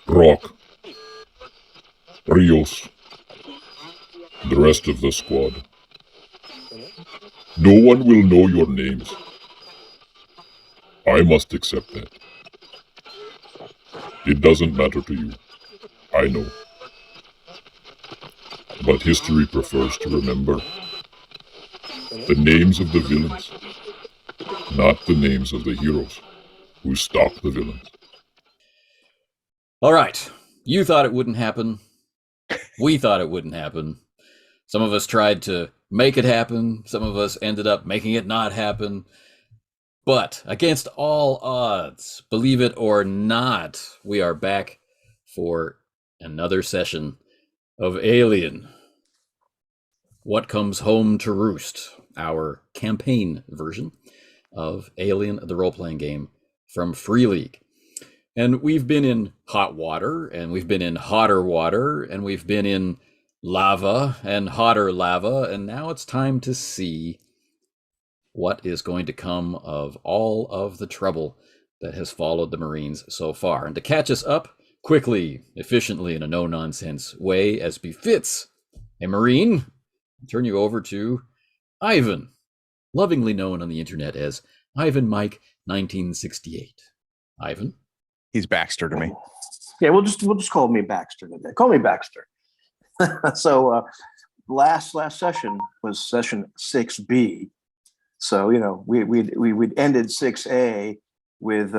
Rock, Rios, the rest of the squad. No one will know your names. I must accept that. It doesn't matter to you, I know. But history prefers to remember the names of the villains, not the names of the heroes who stalk the villains. All right. You thought it wouldn't happen. We thought it wouldn't happen. Some of us tried to make it happen. Some of us ended up making it not happen. But against all odds, believe it or not, we are back for another session of Alien. What Comes Home to Roost, our campaign version of Alien, the role-playing game from Free League. And we've been in hot water, and we've been in hotter water, and we've been in lava and hotter lava, and now it's time to see what is going to come of all of the trouble that has followed the Marines so far. And to catch us up quickly, efficiently, in a no-nonsense way, as befits a Marine, I'll turn you over to Ivan, lovingly known on the internet as Ivan Mike 1968. Ivan? He's Baxter to me. Yeah, we'll just call me Baxter today. Call me Baxter. So last session was session 6B. So we'd ended 6A with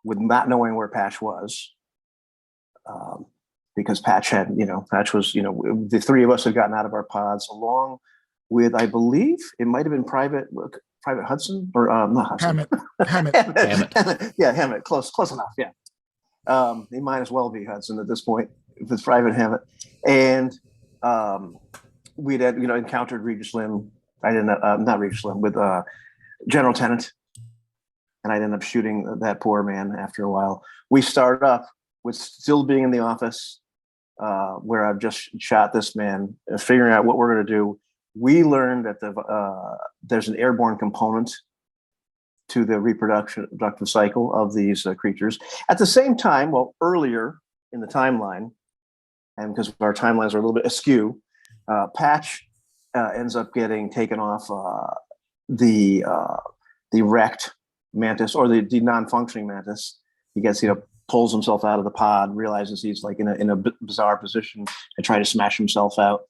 not knowing where Patch was, because Patch was the three of us had gotten out of our pods along with, I believe it might have been Private Hudson or not Hudson. Hammett. Yeah, Hammett. Close enough. Yeah. He might as well be Hudson at this point if it's Private Hammett. And we'd had encountered Regis Lim. I didn't not Regis Lim with General Tenet, and I ended up shooting that poor man after a while. We started up with still being in the office where I've just shot this man, figuring out what we're going to do. We learned that there's an airborne component to the reproductive cycle of these creatures. At the same time, earlier in the timeline, and because our timelines are a little bit askew, Patch ends up getting taken off the wrecked mantis, or the non-functioning mantis. He gets, pulls himself out of the pod, realizes he's like in a bizarre position, and trying to smash himself out.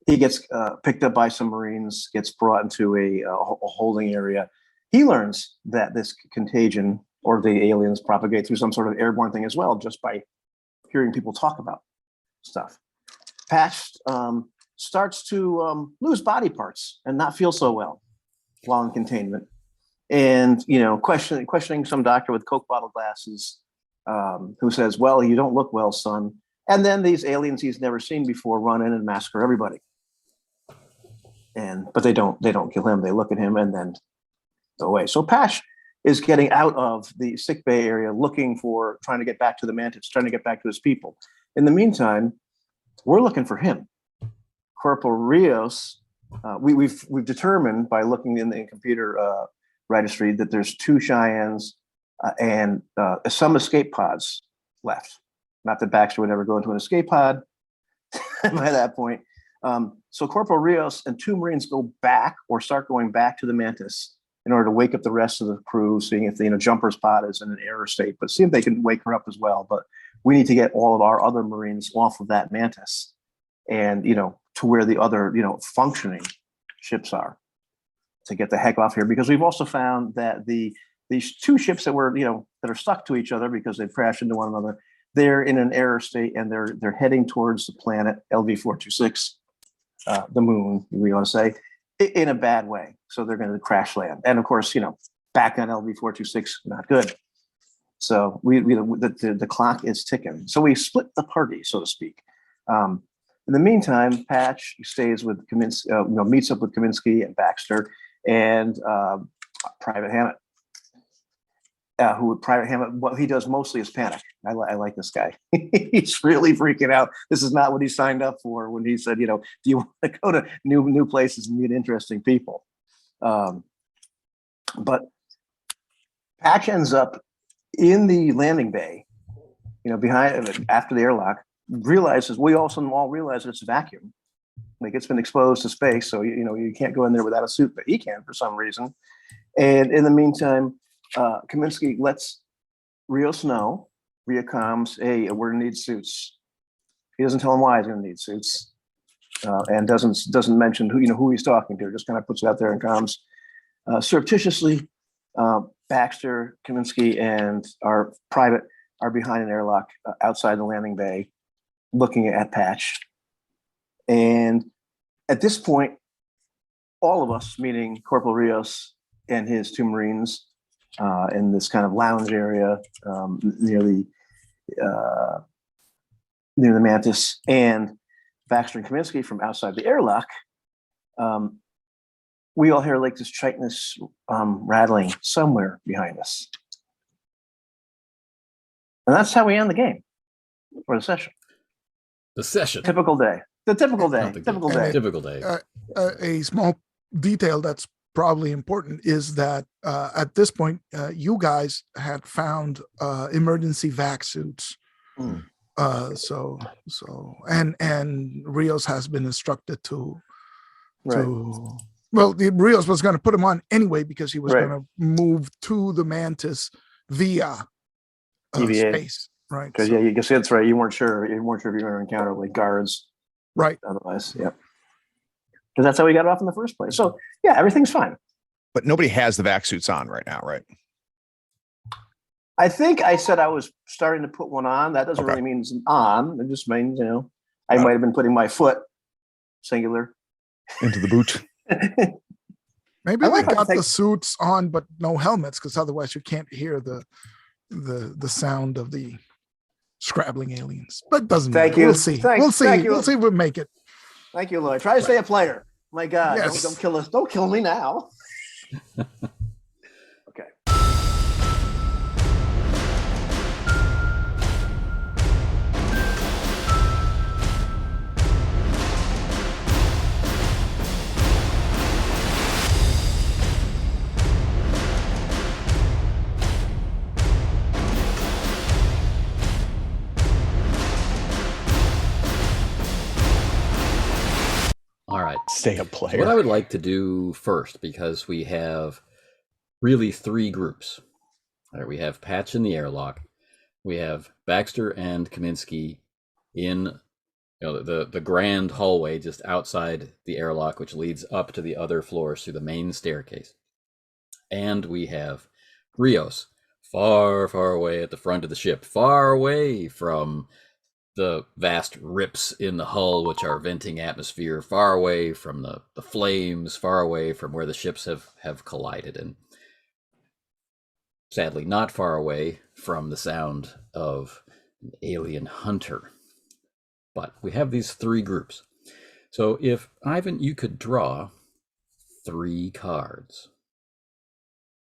He gets picked up by some Marines, gets brought into a holding area. He learns that this contagion, or the aliens, propagate through some sort of airborne thing as well, just by hearing people talk about stuff. Patch starts to lose body parts and not feel so well while in containment. And, questioning some doctor with Coke bottle glasses who says, "Well, you don't look well, son." And then these aliens he's never seen before run in and massacre everybody. But they don't kill him. They look at him and then go away. So Patch is getting out of the sick bay area, trying to get back to the mantis, trying to get back to his people. In the meantime, we're looking for him. Corporal Rios, we've determined by looking in the computer registry that there's 2 Cheyennes and some escape pods left. Not that Baxter would ever go into an escape pod by that point. So Corporal Rios and 2 Marines go back, or start going back, to the mantis in order to wake up the rest of the crew, seeing if the Jumper's pod is in an error state, but see if they can wake her up as well. But we need to get all of our other Marines off of that mantis and, to where the other, functioning ships are, to get the heck off here. Because we've also found that these 2 ships that were, that are stuck to each other because they've crashed into one another, they're in an error state, and they're heading towards the planet LV-426, the moon, we want to say, in a bad way. So they're going to crash land. And of course, back on LV-426, not good. So the clock is ticking. So we split the party, so to speak. In the meantime, Patch stays with Kaminiski, meets up with Kaminiski and Baxter and Private Hammett. What he does mostly is panic. I like this guy. He's really freaking out. This is not what he signed up for when he said, do you want to go to new places and meet interesting people? But Patch ends up in the landing bay behind after the airlock, realizes we also all realize it's a vacuum. Like it's been exposed to space, so you can't go in there without a suit, but he can for some reason. And in the meantime, Kaminiski lets Rios know, Rio comms, hey, we're gonna need suits. He doesn't tell him why he's gonna need suits, and doesn't mention who he's talking to. Just kind of puts it out there in comms. Surreptitiously, Baxter, Kaminiski, and our private are behind an airlock outside the landing bay, looking at Patch. And at this point, all of us, meaning Corporal Rios and his two Marines, in this kind of lounge area near the Mantis, and Baxter and Kaminiski from outside the airlock, we all hear like this chitinous rattling somewhere behind us. And that's how we end the game for the session. The session. Typical day. The typical day. Not the Typical game. day. Typical day. A small detail that's probably important is that at this point, you guys had found emergency vac suits. And Rios has been instructed to well, Rios was going to put him on anyway because he was going to move to the Mantis via space, right? Because you can see that's right. You weren't sure if you were going to encounter like guards, right? Otherwise, because that's how we got off in the first place. So yeah, everything's fine. But nobody has the vac suits on right now, right? I think I said I was starting to put one on. That doesn't really mean it's on. It just means I might have been putting my foot, singular, into the boot. Maybe they got the suits on, but no helmets, because otherwise you can't hear the sound of the scrabbling aliens. But doesn't matter. We'll see. We'll see. We'll see if we make it. Thank you, Lloyd. Try to stay a player. My God, don't kill us. Don't kill me now. Okay. All right. Stay a player. So what I would like to do first, because we have really three groups. All right, we have Patch in the airlock. We have Baxter and Kaminiski in the grand hallway just outside the airlock, which leads up to the other floors through the main staircase. And we have Rios far, far away at the front of the ship, far away from the vast rips in the hull, which are venting atmosphere, far away from the flames, far away from where the ships have collided, and sadly not far away from the sound of an alien hunter. But we have these three groups. So if, Ivan, you could draw 3 cards.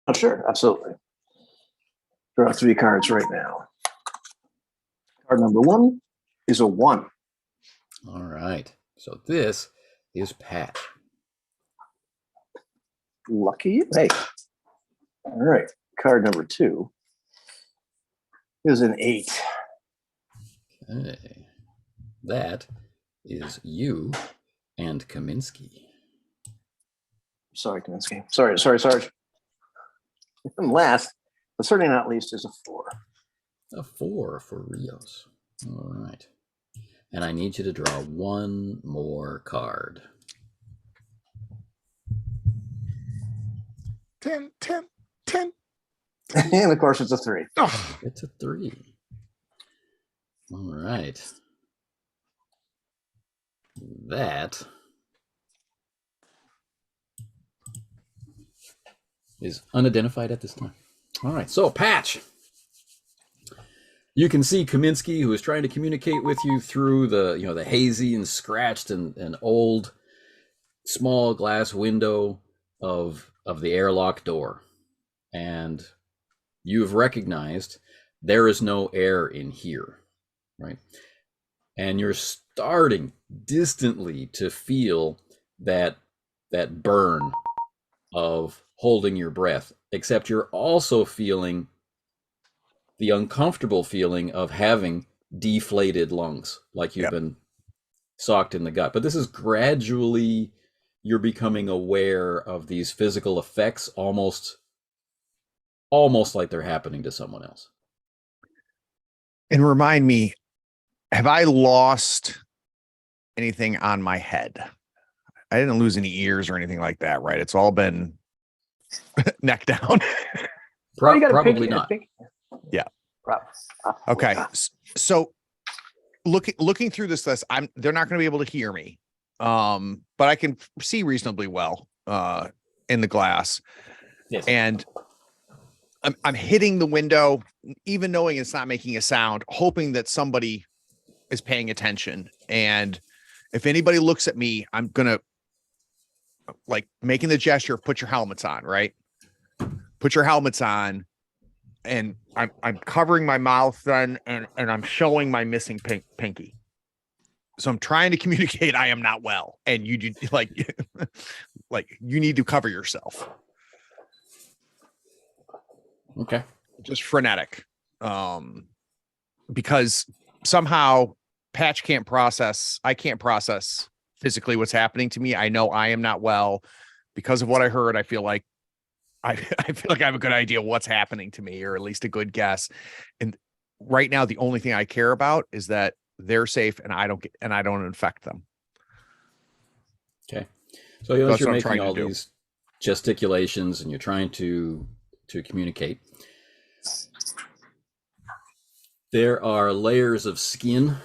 Oh, sure, absolutely. Draw 3 cards right now. Card number 1 is a 1. All right. So this is Patch. Lucky you. Hey. All right. Card number 2 is an 8. Okay. That is you and Kaminiski. Sorry, Kaminiski. Sorry, Sarge. And last, but certainly not least, is a 4. A 4 for Rios. All right. And I need you to draw 1 more card. 10. And of course, it's a 3. Oh. It's a 3. All right. That is unidentified at this time. All right. So, Patch. You can see Kaminiski, who is trying to communicate with you through the hazy and scratched and old small glass window of the airlock door. And you've recognized there is no air in here, right? And you're starting distantly to feel that burn of holding your breath, except you're also feeling the uncomfortable feeling of having deflated lungs, like you've been socked in the gut. But this is gradually, you're becoming aware of these physical effects, almost like they're happening to someone else. And remind me, have I lost anything on my head? I didn't lose any ears or anything like that, right? It's all been neck down. Probably not. Yeah. Okay. So looking through this list, they're not going to be able to hear me. But I can see reasonably well in the glass. Yes. And I'm hitting the window, even knowing it's not making a sound, hoping that somebody is paying attention. And if anybody looks at me, I'm gonna like making the gesture of put your helmets on, right? Put your helmets on. And I'm covering my mouth then, and I'm showing my missing pinky. So I'm trying to communicate I am not well, and you do like you need to cover yourself. Okay. Just frenetic. Because somehow Patch can't process, I can't process physically what's happening to me. I know I am not well because of what I heard. I feel like I feel like I have a good idea what's happening to me, or at least a good guess. And right now, the only thing I care about is that they're safe and I don't infect them. Okay. So as you're making all these gesticulations and you're trying to communicate, there are layers of skin,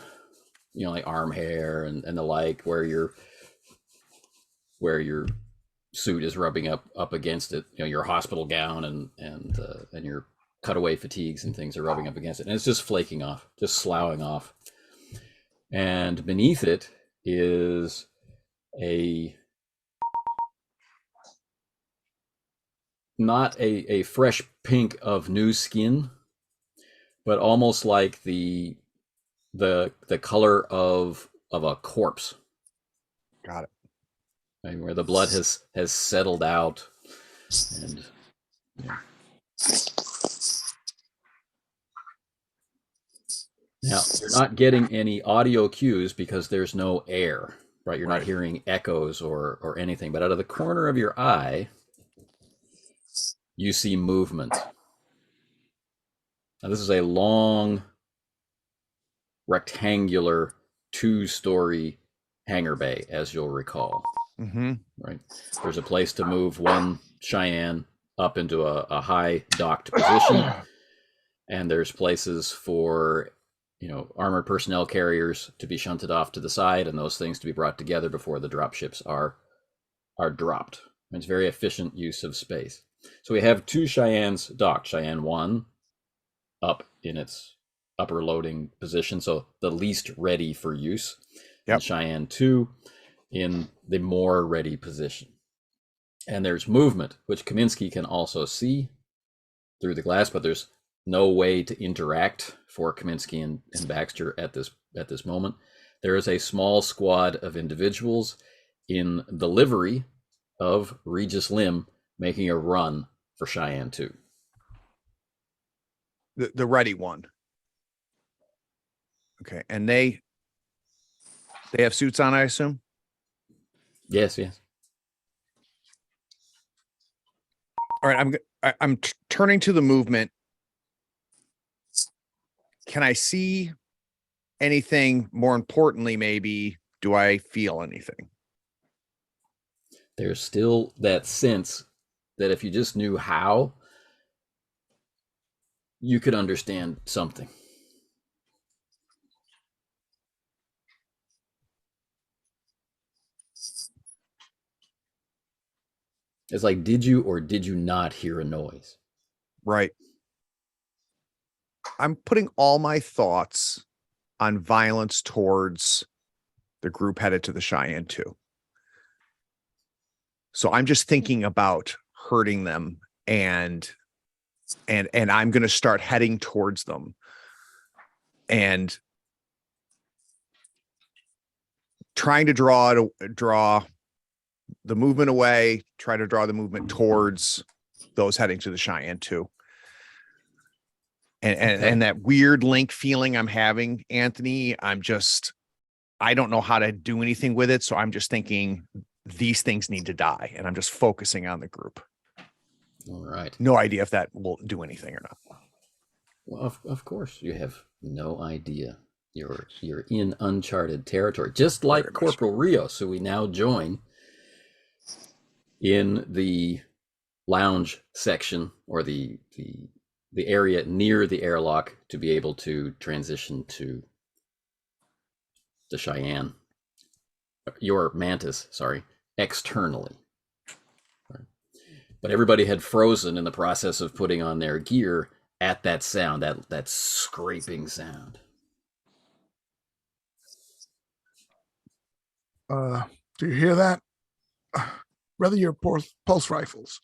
like arm hair and the like, where your suit is rubbing up against it. Your hospital gown and your cutaway fatigues and things are rubbing up against it, and it's just flaking off, just sloughing off. And beneath it is not a fresh pink of new skin, but almost like the color of a corpse. Got it. Right, where the blood has settled out, and now you're not getting any audio cues because there's no air, right? You're not hearing echoes or anything, but out of the corner of your eye, you see movement. Now this is a long, rectangular, 2-story hangar bay, as you'll recall. Mm-hmm. Right. There's a place to move one Cheyenne up into a high docked position, and there's places for armored personnel carriers to be shunted off to the side, and those things to be brought together before the drop ships are dropped. And it's very efficient use of space. So we have 2 Cheyennes docked. Cheyenne 1 up in its upper loading position, so the least ready for use. Yep. And Cheyenne 2 in the more ready position. And there's movement, which Kaminiski can also see through the glass, but there's no way to interact for Kaminiski and Baxter at this moment. There is a small squad of individuals in the livery of Regis Lim making a run for Cheyenne 2. The ready one. Okay. And they have suits on, I assume? Yes. All right, I'm turning to the movement. Can I see anything? More importantly, maybe, do I feel anything? There's still that sense that if you just knew how, you could understand something. It's like, did you or did you not hear a noise? Right. I'm putting all my thoughts on violence towards the group headed to the Cheyenne 2. So I'm just thinking about hurting them, and I'm going to start heading towards them and trying to draw the movement away, try to draw the movement towards those heading to the Cheyenne 2. and that weird link feeling I'm having, Anthony, I don't know how to do anything with it. So I'm just thinking these things need to die. And I'm just focusing on the group. All right. No idea if that will do anything or not. Well, of course, you have no idea. You're in uncharted territory, just like Corporal Rios, who we now join in the lounge section, or the area near the airlock, to be able to transition to the Cheyenne, your Mantis, sorry, externally. But everybody had frozen in the process of putting on their gear at that sound, that scraping sound. Do you hear that? Rather your pulse rifles.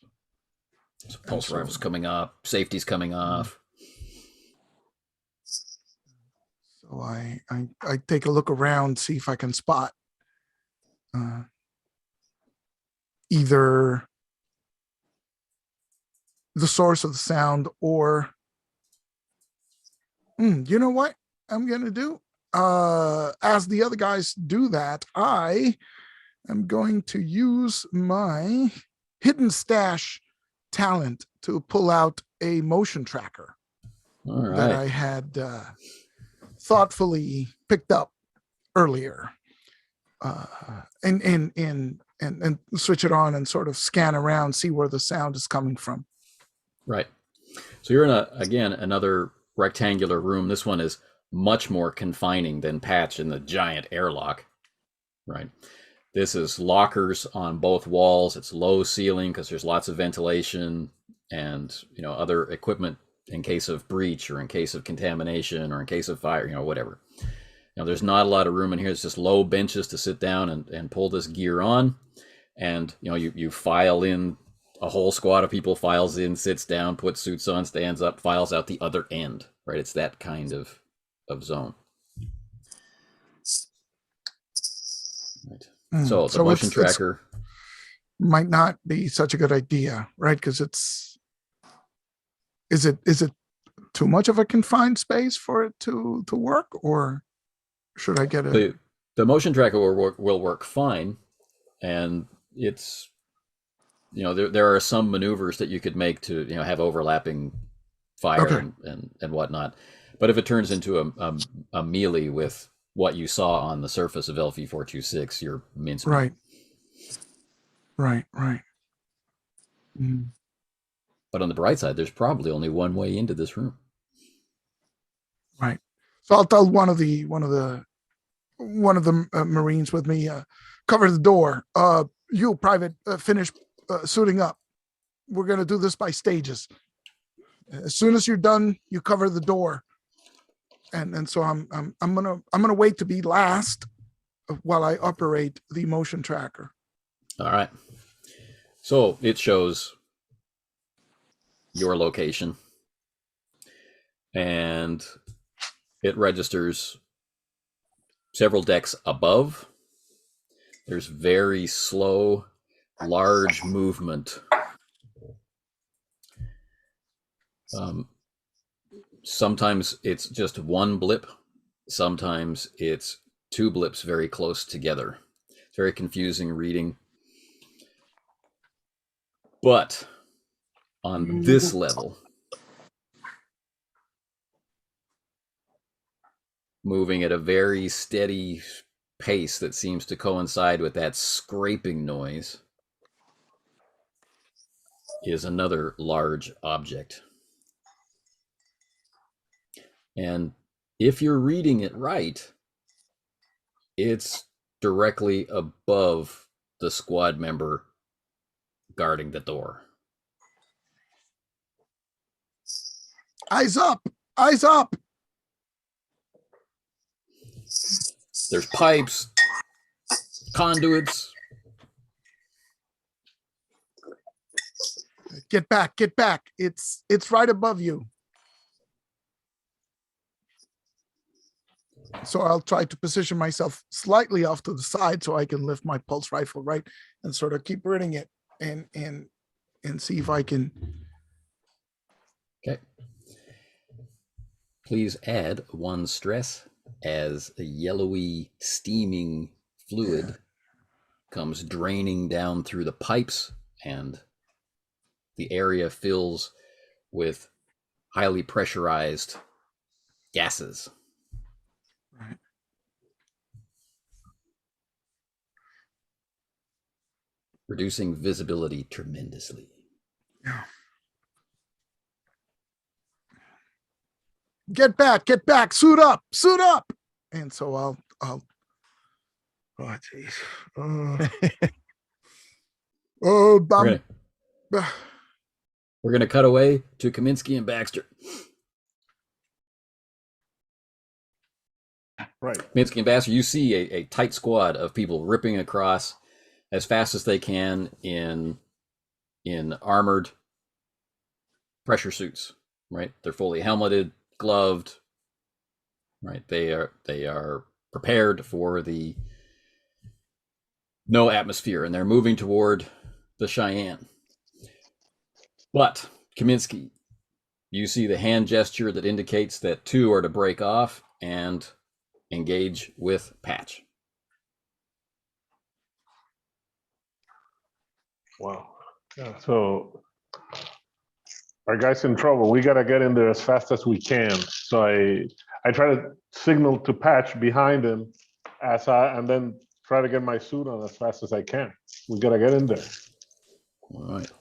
So pulse rifles coming up, safety's coming off. So I take a look around, see if I can spot either the source of the sound or you know what I'm gonna do? As the other guys do that, I am going to use my hidden stash talent to pull out a motion tracker that I had thoughtfully picked up earlier, and switch it on and sort of scan around, see where the sound is coming from. Right. So you're in another rectangular room. This one is much more confining than Patch in the giant airlock. Right. This is lockers on both walls. It's low ceiling because there's lots of ventilation and, other equipment in case of breach or in case of contamination or in case of fire, whatever. There's not a lot of room in here. It's just low benches to sit down and pull this gear on. And, you file in, a whole squad of people files in, sits down, puts suits on, stands up, files out the other end, right? It's that kind of zone. Right. So the motion tracker might not be such a good idea, right? Because is it too much of a confined space for it to work, or should I get it? The motion tracker will work fine, and it's there are some maneuvers that you could make to have overlapping fire and whatnot, but if it turns into a melee with what you saw on the surface of LV-426, you're minced. Right. But on the bright side, there's probably only one way into this room. Right. So I'll tell one of the Marines with me, cover the door. You, Private, finish suiting up. We're gonna do this by stages. As soon as you're done, you cover the door. And so I'm gonna wait to be last while I operate the motion tracker. All right. So it shows your location, and it registers several decks above. There's very slow, large movement. Sometimes it's just one blip. Sometimes it's two blips very close together. It's very confusing reading. But on this level, moving at a very steady pace that seems to coincide with that scraping noise, is another large object. And if you're reading it right, it's directly above the squad member guarding the door. Eyes up! Eyes up! There's pipes, conduits. Get back, get back. It's right above you. So I'll try to position myself slightly off to the side so I can lift my pulse rifle, right, and sort of keep reading it and see if I can. Okay. Please add 1 stress as a yellowy, steaming fluid comes draining down through the pipes and the area fills with highly pressurized gases. Right. Reducing visibility tremendously. Yeah. Get back, suit up. And so I'll oh jeez. We're gonna cut away to Kaminiski and Baxter. Right. Kaminiski and Baxter, you see a tight squad of people ripping across as fast as they can in armored pressure suits. Right, they're fully helmeted, gloved. Right, they are prepared for the no atmosphere, and they're moving toward the Cheyenne. But Kaminiski, you see the hand gesture that indicates that 2 are to break off and engage with Patch. Wow. Yeah, so our guy's in trouble. We gotta get in there as fast as we can. So I try to signal to Patch behind him and then try to get my suit on as fast as I can. We gotta get in there. All right.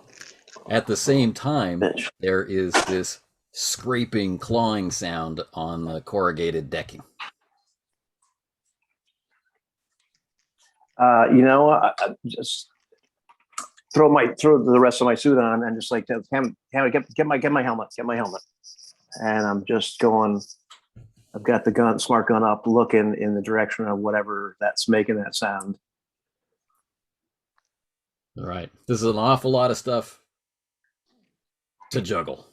At the same time, there is this scraping, clawing sound on the corrugated decking. I just throw the rest of my suit on and just like, get my helmet, and I'm just going. I've got the smart gun up, looking in the direction of whatever that's making that sound. All right. This is an awful lot of stuff to juggle.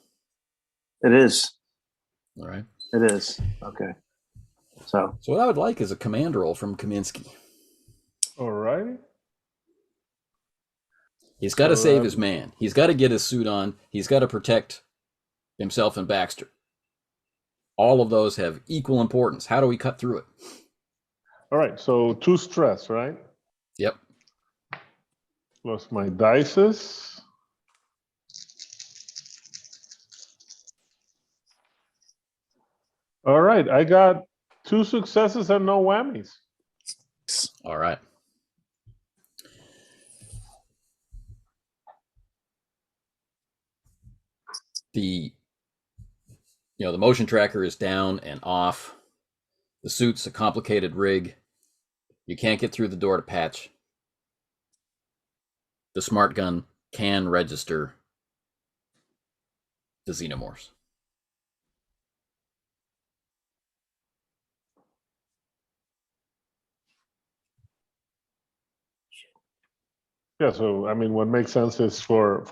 It is. All right. It is. Okay. So what I would like is a command roll from Kaminiski. All right. He's got to save his man. He's got to get his suit on. He's got to protect himself and Baxter. All of those have equal importance. How do we cut through it? All right. So 2 stress, right? Yep. Plus my dices. All right. I got 2 successes and no whammies. All right. The motion tracker is down and off. The suit's a complicated rig. You can't get through the door to Patch. The smart gun can register the xenomorphs. Yeah, so I mean, what makes sense is for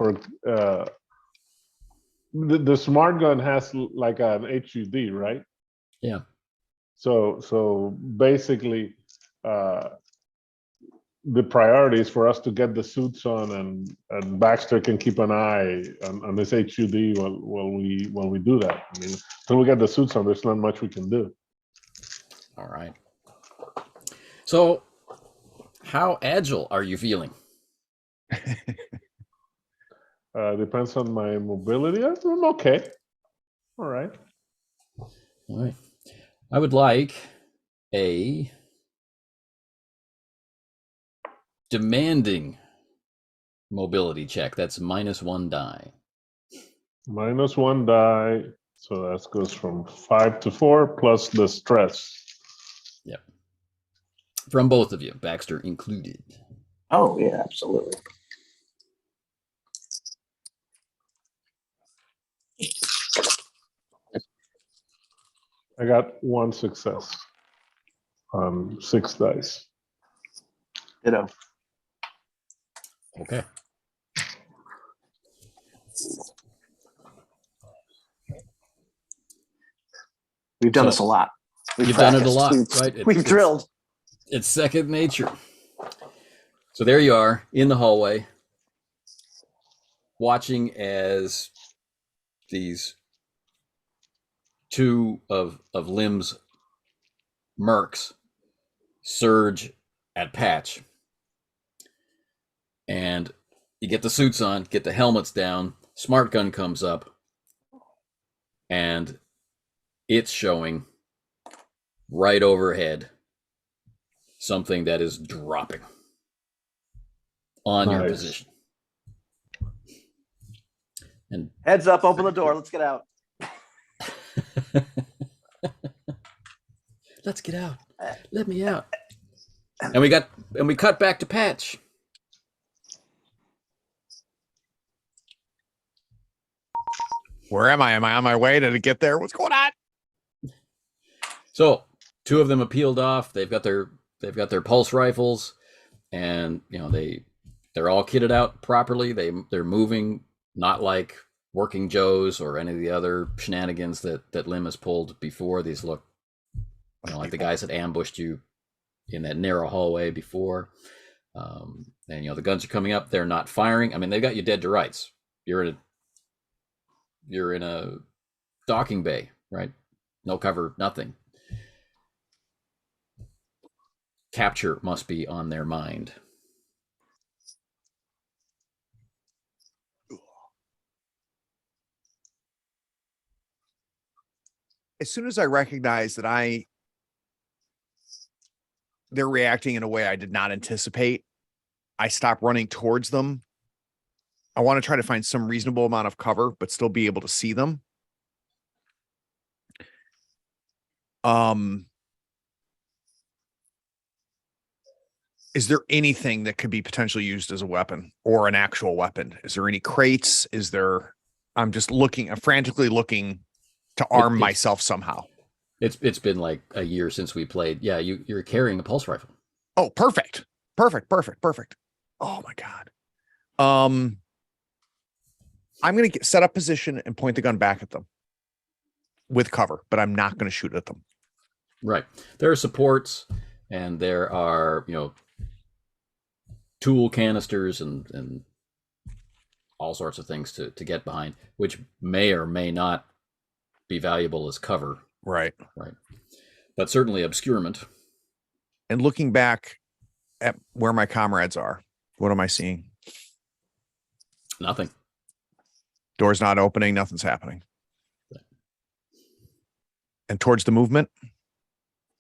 the smart gun has like an HUD, right? Yeah. So basically, the priority is for us to get the suits on, and Baxter can keep an eye on this HUD while we do that. I mean, until we get the suits on, there's not much we can do. All right. So, how agile are you feeling? Depends on my mobility. I'm okay. All right. All right. I would like a demanding mobility check. That's -1 die. -1 die. So that goes from 5 to 4 plus the stress. Yep. From both of you, Baxter included. Oh, yeah, absolutely. I got 1 success on 6 dice. Ditto. Okay. We've done this a lot. You've done it a lot, right? We've drilled. It's second nature. So there you are in the hallway, watching as these two of Lim's mercs surge at Patch. And you get the suits on, get the helmets down, smart gun comes up, and it's showing right overhead something that is dropping on your position. And heads up, open the door, let's get out. Let's get out. Let me out. And we cut back to Patch. Where am I? Am I on my way to get there? What's going on? So two of them have peeled off. They've got their pulse rifles, and they're all kitted out properly. They're moving, not like Working Joes or any of the other shenanigans that Lim has pulled before. These look like the guys that ambushed you in that narrow hallway before. And the guns are coming up. They're not firing. I mean, they've got you dead to rights. You're in a docking bay, right? No cover, nothing. Capture must be on their mind. As soon as I recognize that they're reacting in a way I did not anticipate, I stop running towards them. I want to try to find some reasonable amount of cover, but still be able to see them. Is there anything that could be potentially used as a weapon or an actual weapon? Is there any crates? I'm just frantically looking to arm myself somehow. It's been like a year since we played. Yeah, you're carrying a pulse rifle. Oh, perfect. Oh my God. I'm going to set up position and point the gun back at them with cover, but I'm not going to shoot at them. Right. There are supports, and there are, tool canisters and all sorts of things to get behind, which may or may not be valuable as cover. Right. But certainly obscurement. And looking back at where my comrades are, what am I seeing? Nothing. Door's not opening. Nothing's happening. And towards the movement,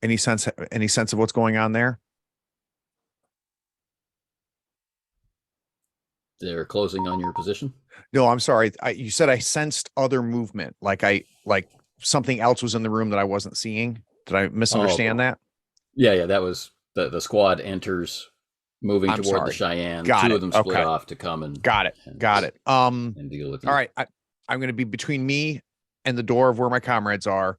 any sense of what's going on there? They're closing on your position? No, I'm sorry. You said I sensed other movement, like something else was in the room that I wasn't seeing. Did I misunderstand that? Yeah. That was the squad enters, moving toward the Cheyenne. Two of them split off to come and got it. And deal with you. All right. I'm going to be between me and the door of where my comrades are,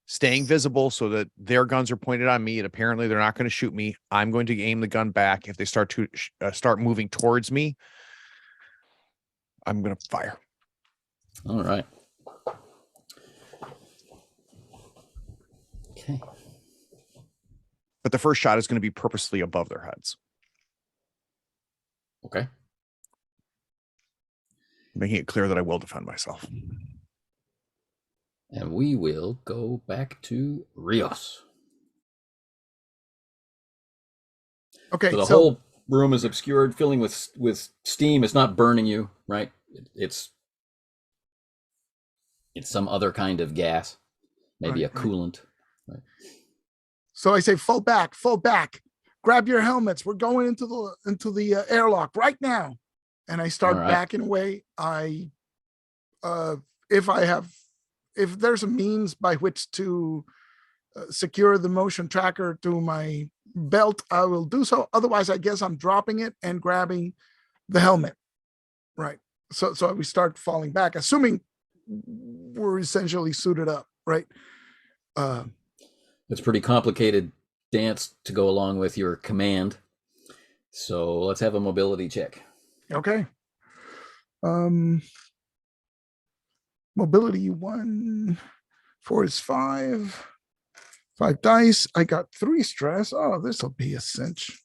staying visible so that their guns are pointed on me, and apparently they're not going to shoot me. I'm going to aim the gun back. If they start moving towards me, I'm going to fire. All right. Okay. But the first shot is going to be purposely above their heads. Okay. Making it clear that I will defend myself. And we will go back to Rios. Okay. So the whole room is obscured, filling with steam. It's not burning you, right? It's some other kind of gas, maybe a coolant. Right. So I say, fall back. Grab your helmets. We're going into the airlock right now. And I start backing away. If there's a means by which to secure the motion tracker to my belt, I will do so. Otherwise, I guess I'm dropping it and grabbing the helmet. Right. So we start falling back, assuming we're essentially suited up. Right. It's a pretty complicated dance to go along with your command. So let's have a mobility check. Okay. Mobility 1, 4 is 5. 5 dice. I got 3 stress. Oh, this will be a cinch.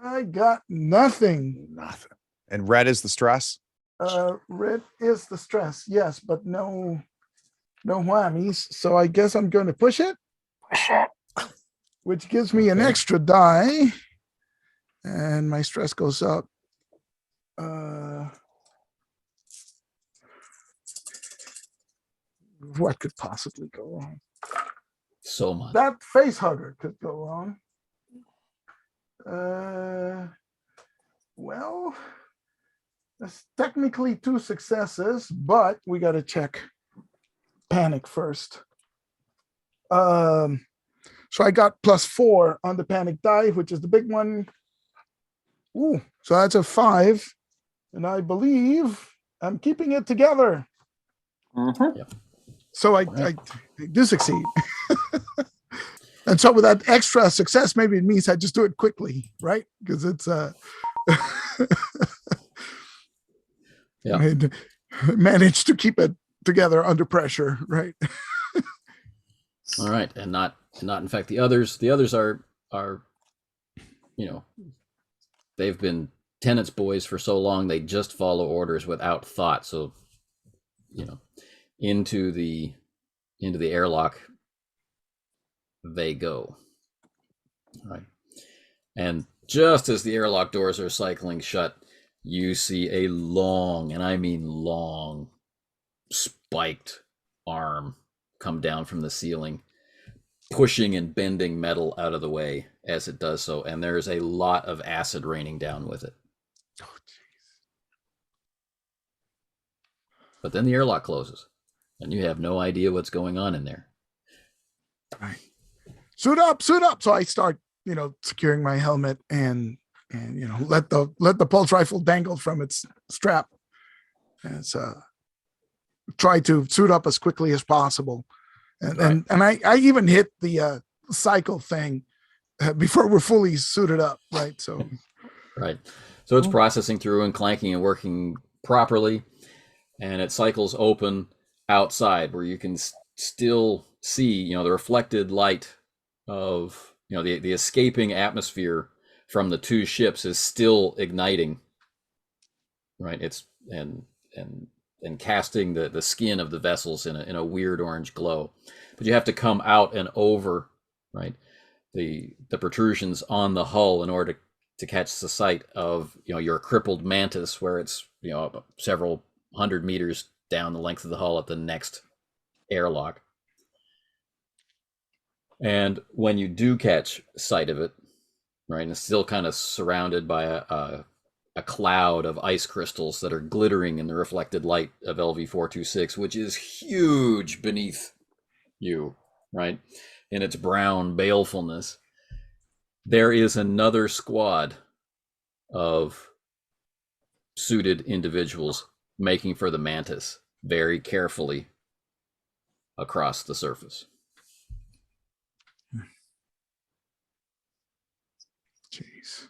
I got nothing. And red is the stress? Red is the stress, yes, but no whammies. So I guess I'm going to push it. Which gives me an extra die. And my stress goes up. What could possibly go wrong? So much. That face hugger could go wrong. Well, that's technically 2 successes, but we got to check panic first. So I got +4 on the panic die, which is the big one. Ooh, so that's a 5. And I believe I'm keeping it together. Yep. So I do succeed. And so with that extra success, maybe it means I just do it quickly, right? Because it's yeah. I managed to keep it together under pressure, right? All right, and not in fact the others. The others are they've been Tenet's boys for so long they just follow orders without thought. So into the airlock they go. All right, and just as the airlock doors are cycling shut, you see a long, and I mean long, spiked arm come down from the ceiling, pushing and bending metal out of the way as it does so, and there's a lot of acid raining down with it. Oh, jeez. But then the airlock closes, and you have no idea what's going on in there. Right. Suit up. So I start, securing my helmet and let the pulse rifle dangle from its strap. And try to suit up as quickly as possible. And I even hit the cycle thing before we're fully suited up, right? So it's processing through and clanking and working properly, and it cycles open outside where you can still see the reflected light of the escaping atmosphere from the 2 ships is still igniting, right? It's and casting the skin of the vessels in a weird orange glow. But you have to come out and over, right, the protrusions on the hull in order to catch the sight of your crippled mantis, where it's several hundred meters down the length of the hull at the next airlock. And when you do catch sight of it, right, and it's still kind of surrounded by a cloud of ice crystals that are glittering in the reflected light of LV-426, which is huge beneath you, right, in its brown balefulness. There is another squad of suited individuals making for the mantis very carefully across the surface. Jeez.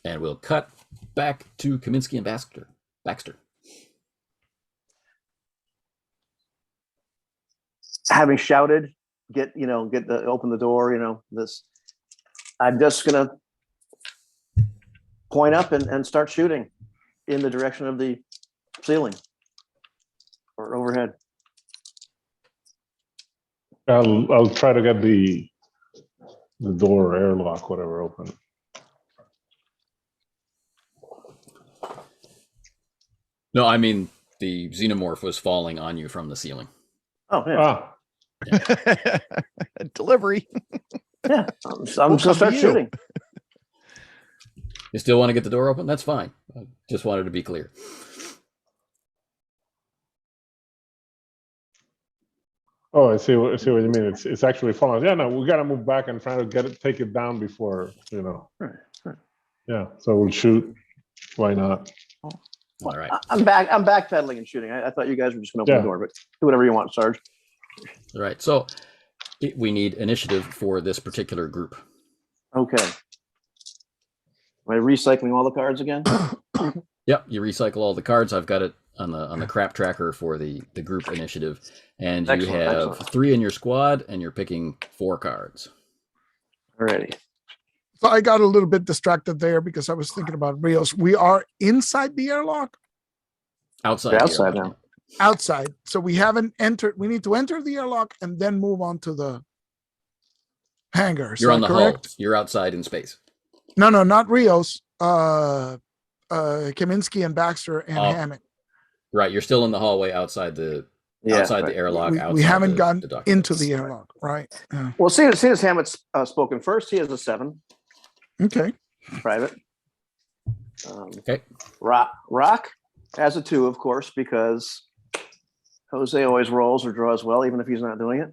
And we'll cut back to Kaminiski and Baxter. Having shouted, open the door, I'm just gonna point up and start shooting in the direction of the ceiling or overhead. I'll try to get the door, airlock, whatever, open. No, I mean the xenomorph was falling on you from the ceiling. Oh yeah. Delivery. Yeah, I'm just gonna start shooting. You still want to get the door open? That's fine. I just wanted to be clear. Oh, I see what you mean. It's actually falling. Yeah, no, we got to move back and try to take it down before, Right. Yeah, so we'll shoot. Why not? All right. I'm backpedaling and shooting. I thought you guys were just going to open the door, but do whatever you want, Sarge. All right. So we need initiative for this particular group. Okay. Am I recycling all the cards again? Yep. You recycle all the cards. I've got it on the crap tracker for the group initiative, and you have 3 in your squad, and you're picking 4 cards. Alrighty. So I got a little bit distracted there because I was thinking about Rios. We are inside the airlock? Outside. They're outside now. Outside. So we haven't entered. We need to enter the airlock and then move on to the hangar. You're on the correct? hull. You're outside in space. No, not Rios. Kaminsky and Baxter and Hammett. Right. You're still in the hallway outside the the airlock. We haven't gotten into the airlock, right? Yeah. Well, seeing as Hammett's spoken first, he has a 7. Okay. Private. Okay. Rock has a 2, of course, because Jose always rolls or draws well, even if he's not doing it.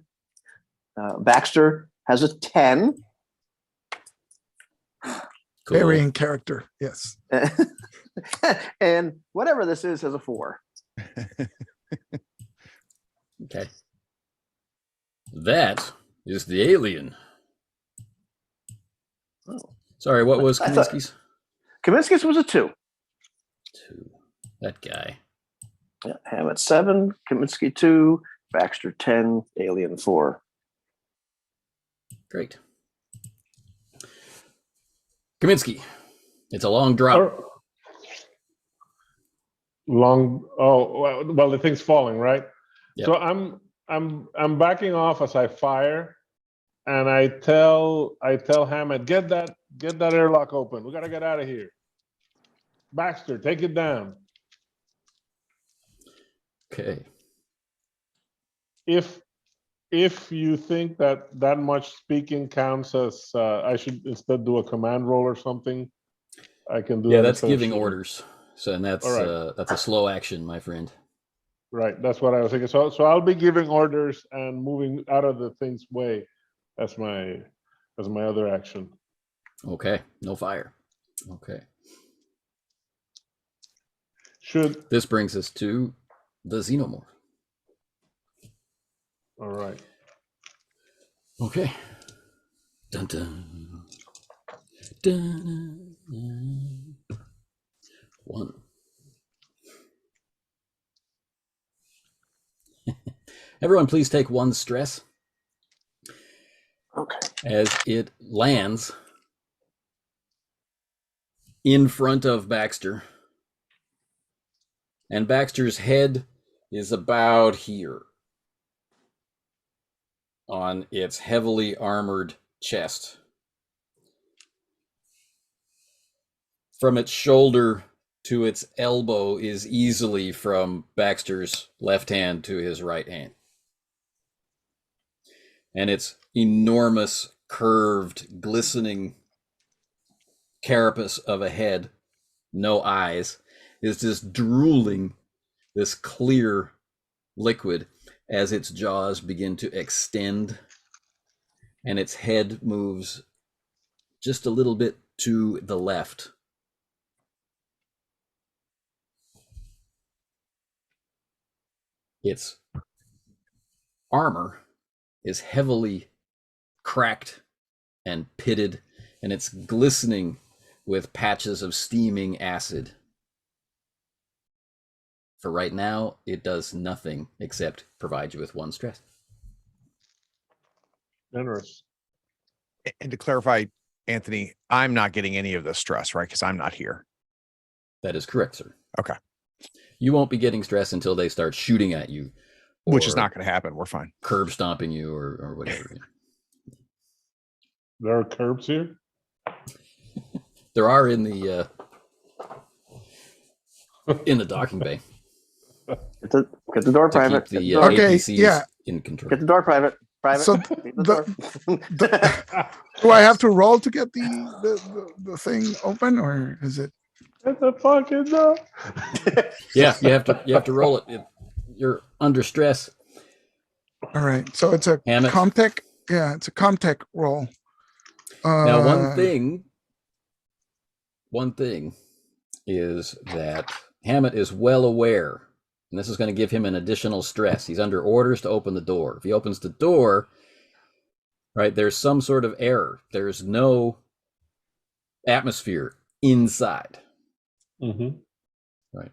Baxter has a 10. Cool. Very in character, yes. And whatever this is has a 4. Okay. That is the alien. Oh. Sorry, what was Kaminsky's? Kaminsky's was a 2. 2. That guy. Yeah, Hammett 7, Kaminsky 2, Baxter 10, Alien 4. Great. Kaminsky. It's a long drop. Well, the thing's falling, right? Yep. So I'm backing off as I fire, and I tell Hammett, get that airlock open. We gotta get out of here. Baxter, take it down. Okay. If you think that much speaking counts as I should instead do a command roll or something, I can do. Yeah, that's giving orders. So, and that's right. That's a slow action, my friend. Right, that's what I was thinking. So I'll be giving orders and moving out of the thing's way. That's my other action. Okay, no fire. Okay. This brings us to the xenomorph. All right. Okay. Dun dun. Dun, dun. 1. Everyone, please take 1 stress. Okay. As it lands in front of Baxter. And Baxter's head is about here on its heavily armored chest. From its shoulder to its elbow is easily from Baxter's left hand to his right hand. And its enormous, curved, glistening carapace of a head, no eyes, is just drooling this clear liquid as its jaws begin to extend and its head moves just a little bit to the left. Its armor is heavily cracked and pitted, and it's glistening with patches of steaming acid. For right now, it does nothing except provide you with 1 stress. Generous. And to clarify, Anthony, I'm not getting any of the stress, right? Because I'm not here. That is correct, sir. Okay. You won't be getting stress until they start shooting at you. Which is not going to happen. We're fine. Curb stomping you or whatever. There are curbs here? There are in the docking bay. Get the door private. Keep the okay, APCs yeah. in control. Get the door private. So do I have to roll to get the thing open, or is it? Get the fucking door. Yeah, you have to roll it. You're under stress. All right, so it's a Hammett. Comtech. Yeah, it's a Comtech roll. Now, one thing is that Hammett is well aware, and this is going to give him an additional stress. He's under orders to open the door. If he opens the door, right, there's some sort of error. There's no atmosphere inside. Mm-hmm. Right.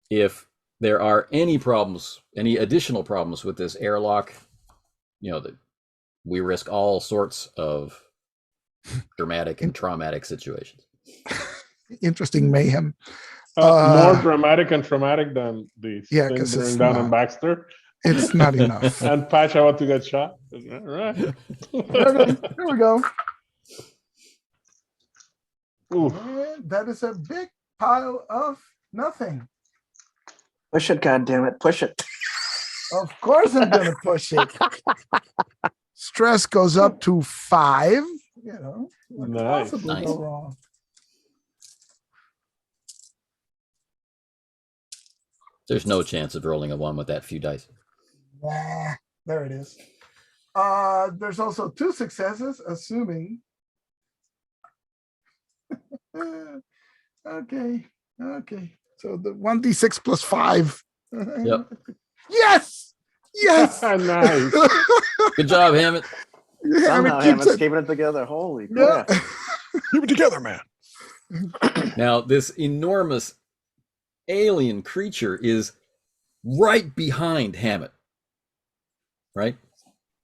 If there are any problems, any additional problems with this airlock, that we risk all sorts of dramatic and traumatic situations. Interesting mayhem. More dramatic and traumatic than the Yeah, thing 'cause burning it's down not. in Baxter. It's not enough. And Patch about to get shot. All right. Okay, here we go. Oof. And that is a big pile of nothing. Push it, goddammit, push it. Of course I'm gonna push it. Stress goes up to 5. You know, what could Nice. possibly go wrong? There's no chance of rolling a 1 with that few dice. Nah, there it is. There's also 2 successes, assuming. Okay. So the 1d6 plus 5. Yep. Yes. Nice. Good job, Hammett. Somehow Hammett's keeping it together. Holy crap. Keep it together, man. Now, this enormous alien creature is right behind Hammett. Right?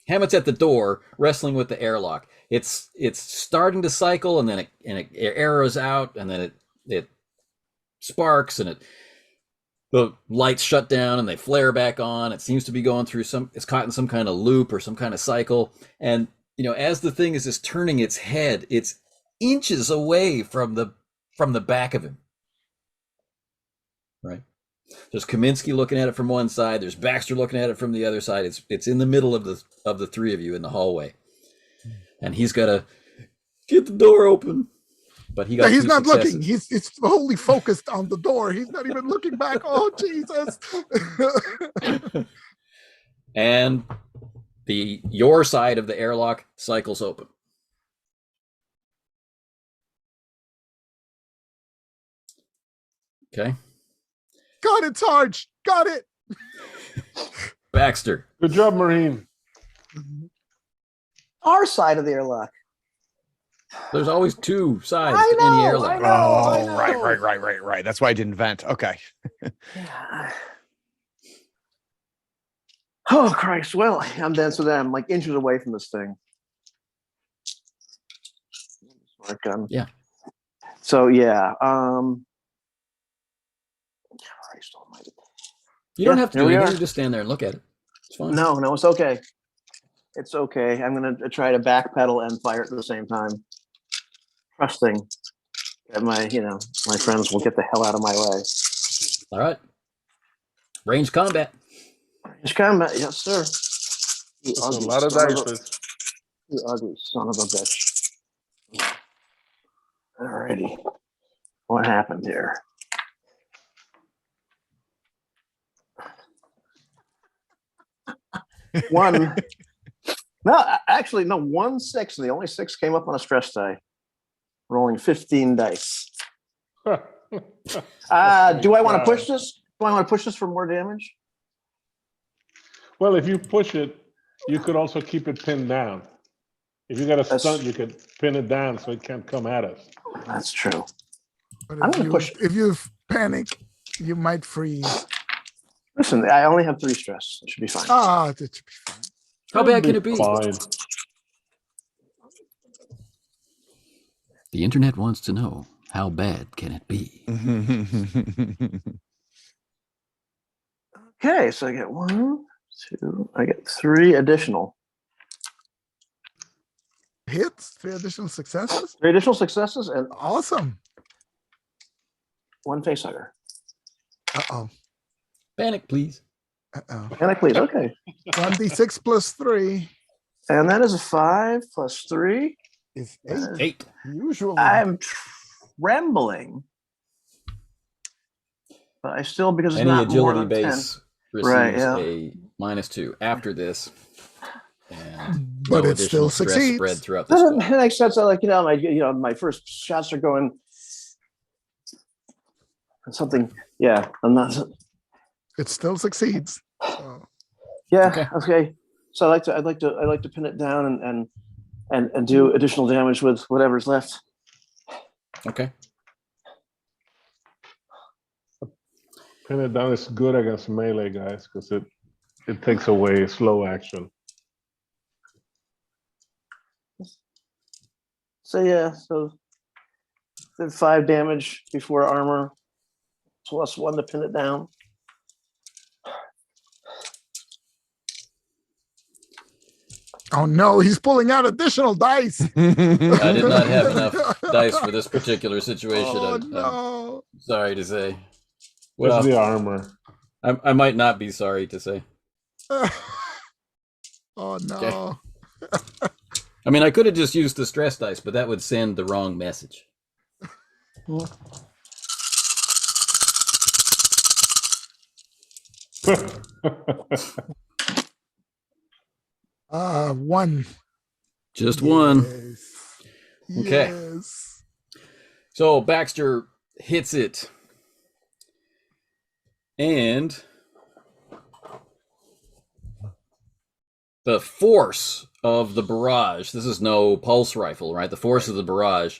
Hammett's at the door, wrestling with the airlock. It's starting to cycle, and then it arrows out, and then it sparks, and the lights shut down, and they flare back on. It seems to be going through it's caught in some kind of loop or some kind of cycle. And as the thing is just turning its head, it's inches away from the back of him. Right? There's Kaminiski looking at it from one side. There's Baxter looking at it from the other side. It's in the middle of the 3 of you in the hallway, and he's got to get the door open. But he's not successes. looking. He's wholly focused on the door. He's not even looking back. Oh Jesus! And your side of the airlock cycles open. Okay. Got it, Sarge. Got it. Baxter. Good job, Marine. Our side of the airlock. There's always 2 sides to any airlock. I know. Right. That's why I didn't vent. Okay. Yeah. Oh Christ! Well, I'm then I'm like inches away from this thing. Yeah. So yeah. Christ almighty. You don't have to do we anything. are. Just stand there and look at it. It's fine. No, it's okay. It's okay. I'm gonna try to backpedal and fire at the same time, trusting that my friends will get the hell out of my way. All right. Range combat. Range combat, yes, sir. You That's a lot of dice. You ugly son of a bitch. Alrighty. What happened here? One. No, actually, no. 1 6. The only 6 came up on a stress die. Rolling 15 dice. Do I want to push this? Do I want to push this for more damage? Well, if you push it, you could also keep it pinned down. If you got a stunt, you could pin it down so it can't come at us. That's true. But I'm going to push. If you panic, you might freeze. Listen, I only have 3 stress. It should be fine. It should be fine. How bad can it be? Fine. The internet wants to know, how bad can it be? Okay, so I get 1, 2. I get 3 additional. Hits, 3 additional successes. 3 additional successes and Awesome. 1 facehugger. Uh-oh. Panic, please. Uh-oh. Panic, please. Okay. 1d6 plus 3 And that is a 5 plus 3. is 8. 8. Usually. I'm trembling. But I still, because it's Any not more agility than base 10. receives Right, yeah. a -2 after this. And But no it still additional stress succeeds. spread throughout the Doesn't spell. make sense. I like, my first shots are going something. Yeah, I'm not. It still succeeds. So, Yeah. Okay. So I'd like to pin it down and do additional damage with whatever's left. Okay. Pin it down is good against melee guys because it takes away slow action. So did 5 damage before armor, plus 1 to pin it down. Oh no, he's pulling out additional dice. I did not have enough dice for this particular situation. Oh I'm sorry to say. Well, it's the armor. I might not be sorry to say. Oh no. Okay. I mean, I could have just used the stress dice, but that would send the wrong message. 1. Just one. Yes. Okay. Yes. So Baxter hits it. And the force of the barrage, this is no pulse rifle, right? The force of the barrage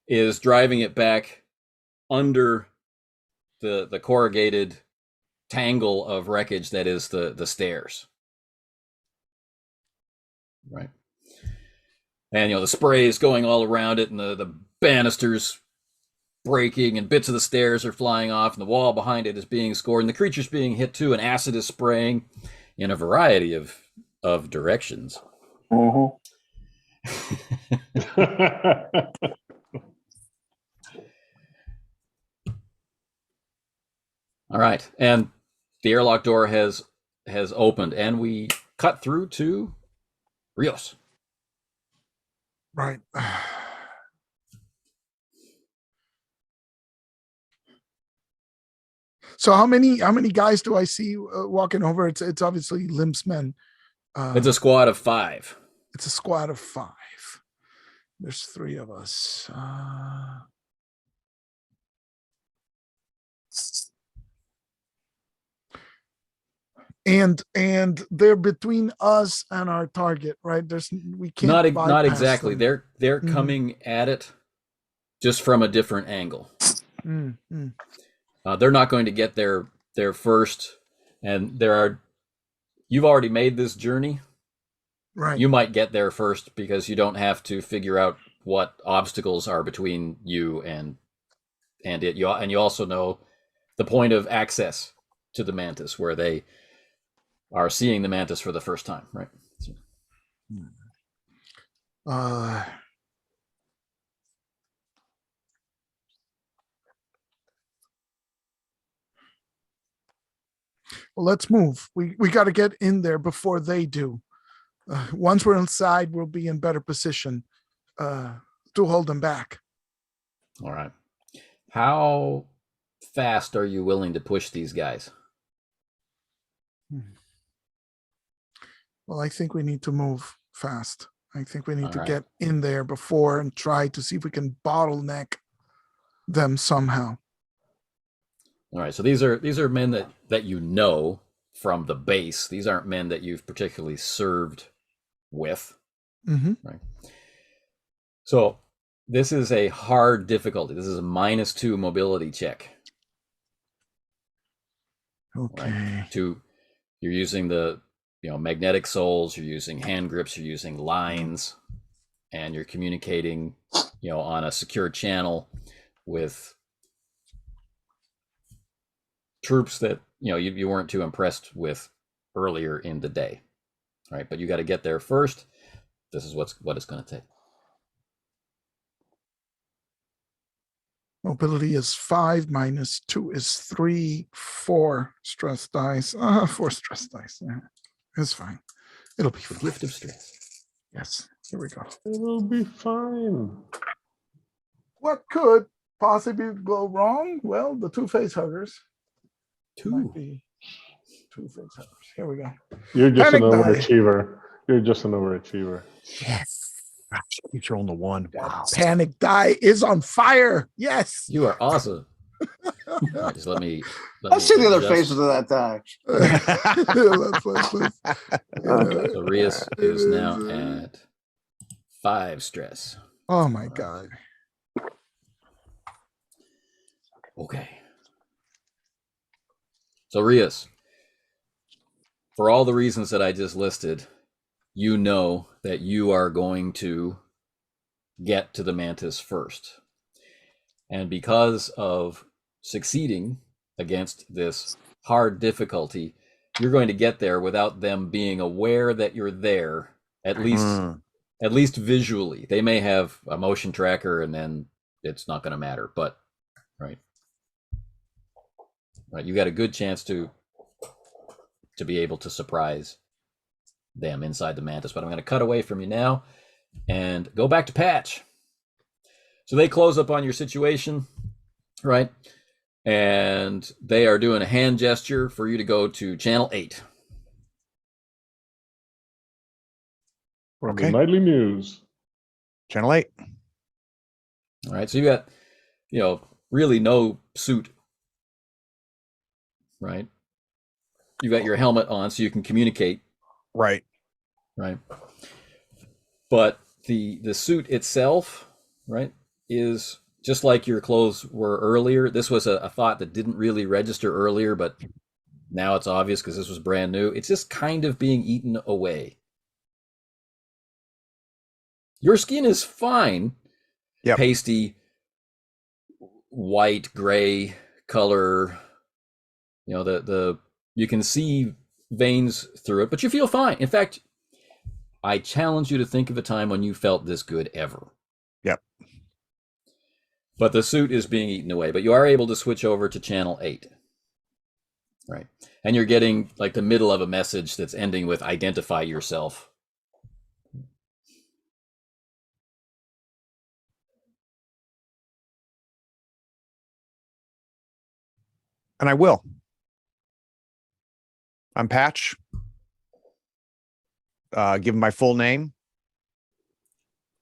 is driving it back under the corrugated tangle of wreckage that is the stairs. Right. And, the spray is going all around it, and the banisters breaking, and bits of the stairs are flying off, and the wall behind it is being scored, and the creature's being hit too, and acid is spraying in a variety of directions. Mm-hmm. All right, and the airlock door has opened, and we cut through to Rios. Right. So how many guys do I see walking over? It's obviously Lim's men. It's a squad of 5. It's a squad of 5. There's 3 of us. And they're between us and our target, right? We can't not exactly. them. They're coming at it just from a different angle. They're not going to get there first, and you've already made this journey. Right. You might get there first because you don't have to figure out what obstacles are between you and it. And you also know the point of access to the mantis, where they are seeing the mantis for the first time, right? So. Well, let's move. We got to get in there before they do. Once we're inside, we'll be in better position to hold them back. All right. How fast are you willing to push these guys? Well, I think we need to move fast. I think we need to get in there before and try to see if we can bottleneck them somehow. All right. So these are men that you know from the base. These aren't men that you've particularly served with. Mm-hmm. Right. So this is a hard difficulty. This is a -2 mobility check. Okay. Right? You're using the magnetic soles, you're using hand grips, you're using lines, and you're communicating on a secure channel with troops that you weren't too impressed with earlier in the day. Right? But you got to get there first. This is what it's going to take. Mobility is 5 -2 is 3, 4 stress dice. 4 stress dice. Yeah. It's fine. It'll be The fine. gift of stress. Yes. Here we go. It'll be fine. What could possibly go wrong? Well, the 2 face huggers. 2. Might be 2 face huggers. Here we go. You're just Panic an die. overachiever. You're just an overachiever. Yes. Keeps rolling the 1. Wow. Panic die is on fire. Yes. You are awesome. Right, just let me Let's see the other adjust. faces of that die. Let's. So Rios is now at 5 stress. Oh my God. Okay. So Rios, for all the reasons that I just listed, you know that you are going to get to the mantis first. And because of succeeding against this hard difficulty, you're going to get there without them being aware that you're there, at least visually. They may have a motion tracker and then it's not going to matter, but right, you got a good chance to be able to surprise them inside the mantis. But I'm going to cut away from you now and go back to Patch. So they close up on your situation, right? And they are doing a hand gesture for you to go to channel 8. From the nightly news. Channel 8. All right, so you got, really no suit, right? You got your helmet on so you can communicate. Right. But the suit itself, right, is just like your clothes were earlier. This was a thought that didn't really register earlier, but now it's obvious because this was brand new. It's just kind of being eaten away. Your skin is fine. Yep. Pasty, white, gray color. You can see veins through it, but you feel fine. In fact, I challenge you to think of a time when you felt this good ever. Yep. But the suit is being eaten away, but you are able to switch over to channel 8. Right. And you're getting like the middle of a message that's ending with identify yourself. And I will. I'm Patch. Give him my full name.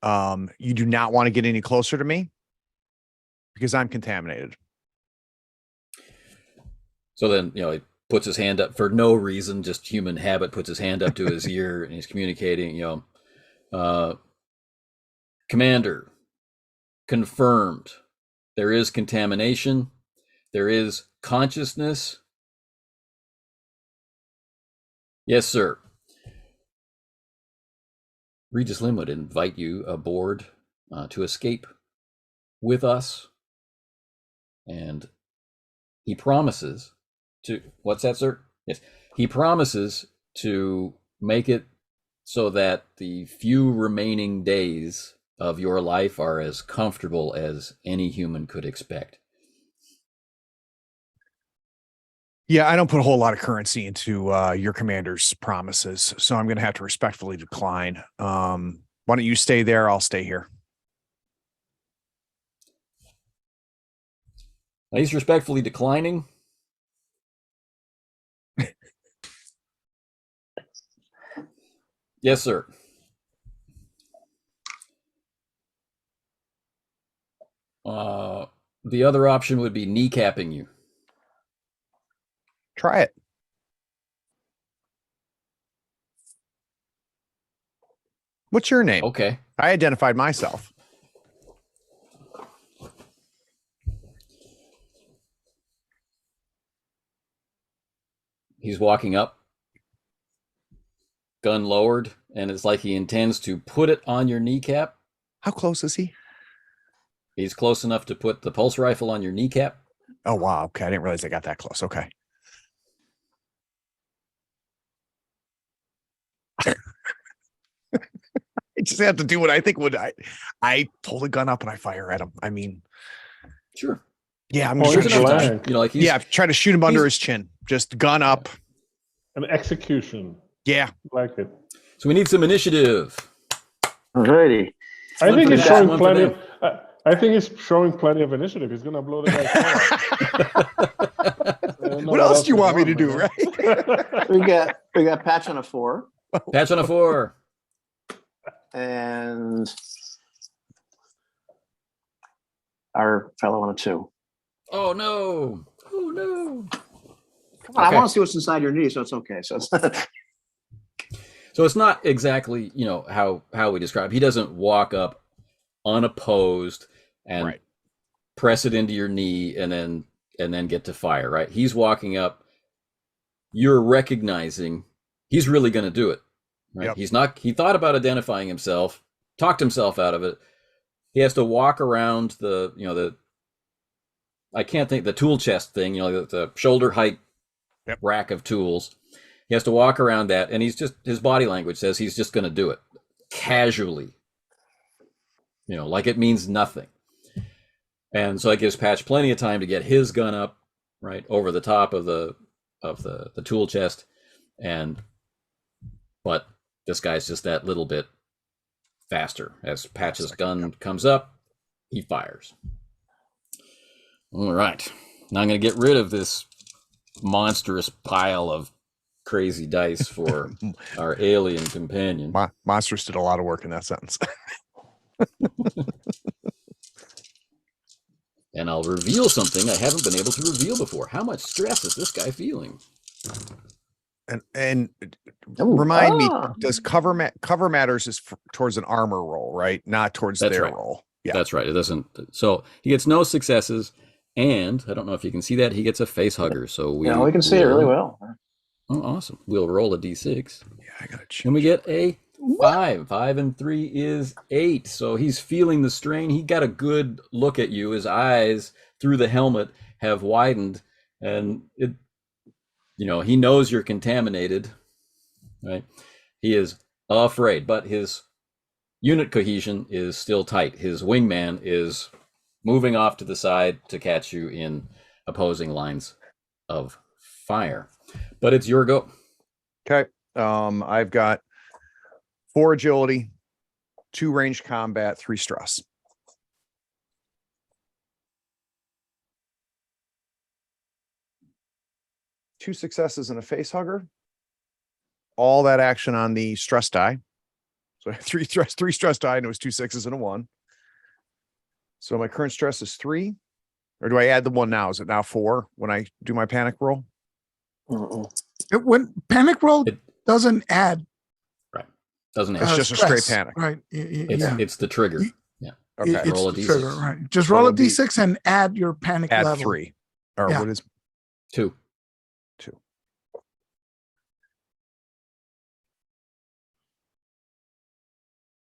You do not want to get any closer to me because I'm contaminated. So then, he puts his hand up for no reason, just human habit, puts his hand up to his ear and he's communicating, Commander, confirmed. There is contamination. There is consciousness. Yes, sir. Regis Lim would invite you aboard to escape with us. And he promises to, what's that, sir? Yes. He promises to make it so that the few remaining days of your life are as comfortable as any human could expect. Yeah, I don't put a whole lot of currency into your commander's promises, so I'm going to have to respectfully decline. Why don't you stay there? I'll stay here. He's respectfully declining. Yes, sir. The other option would be kneecapping you. Try it. What's your name? Okay. I identified myself. He's walking up, gun lowered, and it's like he intends to put it on your kneecap. How close is he? He's close enough to put the pulse rifle on your kneecap. Oh, wow. Okay. I didn't realize I got that close. Okay. I just have to do what I think would. I pull the gun up and I fire at him. I mean, sure. Yeah, I'm just try to shoot him under his chin. Just gun up. An execution. Yeah, like it. So we need some initiative. Alrighty. I think he's showing plenty of. I think he's showing plenty of initiative. He's gonna blow the guy's What else do you want me to do, right? we got Patch on a 4. Patch on a 4. And our fellow on a 2. Oh no! Oh no! Come on, I want to see what's inside your knee, so it's okay. So it's so it's not exactly how we describe. He doesn't walk up unopposed and press it into your knee and then get to fire. Right? He's walking up. You're recognizing he's really going to do it. Right? Yep. He thought about identifying himself, talked himself out of it, he has to walk around I can't think, the tool chest thing, the shoulder height rack of tools. He has to walk around that, and his body language says he's just going to do it casually, like it means nothing. And so it gives Patch plenty of time to get his gun up right over the top of the tool chest, but this guy's just that little bit faster. As Patch's gun comes up, he fires. All right, now I'm going to get rid of this monstrous pile of crazy dice for our alien companion. Monstrous did a lot of work in that sentence. And I'll reveal something I haven't been able to reveal before. How much stress is this guy feeling? And remind me, does cover matters is towards an armor roll, right? Not towards their roll. Yeah, that's right. It doesn't. So he gets no successes, and I don't know if you can see that, he gets a face hugger. So we can see it really well. Oh, awesome. We'll roll a d6. Yeah, I got to. And we get a 5. 5 and 3 is 8. So he's feeling the strain. He got a good look at you. His eyes through the helmet have widened, and he knows you're contaminated, right? He is afraid, but his unit cohesion is still tight. His wingman is moving off to the side to catch you in opposing lines of fire. But it's your go. Okay. I've got 4 agility, 2 range combat, 3 stress. Two successes and a face hugger. All that action on the stress die. So I have 3 stress die, and it was 2 6s and a 1. So my current stress is 3. Or do I add the 1 now? Is it now 4 when I do my panic roll? When panic roll doesn't add. Right. Doesn't add. It's just stress, a straight panic. Right. It's the trigger. Yeah. Okay. It's roll a the d6. trigger, right. Just roll a d6 and add your panic Add level. 3. Or what is 2? 2.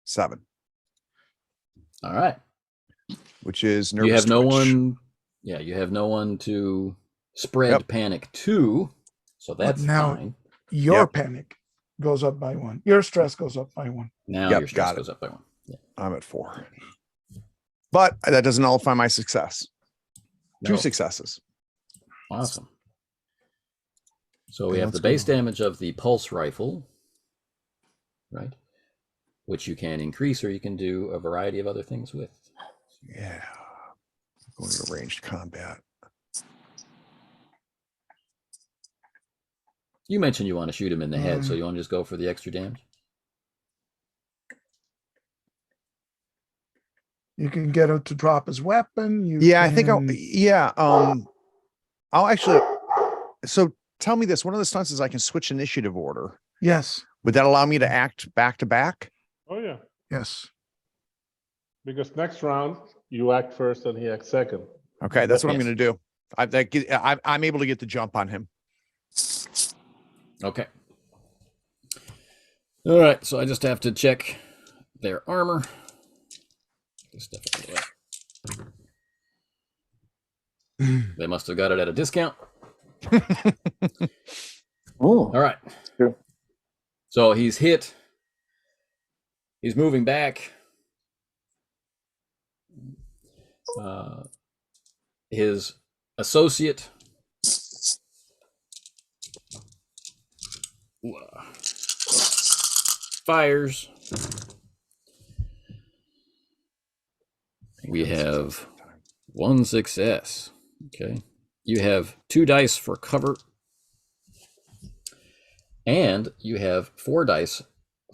Seven. All right. Which is nervous. You have no twitch. one. Yeah, you have no one to spread panic to, so that's now fine. Your panic goes up by 1. Your stress goes up by 1. Now your stress goes up by 1. Yeah. I'm at 4. But that doesn't nullify my success. No. 2 successes. Awesome. So we have the base damage of the pulse rifle, right? Which you can increase, or you can do a variety of other things with. Yeah. Going to ranged combat. You mentioned you want to shoot him in the head, so you want to just go for the extra damage? You can get him to drop his weapon. I think I'll actually. So tell me this: one of the stunts is I can switch initiative order. Yes. Would that allow me to act back to back? Oh yeah. Yes. Because next round you act first and he acts second. Okay, that's what I'm going to do. I'm able to get the jump on him. Okay. All right, so I just have to check their armor. This stuff out of the way. They must have got it at a discount. All right. Sure. So he's hit. He's moving back. His associate fires. We have 1 success. Okay. You have 2 dice for cover. And you have 4 dice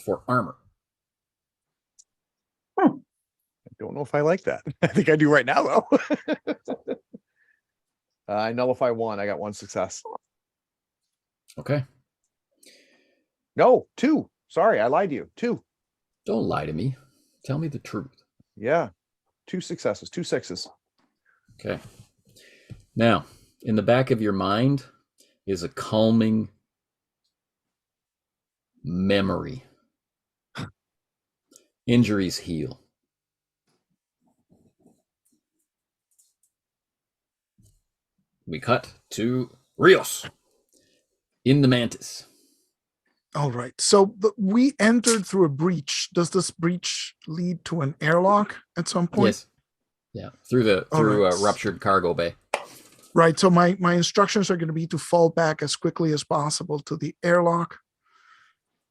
for armor. I don't know if I like that. I think I do right now, though. I nullify 1. I got 1 success. Okay. No, 2. Sorry, I lied to you. 2. Don't lie to me. Tell me the truth. Yeah. 2 successes, 2 6s. Okay. Now, in the back of your mind is a calming memory. Injuries heal. we cut to Rios in the Mantis. All right. So we entered through a breach. Does this breach lead to an airlock at some point? Yes. Yeah. Through a ruptured cargo bay. Right. So my instructions are going to be to fall back as quickly as possible to the airlock.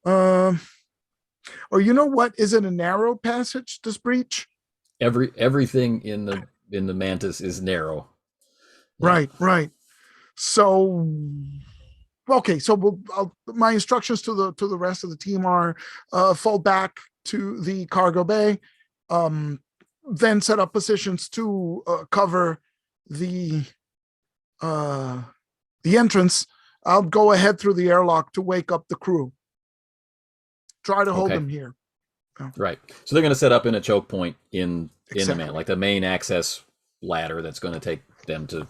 Or you know what? Is it a narrow passage, this breach? Everything in the Mantis is narrow. Yeah. Right. So okay, so my instructions to the rest of the team are fall back to the cargo bay, then set up positions to cover the entrance. I'll go ahead through the airlock to wake up the crew. Try to hold them here. Right. So they're going to set up in a choke point in the man, like the main access ladder that's going to take them to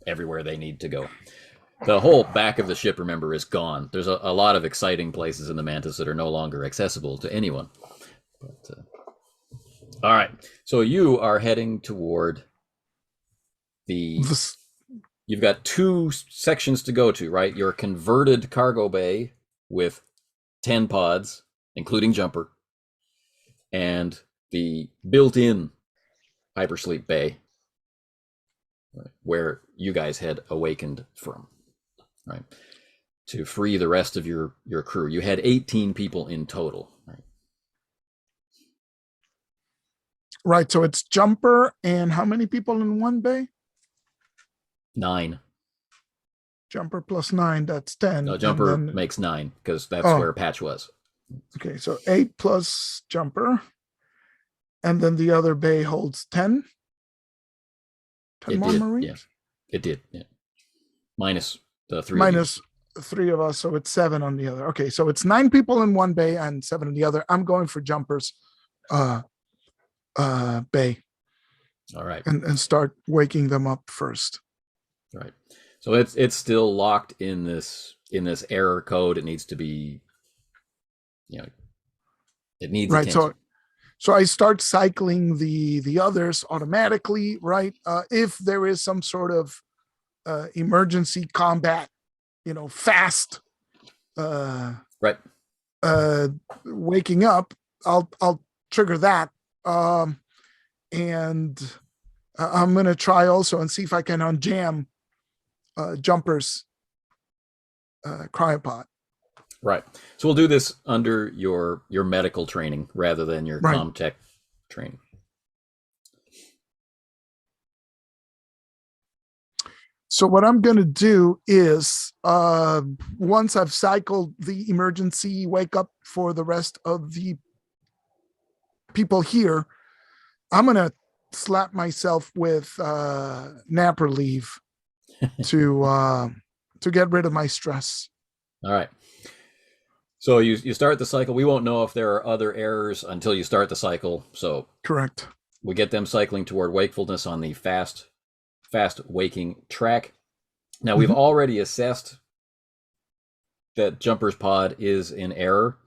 everywhere they need to go. The whole back of the ship, remember, is gone. There's a lot of exciting places in the Mantis that are no longer accessible to anyone. But, all right. So you are heading toward you've got 2 sections to go to, right? Your converted cargo bay with 10 pods, including jumper, and the built-in hypersleep bay, where you guys had awakened from, right? To free the rest of your crew. You had 18 people in total, right? Right, so it's jumper and how many people in one bay? 9. Jumper plus 9, that's 10. No, jumper makes 9 because that's where Patch was. Okay, so 8 plus jumper. And then the other bay holds 10. 10 more Marines? Yeah. It did, yeah. Minus the 3 minus 3 of us, so it's 7 on the other. Okay, so it's 9 people in one bay and 7 in the other. I'm going for jumpers bay. All right. And start waking them up first. Right. So it's still locked in this error code. It needs to be, it needs right. attention. So I start cycling the others automatically, right? If there is some sort of emergency combat, fast, right, waking up, I'll trigger that, and I'm gonna try also and see if I can unjam Jumper's cryopod. Right. So we'll do this under your medical training rather than your Comtech training. So what I'm going to do is once I've cycled the emergency wake up for the rest of the people here, I'm going to slap myself with nap relief to get rid of my stress. All right. So you start the cycle. We won't know if there are other errors until you start the cycle. So correct. We get them cycling toward wakefulness on the fast waking track. Now we've already assessed that Jumper's pod is in error.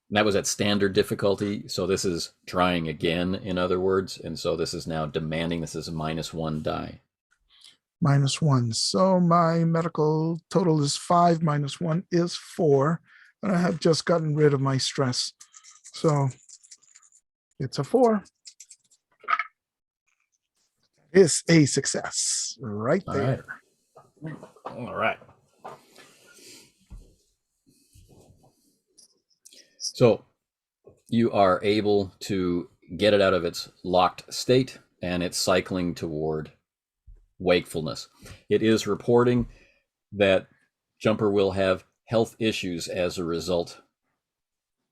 And that was at standard difficulty. So this is trying again, in other words. And so this is now demanding. This is a -1 die. -1. So my medical total is 5. -1 is 4. And I have just gotten rid of my stress. So it's a 4. It's a success right there. All right. So you are able to get it out of its locked state, and it's cycling toward wakefulness. It is reporting that Jumper will have health issues as a result.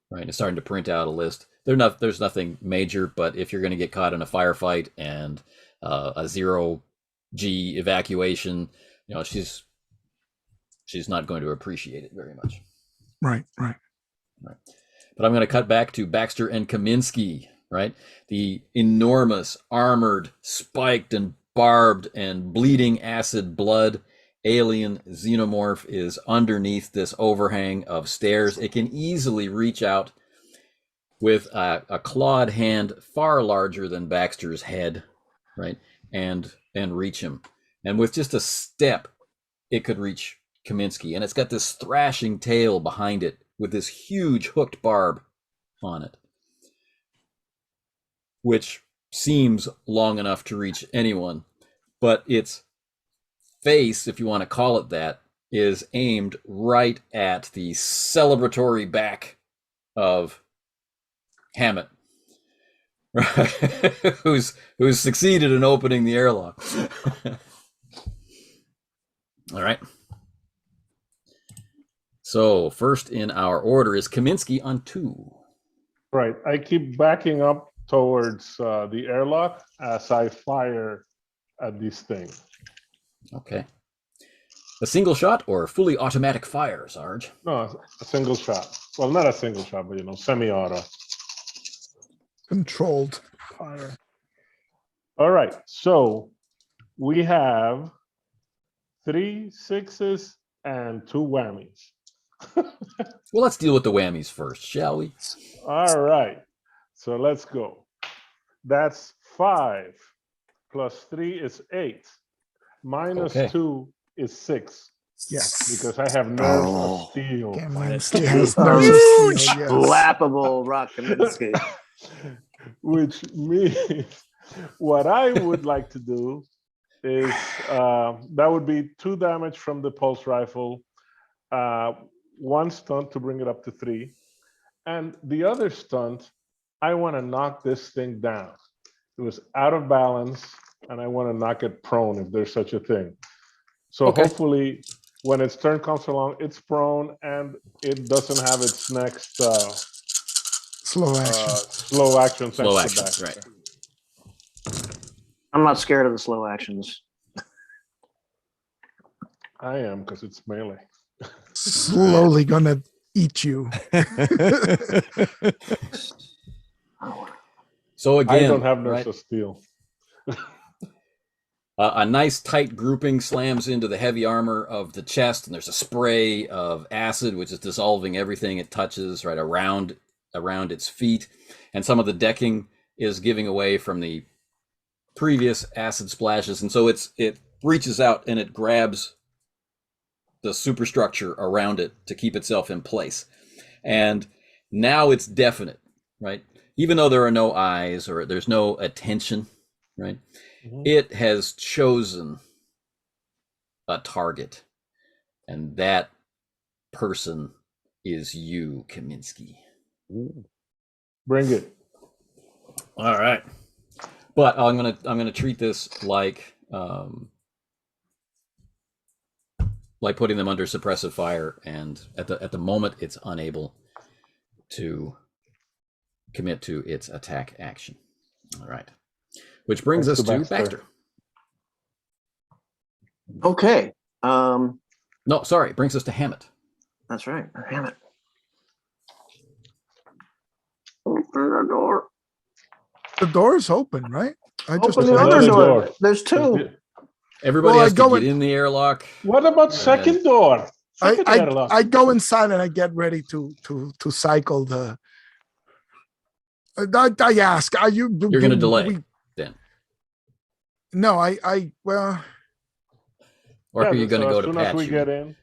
Right, it's starting to print out a list. There's nothing major, but if you're going to get caught in a firefight and a 0G evacuation, she's not going to appreciate it very much. Right. But I'm going to cut back to Baxter and Kaminiski, right? The enormous, armored, spiked and barbed and bleeding acid blood alien xenomorph is underneath this overhang of stairs. It can easily reach out with a clawed hand far larger than Baxter's head, right? And reach him. And with just a step, it could reach Kaminiski. And it's got this thrashing tail behind it with this huge hooked barb on it, which seems long enough to reach anyone. But its face, if you want to call it that, is aimed right at the celebratory back of Hammett, who's succeeded in opening the airlock. All right. So first in our order is Kaminiski on 2. Right. I keep backing up towards the airlock as I fire at this thing. Okay. A single shot or fully automatic fire, Sarge? No, a single shot. Well, not a single shot, but semi-auto. Controlled fire. All right. So we have 3 6s and 2 whammies. Well, let's deal with the whammies first, shall we? All right. So let's go. That's 5 plus 3 is 8. Minus 2 is 6. Yes. Because I have nerves of steel. Kaminiski has nerves of steel, yes. Lappable rock Kaminiski. Which means what I would like to do is that would be 2 damage from the pulse rifle, 1 stunt to bring it up to 3. And the other stunt, I want to knock this thing down. It was out of balance, and I want to knock it prone if there's such a thing. So hopefully when its turn comes along, it's prone and it doesn't have its next slow action. Slow action. Right. I'm not scared of the slow actions. I am, because it's melee. Slowly gonna eat you. So again, I don't have nerves of steel. A nice tight grouping slams into the heavy armor of the chest, and there's a spray of acid, which is dissolving everything it touches right around its feet. And some of the decking is giving away from the previous acid splashes. And so it reaches out and it grabs the superstructure around it to keep itself in place. And now it's definite, right? Even though there are no eyes or there's no attention, right? Mm-hmm. It has chosen a target, and that person is you, Kaminiski. Bring it. All right, but I'm gonna treat this like putting them under suppressive fire, and at the moment it's unable to commit to its attack action. All right. Which brings us to Baxter. Okay. No, sorry, brings us to Hammett. That's right, Hammett. Open the door. The door is open, right? Open the other door. There's 2. Everybody has to get in the airlock. What about second door? I go inside and I get ready to cycle the. I ask, are you? You're going to delay. Then. No, well. Or are you going to go to Patch? As soon as we get in,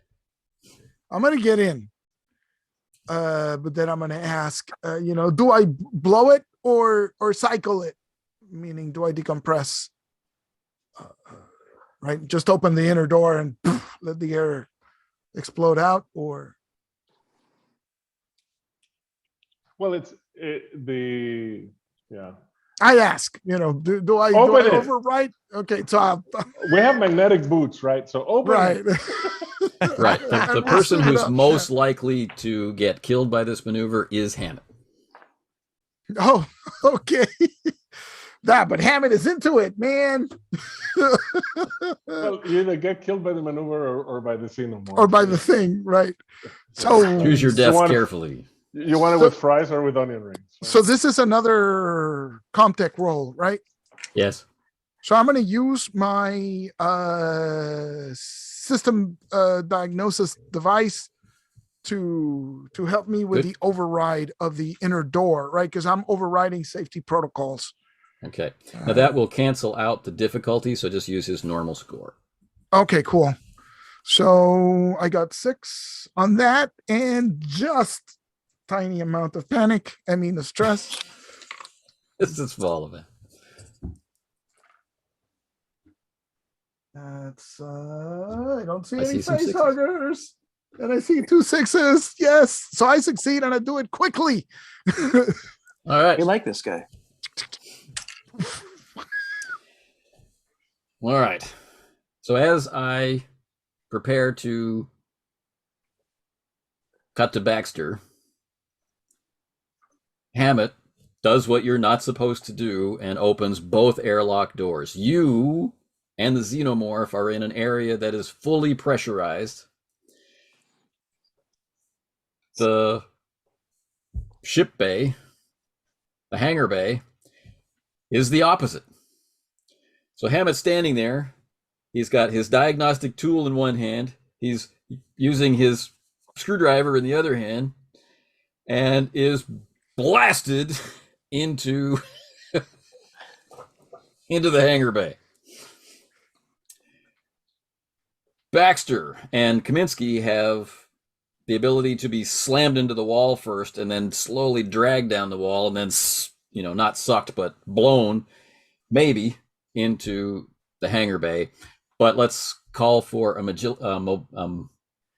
I'm going to get in. But then I'm going to ask, do I blow it or cycle it? Meaning, do I decompress? Right, just open the inner door and let the air explode out, or. Well, I ask, do I overwrite? Okay, so we have magnetic boots, right? So open. Right. Right. The person who's most likely to get killed by this maneuver is Hammett. Oh, okay. But Hammett is into it, man. Well, you either get killed by the maneuver or by the xenomorph. Or by the thing, right? So choose your death carefully. You want it with fries or with onion rings? Right? So this is another Comtech roll, right? Yes. So I'm going to use my system diagnosis device to help me with the override of the inner door, right? Because I'm overriding safety protocols. Okay. Now that will cancel out the difficulty, so just use his normal score. Okay, cool. So I got 6 on that and just tiny amount of panic. I mean, the stress. This is full of it. That's I don't see I any see some face sixes. huggers. And I see 2 6s. Yes. So I succeed and I do it quickly. All right. You like this guy. All right. So as I prepare to cut to Baxter, Hammett does what you're not supposed to do and opens both airlock doors. You and the xenomorph are in an area that is fully pressurized. The ship bay, the hangar bay, is the opposite. So Hammett's standing there. He's got his diagnostic tool in one hand. He's using his screwdriver in the other hand and is blasted into the hangar bay. Baxter and Kaminiski have the ability to be slammed into the wall first and then slowly dragged down the wall and then, not sucked, but blown, maybe, into the hangar bay. But let's call for a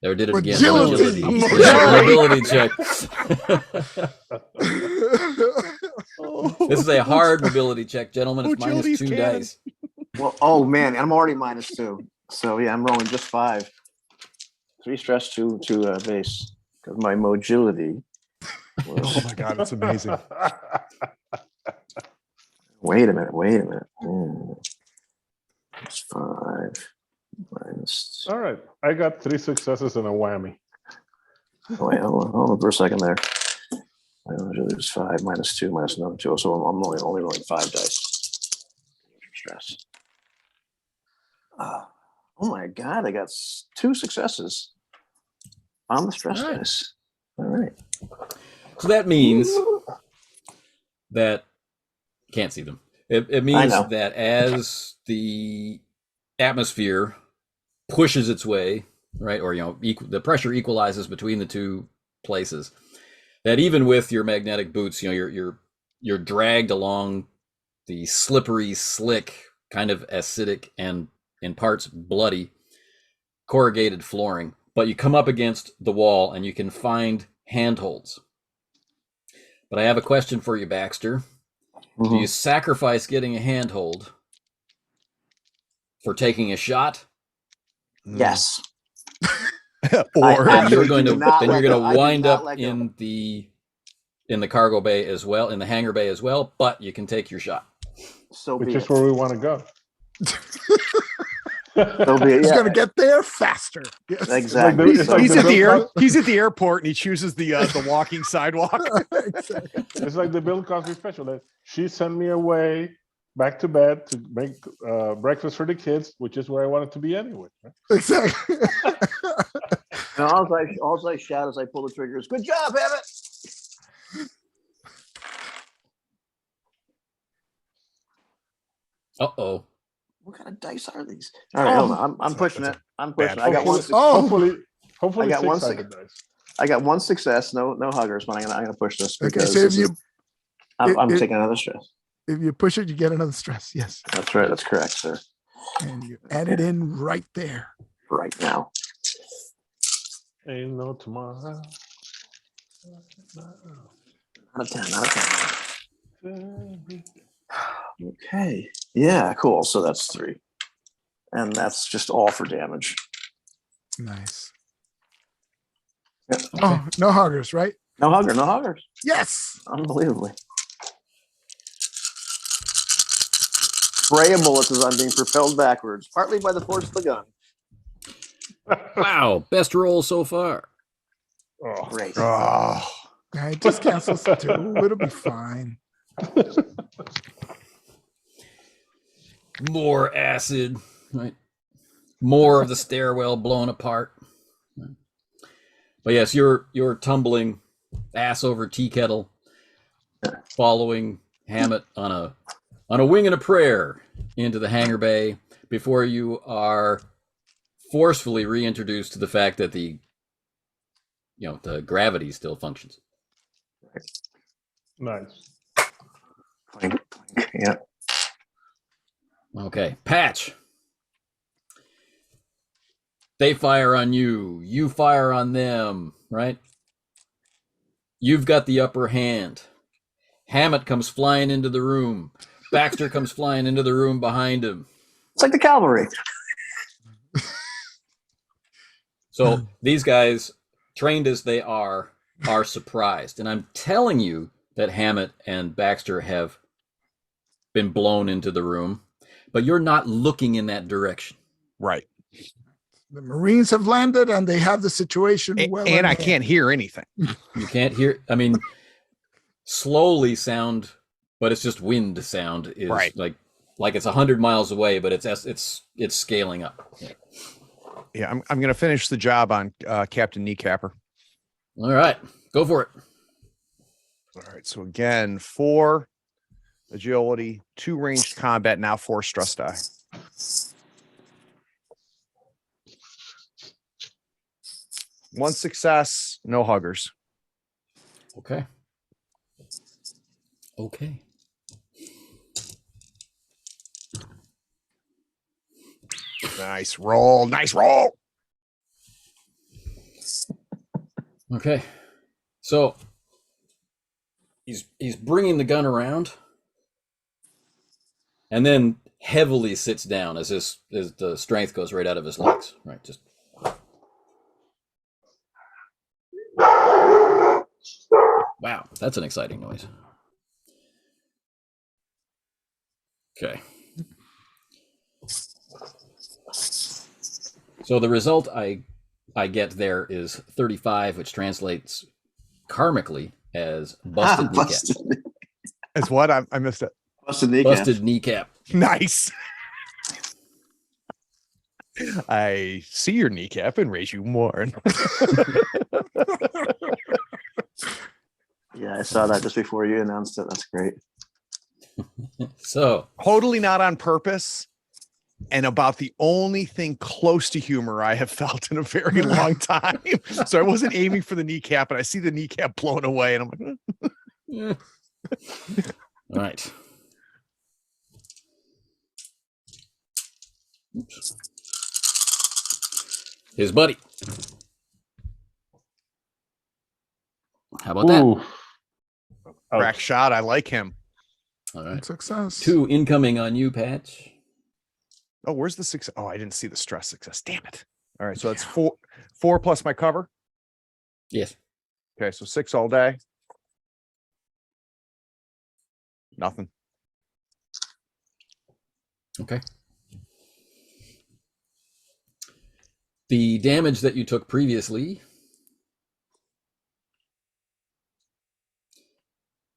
there did it again. Mobility check. This is a hard mobility check, gentlemen. It's minus 2 dice. Well, oh man, I'm already minus 2. So yeah, I'm rolling just 5. 3 stress, 2 base. Because my mobility. Oh my god, it's amazing. Wait a minute. It's 5 minus. All right, I got 3 successes and a whammy. Wait, hold on for a second there. There's 5 minus 2 minus another 2. So I'm only rolling 5 dice. Stress. Oh my god, I got 2 successes on the stress dice. All right. So that means that can't see them. It means that as the atmosphere pushes its way, right, or the pressure equalizes between the two places, that even with your magnetic boots, you're dragged along the slippery, slick, kind of acidic and in parts bloody corrugated flooring, but you come up against the wall and you can find handholds. But I have a question for you, Baxter. Do you sacrifice getting a handhold for taking a shot? Yes. Or you're going to wind up in the cargo bay as well, in the hangar bay as well, but you can take your shot. Which is where we want to go. He's going to get there faster. Yes. Exactly. He's at the airport and he chooses the walking sidewalk. Exactly. It's like the Bill Cosby special. She sent me away back to bed to make breakfast for the kids, which is where I wanted to be anyway. Right? Exactly. And all I shout as I pull the triggers. Good job, Hammett. Uh-oh. What kind of dice are these? All right, hold on. I'm pushing it. I'm pushing it. I got one. Hopefully, I got one. dice. I got 1 success. No huggers, but I'm gonna push this. Okay, so I'm taking another stress. If you push it, you get another stress. Yes. That's right. That's correct, sir. And you add it in right there. Right now. Ain't no tomorrow. Out of 10. Out of 10. Okay. Yeah, cool. So that's 3. And that's just all for damage. Nice. Yeah. Oh, no huggers, right? No huggers. Yes. Unbelievably. Spray of bullets as I'm being propelled backwards, partly by the force of the gun. Wow, best roll so far. Oh, great. Oh. I just cancels 2. It'll be fine. More acid, right? More of the stairwell blown apart. But yes, you're tumbling ass over tea kettle, following Hammett on a wing and a prayer into the hangar bay before you are forcefully reintroduced to the fact that the gravity still functions. Nice. Clink, clink. Yeah. Okay, Patch. They fire on you. You fire on them, right? You've got the upper hand. Hammett comes flying into the room. Baxter comes flying into the room behind him. It's like the cavalry. So these guys, trained as they are surprised. And I'm telling you that Hammett and Baxter have been blown into the room, but you're not looking in that direction. Right. The Marines have landed and they have the situation well. And I can't hear anything. You can't hear. I mean, slowly sound, but it's just wind sound is right. like it's 100 miles away, but it's scaling up. Yeah, I'm going to finish the job on Captain Kneecapper. All right, go for it. All right, so again, 4 agility, 2 ranged combat, now 4 stress die. One success, no huggers. Okay. Okay. Nice roll. Nice roll. Okay. So he's bringing the gun around and then heavily sits down as the strength goes right out of his legs. Right. Just. Wow, that's an exciting noise. Okay. So the result I get there is 35, which translates karmically as busted kneecap. As what? I missed it. Busted kneecap. Busted kneecap. Nice. I see your kneecap and raise you more. Yeah, I saw that just before you announced it. That's great. So totally not on purpose, and about the only thing close to humor I have felt in a very long time. So I wasn't aiming for the kneecap, and I see the kneecap blown away, and I'm like, yeah. All right. Oops. His buddy. How about that? Crack shot. I like him. All right. Success. 2 incoming on you, Patch. Oh, where's the 6? Oh, I didn't see the stress success. Damn it. All right. So that's 4 plus my cover. Yes. Okay. So 6 all day. Nothing. Okay. The damage that you took previously,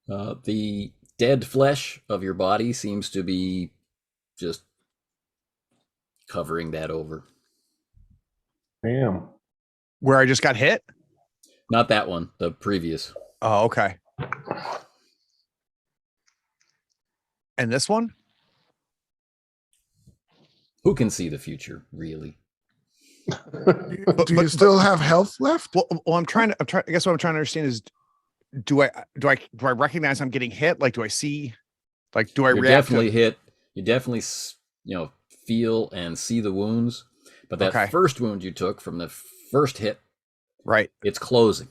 the dead flesh of your body seems to be just covering that over. Damn. Where I just got hit? Not that one, the previous. Oh, okay. And this one? Who can see the future, really? Do you still have health left? Well, I guess what I'm trying to understand is, do I recognize I'm getting hit? Like, do I see? Like, do I You're react? Definitely hit. You definitely, feel and see the wounds. But that first wound you took from the first hit, right? It's closing.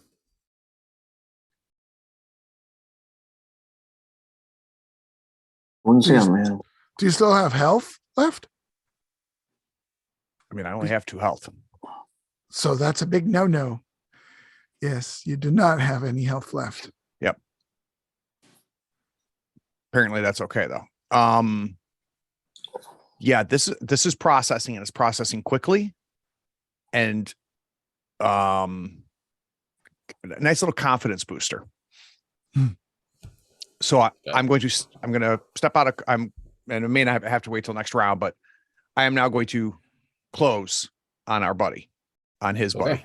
Wounds him, man. Do you still have health left? I mean, I only have 2 health. So that's a big no-no. Yes, you do not have any health left. Yep. Apparently that's okay though. Yeah, this is processing, and it's processing quickly. And nice little confidence booster. So I'm going to step out of, and it may not have to wait till next round, but I am now going to close on our buddy, on his buddy.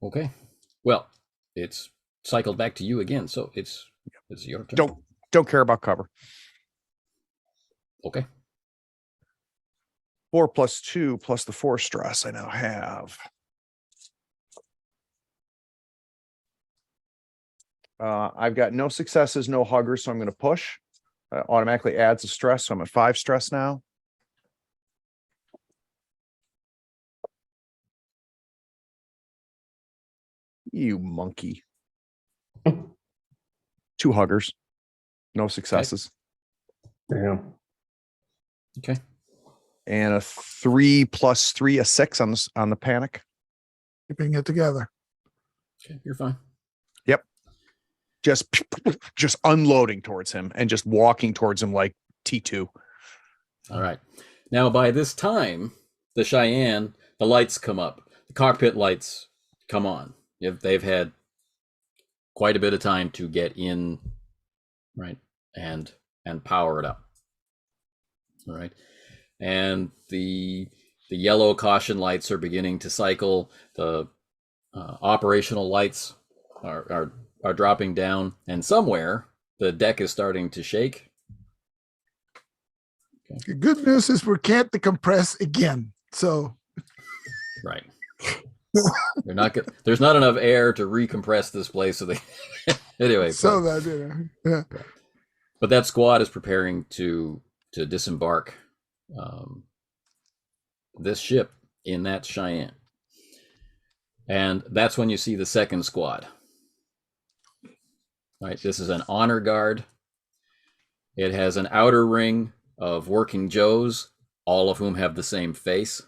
Okay. Well, it's cycled back to you again, so it's your turn. Don't care about cover. Okay. 4 plus 2 plus the 4 stress I now have. I've got no successes, no huggers, so I'm going to push. Automatically adds a stress, so I'm at 5 stress now. You monkey. 2 huggers, no successes. Damn. Okay. And a 3 plus 3, a 6 on the panic. Keeping it together. Okay, you're fine. Yep. Just unloading towards him and just walking towards him like T2. All right. Now, by this time, the Cheyenne, the lights come up. The cockpit lights come on. They've had quite a bit of time to get in, right, and power it up. All right. And the yellow caution lights are beginning to cycle. The operational lights are dropping down, and somewhere the deck is starting to shake. Okay. The good news is we can't decompress again. So, right. They're not good. There's not enough air to recompress this place. So they anyway. So that yeah. But that squad is preparing to disembark this ship in that Cheyenne, and that's when you see the second squad. Right. This is an honor guard. It has an outer ring of working Joes, all of whom have the same face.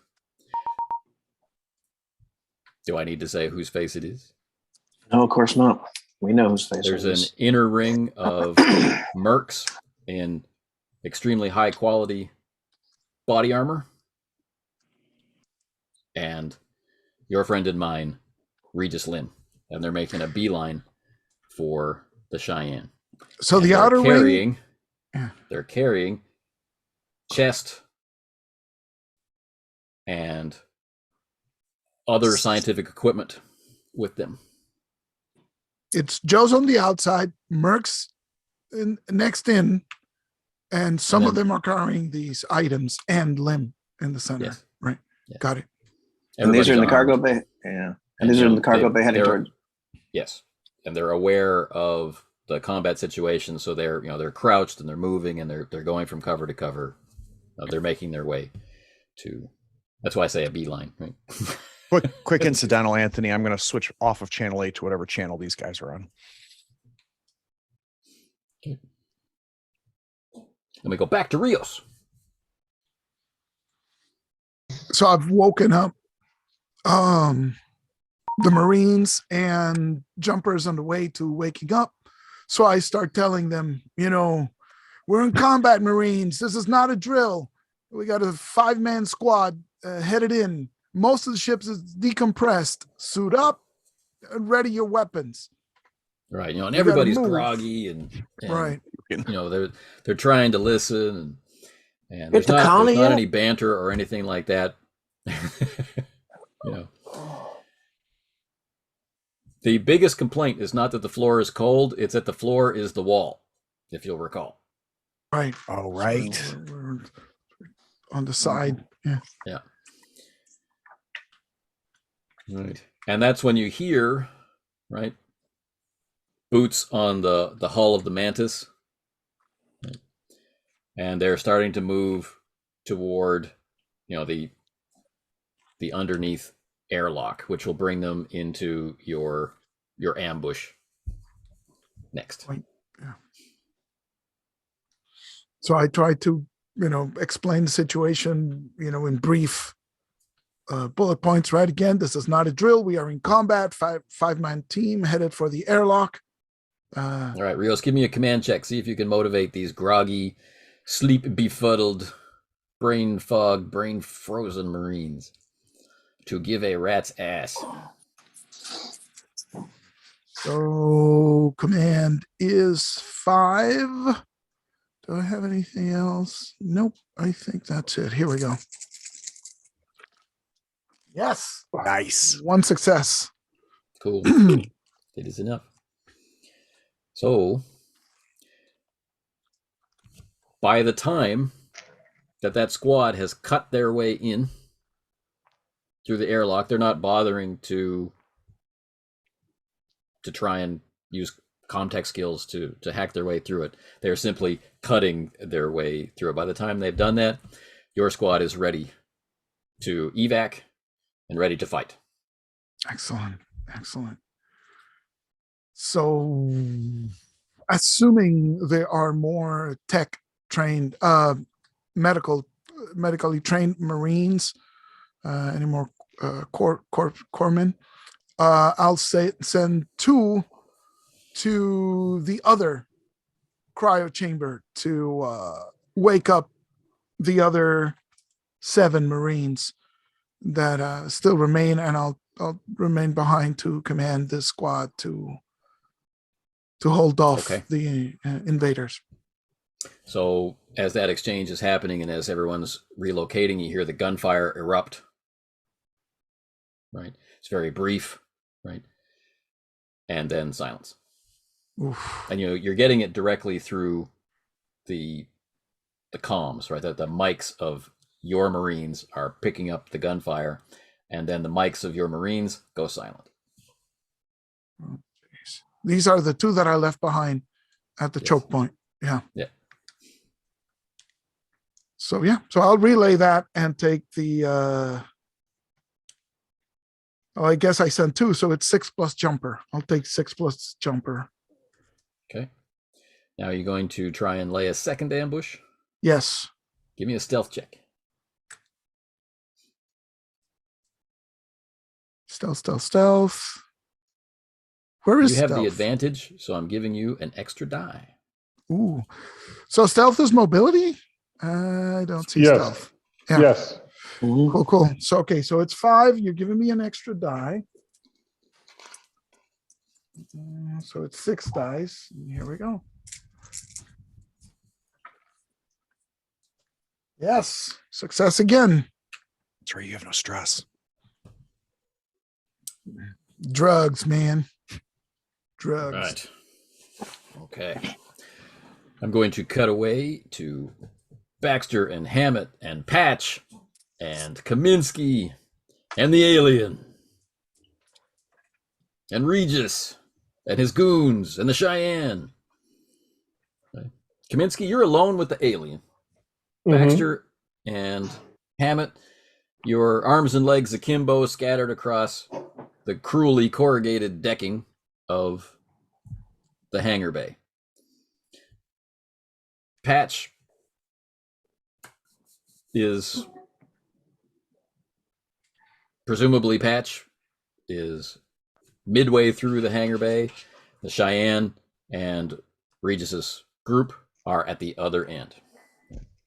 Do I need to say whose face it is? No, of course not. We know whose face There's it is. an inner ring of mercs in extremely high quality body armor. And your friend and mine, Regis Lim. And they're making a beeline for the Cheyenne. So and the outer ring, they're carrying chest and other scientific equipment with them. It's Joe's on the outside, Merc's next in, and some of them are carrying these items, and Lim in the center. Yes. Right. Yes. Got it. And these are in the cargo bay. Yeah. And these are in the cargo bay heading towards. Yes. And they're aware of the combat situation, so they're crouched and they're moving and they're going from cover to cover. They're making their way to. That's why I say a beeline. Right? Quick incidental, Anthony. I'm going to switch off of channel 8 to whatever channel these guys are on. Okay. Let me go back to Rios. So I've woken up the Marines and jumpers on the way to waking up. So I start telling them, we're in combat, Marines. This is not a drill. We got a 5-man squad headed in. Most of the ships is decompressed. Suit up and ready your weapons. Right. And everybody's groggy and right. They're trying to listen and there's not any banter or anything like that. The biggest complaint is not that the floor is cold, it's that the floor is the wall, if you'll recall. Right. Oh, right. So we're on the side. Yeah. Yeah. Right. And that's when you hear, right, boots on the hull of the Mantis. Right? And they're starting to move toward, the underneath airlock, which will bring them into your ambush next. Right. Yeah. So I try to, explain the situation, in brief bullet points. Right. Again, this is not a drill. We are in combat. Five-man team headed for the airlock. All right, Rios, give me a command check. See if you can motivate these groggy, sleep befuddled, brain fog, brain frozen Marines to give a rat's ass. So command is 5. Do I have anything else? Nope. I think that's it. Here we go. Yes. Nice. 1 success. Cool. It is enough. So by the time that squad has cut their way in through the airlock. They're not bothering to try and use context skills to hack their way through it. They're simply cutting their way through it. By the time they've done that, your squad is ready to evac and ready to fight. Excellent. Excellent. So, assuming there are more tech trained, medically trained Marines, any more corpsmen, I'll send 2 to the other cryo chamber to wake up the other 7 Marines that still remain, and I'll remain behind to command this squad to hold off the invaders. So as that exchange is happening and as everyone's relocating, you hear the gunfire erupt. Right? It's very brief, right? And then silence. Oof. And you're getting it directly through the comms, right? The mics of your Marines are picking up the gunfire, and then the mics of your Marines go silent. Oh, these are the 2 that I left behind at the choke point. Yeah. Yeah. So I'll relay that and take the I guess I sent 2, so it's 6 plus jumper. I'll take 6 plus jumper. Okay. Now you're going to try and lay a second ambush? Yes. Give me a stealth check. Stealth. Where is you have stealth? the advantage, so I'm giving you an extra die. Ooh. So stealth is mobility? I don't see stealth. Yeah. Yes. Cool. So, okay, so it's 5. You're giving me an extra die. So it's 6 dice. Here we go. Yes. Success again. That's right. You have no stress. Drugs, man. Drugs. Right. Okay. I'm going to cut away to Baxter and Hammett and Patch and Kaminiski and the alien and Regis and his goons and the Cheyenne. Okay. Kaminiski, you're alone with the alien. Baxter and Hammett, your arms and legs akimbo, scattered across the cruelly corrugated decking of the hangar bay. Patch is presumably midway through the hangar bay. The Cheyenne and Regis's group are at the other end.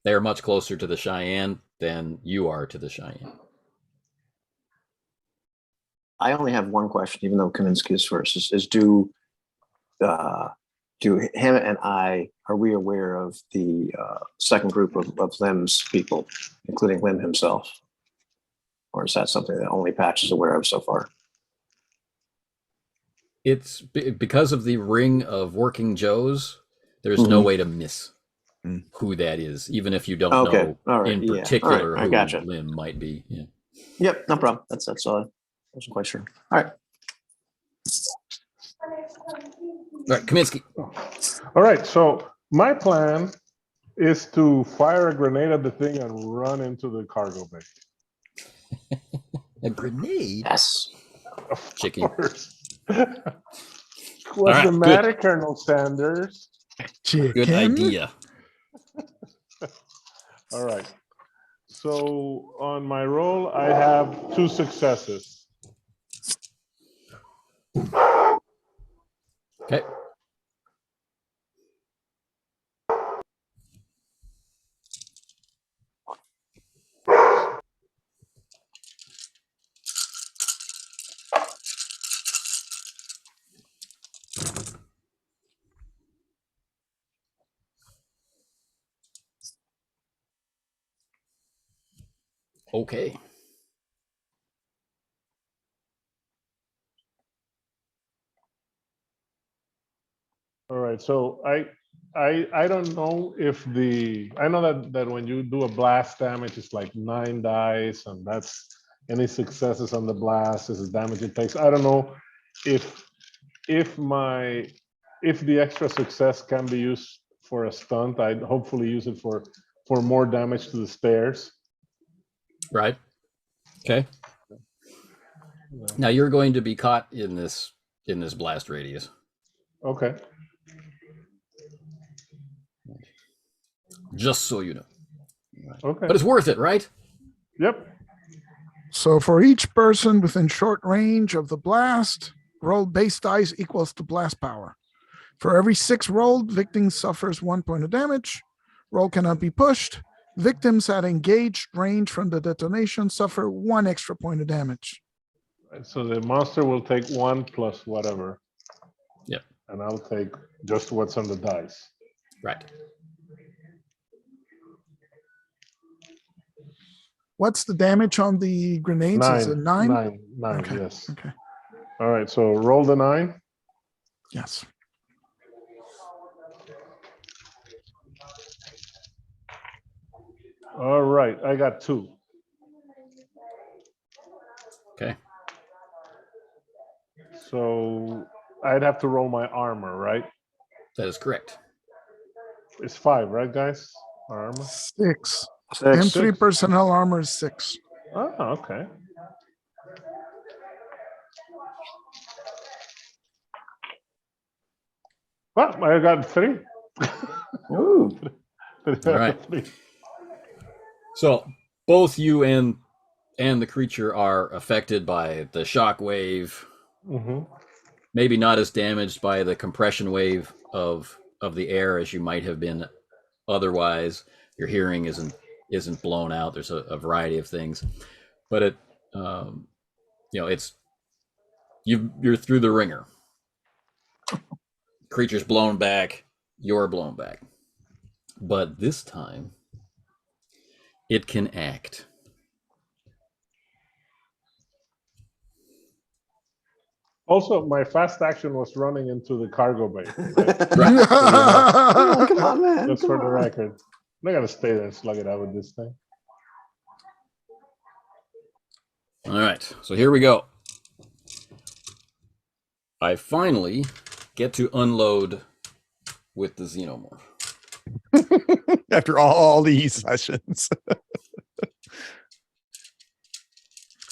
They are much closer to the Cheyenne than you are to the Cheyenne. I only have one question, even though Kaminiski is first. Is do Hammett and I, are we aware of the second group of Lim's people, including Lim himself? Or is that something that only Patch is aware of so far? It's because of the ring of working Joes, there's no way to miss who that is, even if you don't know in particular who Lim might be. Yeah. Yep, no problem. That's all. I wasn't quite sure. All right. All right, Kaminiski. All right, so my plan is to fire a grenade at the thing and run into the cargo bay. A grenade? Yes. Chicken. What's the matter, Colonel Sanders? Chicken? Good idea. All right. So on my roll, I have 2 successes. Okay. Okay. All right, so I I don't know if I know that when you do a blast damage, it's like 9 dice, and that's any successes on the blast is the damage it takes. I don't know if the extra success can be used for a stunt. I'd hopefully use it for more damage to the stairs. Right. Okay. Now you're going to be caught in this blast radius. Okay. Just so you know. Okay. But it's worth it, right? Yep. So for each person within short range of the blast, roll base dice equals to blast power. For every 6 rolled, victim suffers 1 point of damage. Roll cannot be pushed. Victims at engaged range from the detonation suffer 1 extra point of damage. So the monster will take 1 plus whatever. Yep. And I'll take just what's on the dice. Right. What's the damage on the grenades? 9. Is it 9? 9, Okay. yes. Okay. All right, so roll the 9. Yes. All right, I got 2. Okay. So I'd have to roll my armor, right? That is correct. It's 5, right, guys? Armor. 6. 6. M3 personnel armor is 6. Oh, okay. Well, I got 3. Ooh. All right. So both you and the creature are affected by the shock wave. Mm-hmm. Maybe not as damaged by the compression wave of the air as you might have been otherwise. Your hearing isn't blown out. There's a variety of things, but it it's you're through the ringer. Creature's blown back. You're blown back, but this time it can act. Also, my fast action was running into the cargo bay. Right? Oh, come on, man. Just Come for the on. record. I'm not going to stay there and slug it out with this thing. All right, so here we go. I finally get to unload with the xenomorph. After all these sessions.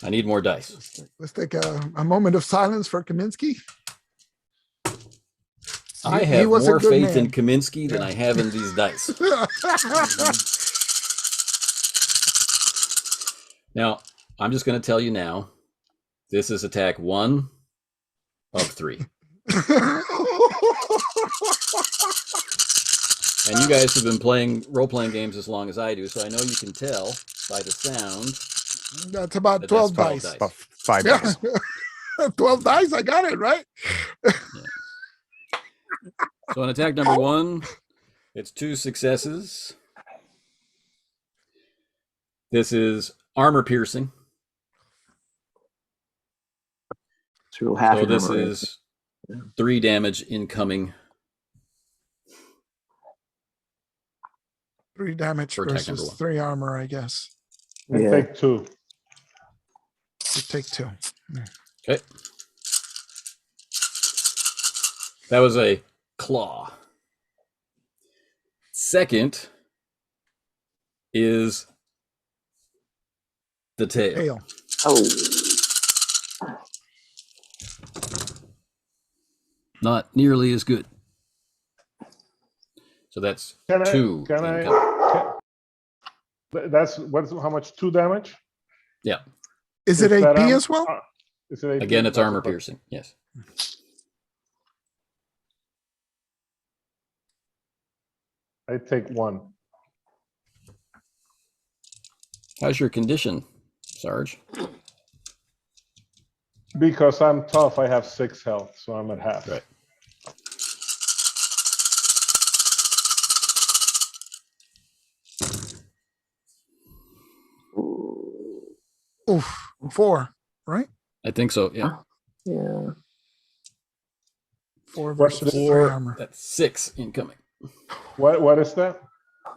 I need more dice. Let's take a moment of silence for Kaminiski. I He have was a more good faith in man. Kaminiski than I have in these dice. Now, I'm just going to tell you now, this is attack 1 of 3. And you guys have been playing role-playing games as long as I do, so I know you can tell by the sound. That's about That's 12 12 dice. dice. About 5 Yeah. dice. 12 dice, I got it, right? So on attack number 1, it's 2 successes. This is armor piercing. So half So your this armor is 3 damage incoming. 3 damage For attack number versus 1. 3 armor, I guess. I Yeah. take 2. You take 2. Okay. That was a claw. Second is the tail. Tail. Oh. Not nearly as good. So that's 2. That's how much? 2 damage? Yeah. Is it AP as well? Is it AP? Again, it's armor piercing. Yes. I take 1. How's your condition, Sarge? Because I'm tough, I have 6 health, so I'm at half. Right. Oof. 4, right? I think so, yeah. Yeah. 4 What's versus the 3 armor. That's 6 incoming. What is that?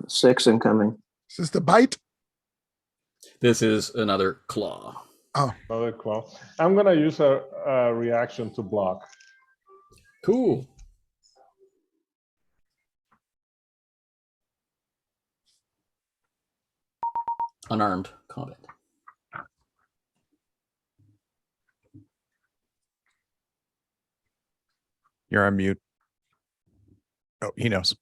6 incoming. Is this the bite? This is another claw. Oh, Another claw. I'm gonna use a reaction to block. Cool. Unarmed combat. You're on mute. Oh, he knows.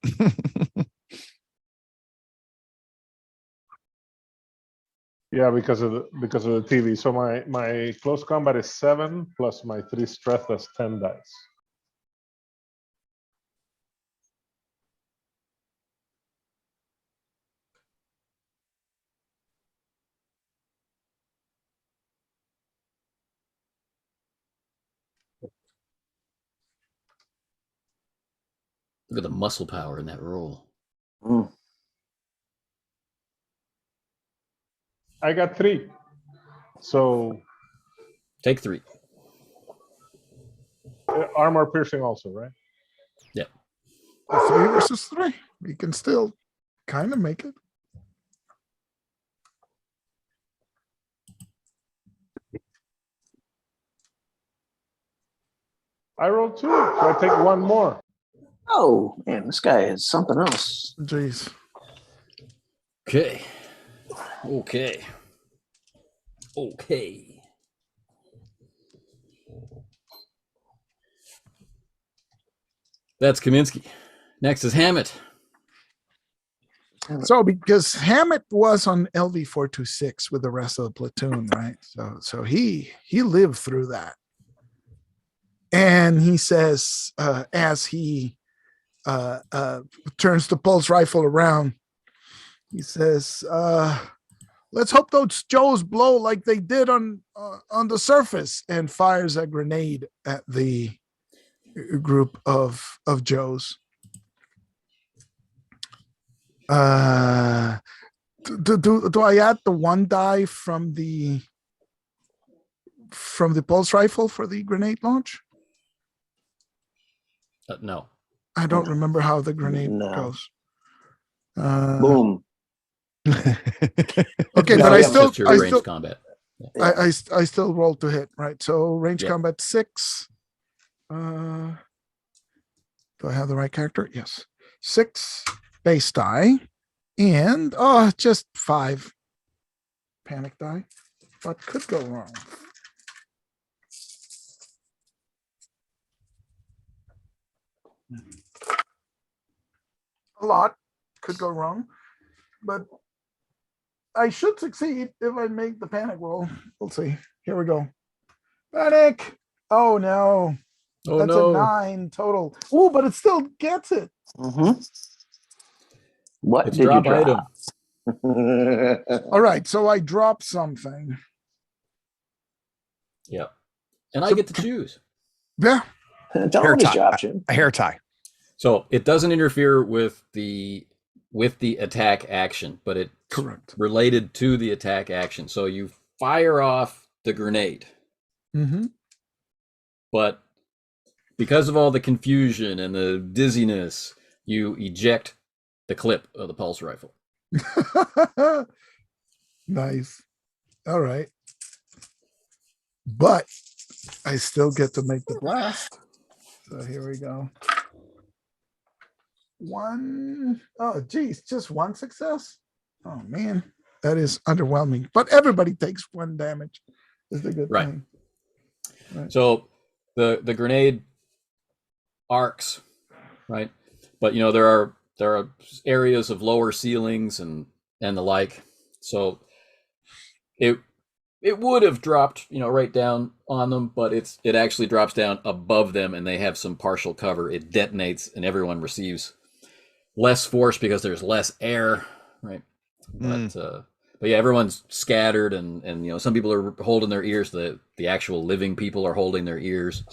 Yeah, because of the TV. So my close combat is 7 plus my 3 strength, that's 10 dice. Look at the muscle power in that roll. Mm. I got 3. So Take 3. Armor piercing also, right? Yeah. 3 versus 3. We can still kind of make it. I rolled 2, so I take 1 more. Oh man, this guy is something else. Jeez. Okay. That's Kaminiski. Next is Hammett. So because Hammett was on LV 426 with the rest of the platoon, right? So he lived through that. And he says, as he turns the pulse rifle around, he says, let's hope those Joes blow like they did on the surface, and fires a grenade at the group of Joes. Do I add the 1 die from the pulse rifle for the grenade launch? No. I don't remember how the grenade goes. Boom. Okay, No, but I still range combat. Yeah. I still roll to hit, right? So range combat 6. Do I have the right character? Yes. 6 base die, and just 5 panic die. What could go wrong? A lot could go wrong, but I should succeed if I make the panic roll. We'll see. Here we go. Panic. Oh no. Oh, that's no. a 9 total. Oh, but it still gets it. Mm-hmm. What It's did you drop drop? item. All right, so I drop something. Yep. And I get to choose. Yeah. Don't always drop you. A hair tie. So it doesn't interfere with the attack action, but it's correct related to the attack action. So you fire off the grenade. Mm-hmm. But because of all the confusion and the dizziness, you eject the clip of the pulse rifle. Nice. All right. But I still get to make the blast. So here we go. 1. Oh, geez, just 1 success. Oh man, that is underwhelming. But everybody takes 1 damage. Is a good thing. Right. So the grenade arcs, right? But there are areas of lower ceilings and the like. So it would have dropped, right down on them, but it actually drops down above them, and they have some partial cover. It detonates, and everyone receives less force because there's less air, right? But yeah, everyone's scattered, and some people are holding their ears. The actual living people are holding their ears,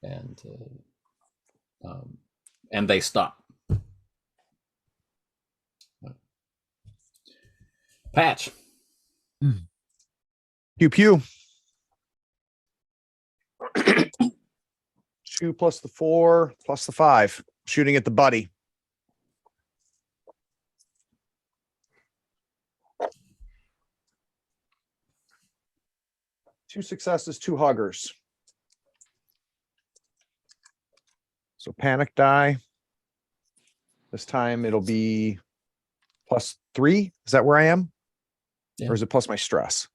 and they stop. Patch. Pew pew. 2 plus the 4 plus the 5. Shooting at the buddy. 2 successes, 2 huggers. So panic die. This time it'll be +3. Is that where I am? Yeah. Or is it plus my stress?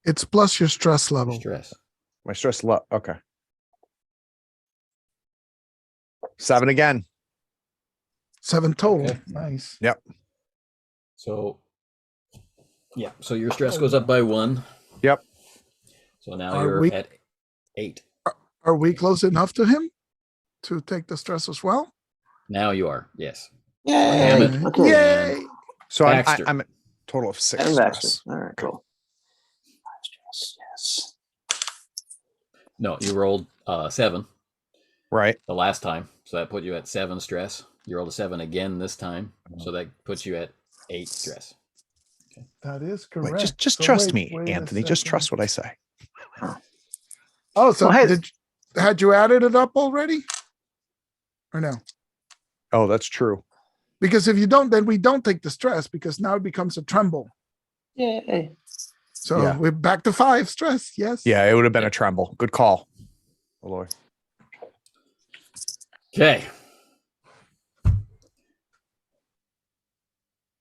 It's plus your stress level. Stress. My stress level. Okay. 7 again. 7 total. Okay. Nice. Yep. So, yeah. So your stress goes up by 1. Yep. So now Are you're we- at 8. Are we close enough to him to take the stress as well? Now you are. Yes. Yay! Hammett. Okay. Yay! So Baxter. I'm a total of 6 And stress. Baxter. All right, cool. Yes. No, you rolled 7 Right. the last time. So that put you at 7 stress. You rolled a 7 again this time. So that puts you at 8 stress. That is Wait, correct. just So trust wait me, a Anthony. Just second. trust what I say. Oh, so Well, hey- had you added it up already? Or no? Oh, that's true. Because if you don't, then we don't take the stress because now it becomes a tremble. Yay. So Yeah. we're back to 5 stress. Yes. Yeah, it would have been a tremble. Good call. Oh, Lord. Okay.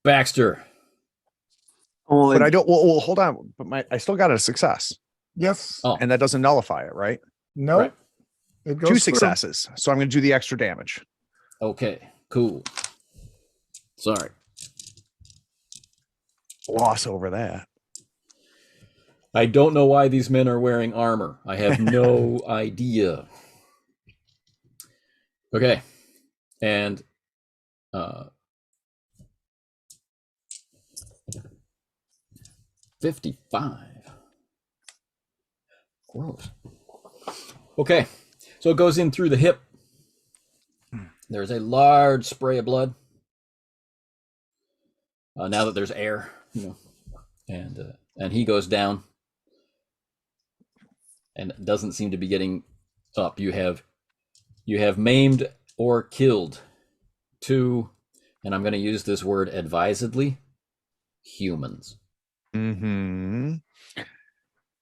Baxter. Well, But I don't. Well, hold on. But I still got a success, Yes. Oh, and that doesn't nullify it, right? No. right. It goes 2 through. successes. So I'm going to do the extra damage. Okay. Cool. Sorry. Gloss over that. I don't know why these men are wearing armor. I have no idea. Okay. And 55. Gross. Okay. So it goes in through the hip. There's a large spray of blood. Now that there's air, and he goes down and doesn't seem to be getting up. You have maimed or killed 2, and I'm going to use this word advisedly, humans. Hmm.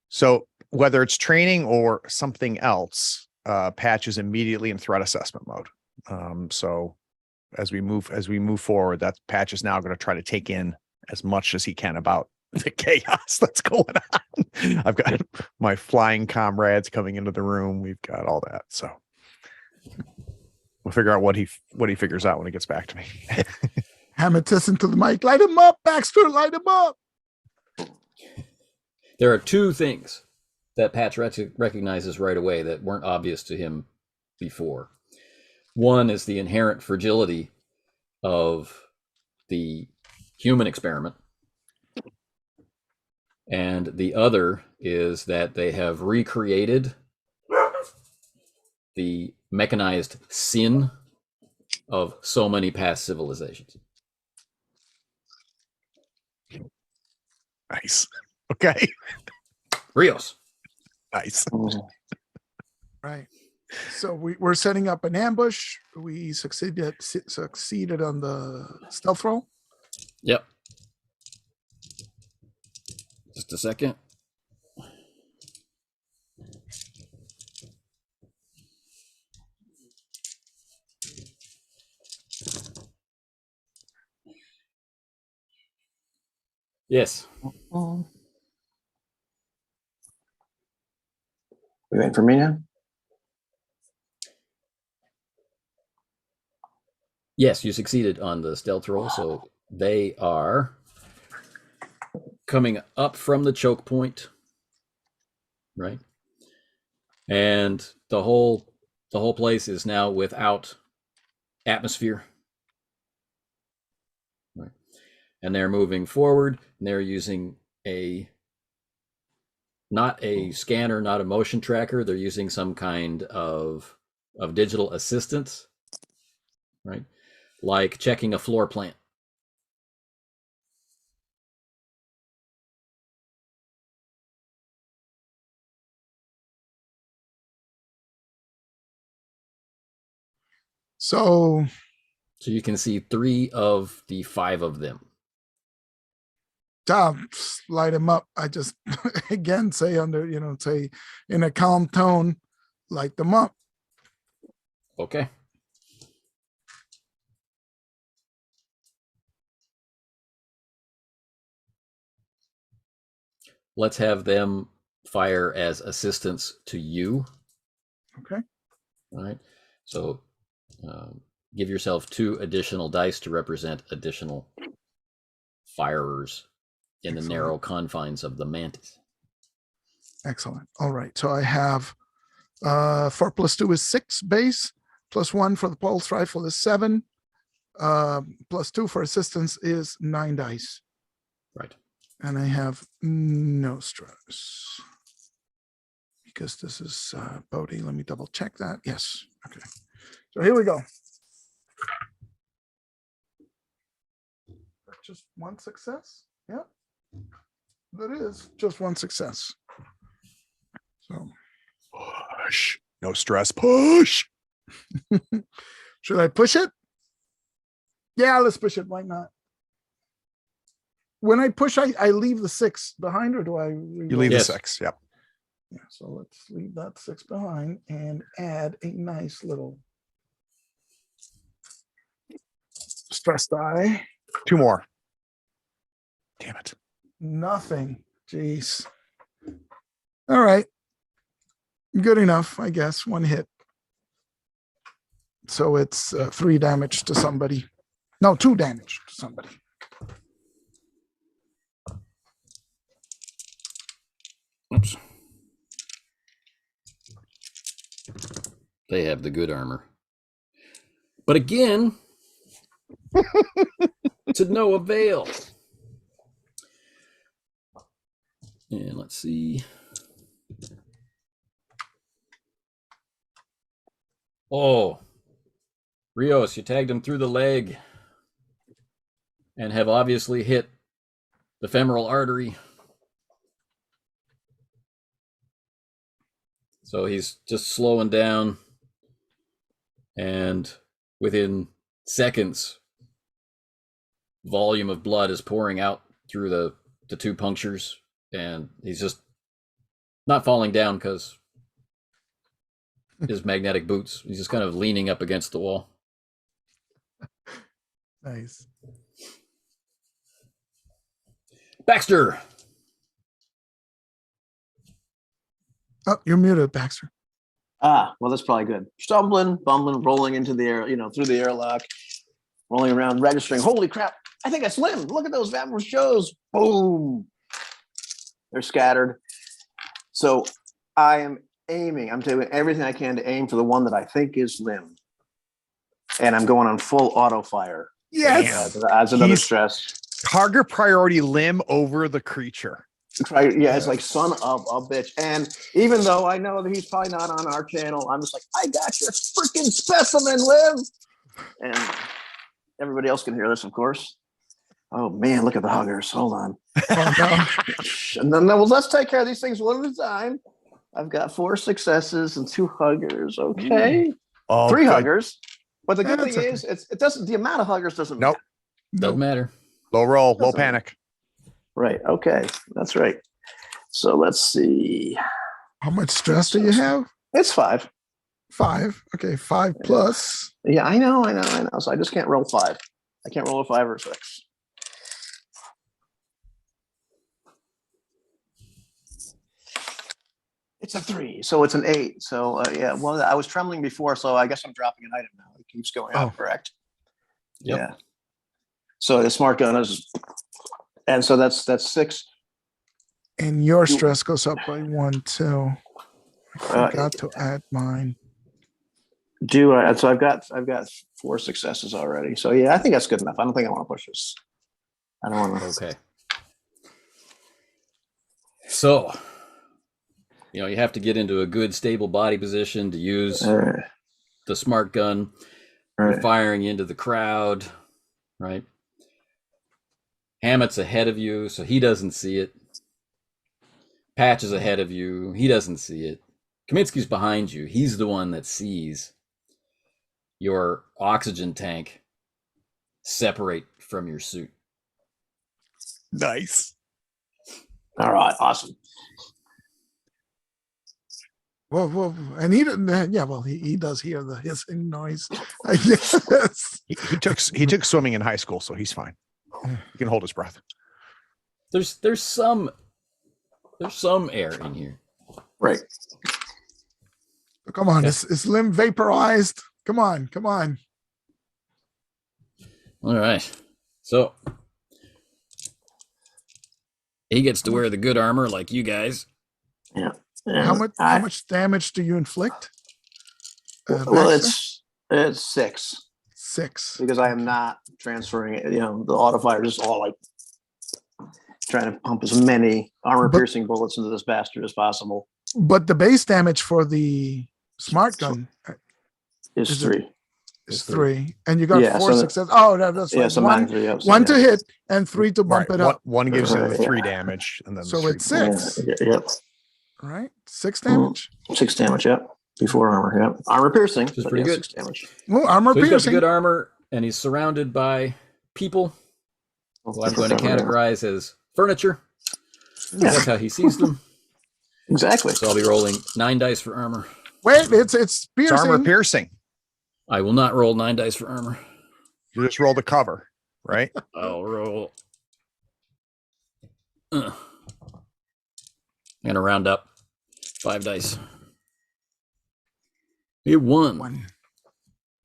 So whether it's training or something else, Patch is immediately in threat assessment mode. So as we move forward, that Patch is now going to try to take in as much as he can about the chaos that's going on. I've got my flying comrades coming into the room. We've got all that. So we'll figure out what he figures out when he gets back to me. Hammett says into the mic, light him up, Baxter, light him up. There are 2 things that Patch recognizes right away that weren't obvious to him before. One is the inherent fragility of the human experiment. And the other is that they have recreated the mechanized sin of so many past civilizations. Nice. Okay. Rios. Nice. Right. So we're setting up an ambush. We succeeded on the stealth roll. Yep. Just a second. Yes. You waiting for me now? Yes, you succeeded on the stealth roll, so they are coming up from the choke point, right? And the whole place is now without atmosphere, right? And they're moving forward, and they're using not a scanner, not a motion tracker. They're using some kind of digital assistance, right? Like checking a floor plan. So you can see 3 of the 5 of them. light him up. I just again say say in a calm tone, light them up. Okay. Let's have them fire as assistance to you. Okay. All right. So give yourself 2 additional dice to represent additional firers in the narrow confines of the mantis. Excellent. All right. So I have 4 + 2 is 6 base, +1 for the pulse rifle is 7, +2 for assistance is 9 dice. Right. And I have no stress because this is Bodhi. Let me double check that. Yes. Okay. So here we go. Just 1 success. Yeah. That is just 1 success. So push. No stress. Push. Should I push it? Yeah, let's push it. Why not? When I push, I leave the 6 behind, or do I? You leave the 6. Yep. Yeah. So let's leave that 6 behind and add a nice little stress die. 2 more. Damn it. Nothing. Jeez. All right. Good enough, I guess. 1 hit. So it's 3 damage to somebody. No, 2 damage to somebody. Oops. They have the good armor. But again, to no avail. And let's see. Oh, Rios, you tagged him through the leg and have obviously hit the femoral artery. So he's just slowing down, and within seconds, volume of blood is pouring out through the 2 punctures, and he's just not falling down because his magnetic boots. He's just kind of leaning up against the wall. Nice. Baxter. Oh, you're muted, Baxter. Well, that's probably good. Stumbling, bumbling, rolling into the air, through the airlock, rolling around, registering. Holy crap! I think it's Lim. Look at those fabulous shows. Boom! They're scattered. So I am aiming. I'm doing everything I can to aim for the one that I think is Lim, and I'm going on full auto fire. Yes. Adds another stress. Target priority Lim over the creature. Yeah, it's like son of a bitch. And even though I know that he's probably not on our channel, I'm just like, I got your freaking specimen, Lim. And everybody else can hear this, of course. Oh man, look at the huggers. Hold on. And then let's take care of these things one at a time. I've got 4 successes and 2 huggers. Okay. Oh, 3 good. huggers. But the good thing is, it doesn't. The amount of huggers doesn't matter. Doesn't matter. Low roll, low panic. Right. Okay. That's right. So let's see. How much stress do you have? It's 5. 5. Okay, 5 plus. Yeah, I know. So I just can't roll 5. I can't roll a 5 or 6. It's a 3, so it's an 8. So yeah, well, I was trembling before, so I guess I'm dropping an item now. It keeps going up, correct? Yep. Yeah. So the smart gun is, and so that's 6. And your stress goes up by 1 too. I forgot to add mine. So I've got 4 successes already. So yeah, I think that's good enough. I don't think I want to push this. I don't want to. Okay. So, you have to get into a good stable body position to use the smart gun. You're firing into the crowd, right? Hammett's ahead of you, so he doesn't see it. Patch is ahead of you. He doesn't see it. Kaminiski's behind you. He's the one that sees your oxygen tank separate from your suit. Nice. All right, awesome. Well, and he didn't. Yeah, well, he does hear the hissing noise. I guess He took swimming in high school, so he's fine. He can hold his breath. There's some air in here. Right. Come on, Okay. is Lim vaporized? Come on. All right. So he gets to wear the good armor like you guys. Yeah. How much damage do you inflict? Well, Baxter? it's 6 6 because I am not transferring it. You know, the auto fire is all like trying to pump as many armor-piercing bullets into this bastard as possible. But the base damage for the smart gun Is 3. is 3, and you got 4 so success. Oh, that's Yeah, right. so One, mine 3 up. one to hit and 3 to bump Right. it up. One gives you the Right, 3 damage, and then So the it's 3 6, Yep. right? 6 damage. 6 damage. Yep. Before armor. Yep. Armor piercing. Which is but pretty good. 6 damage. Oh, armor So he's got the piercing. good armor, and he's surrounded by people who I'm going to categorize as furniture. Yeah. That's how he sees them. Exactly. So I'll be rolling 9 dice for armor. Wait, it's It's piercing. armor piercing. I will not roll 9 dice for armor. You just roll the cover, right? I'll roll. I'm gonna round up 5 dice. You won. 1.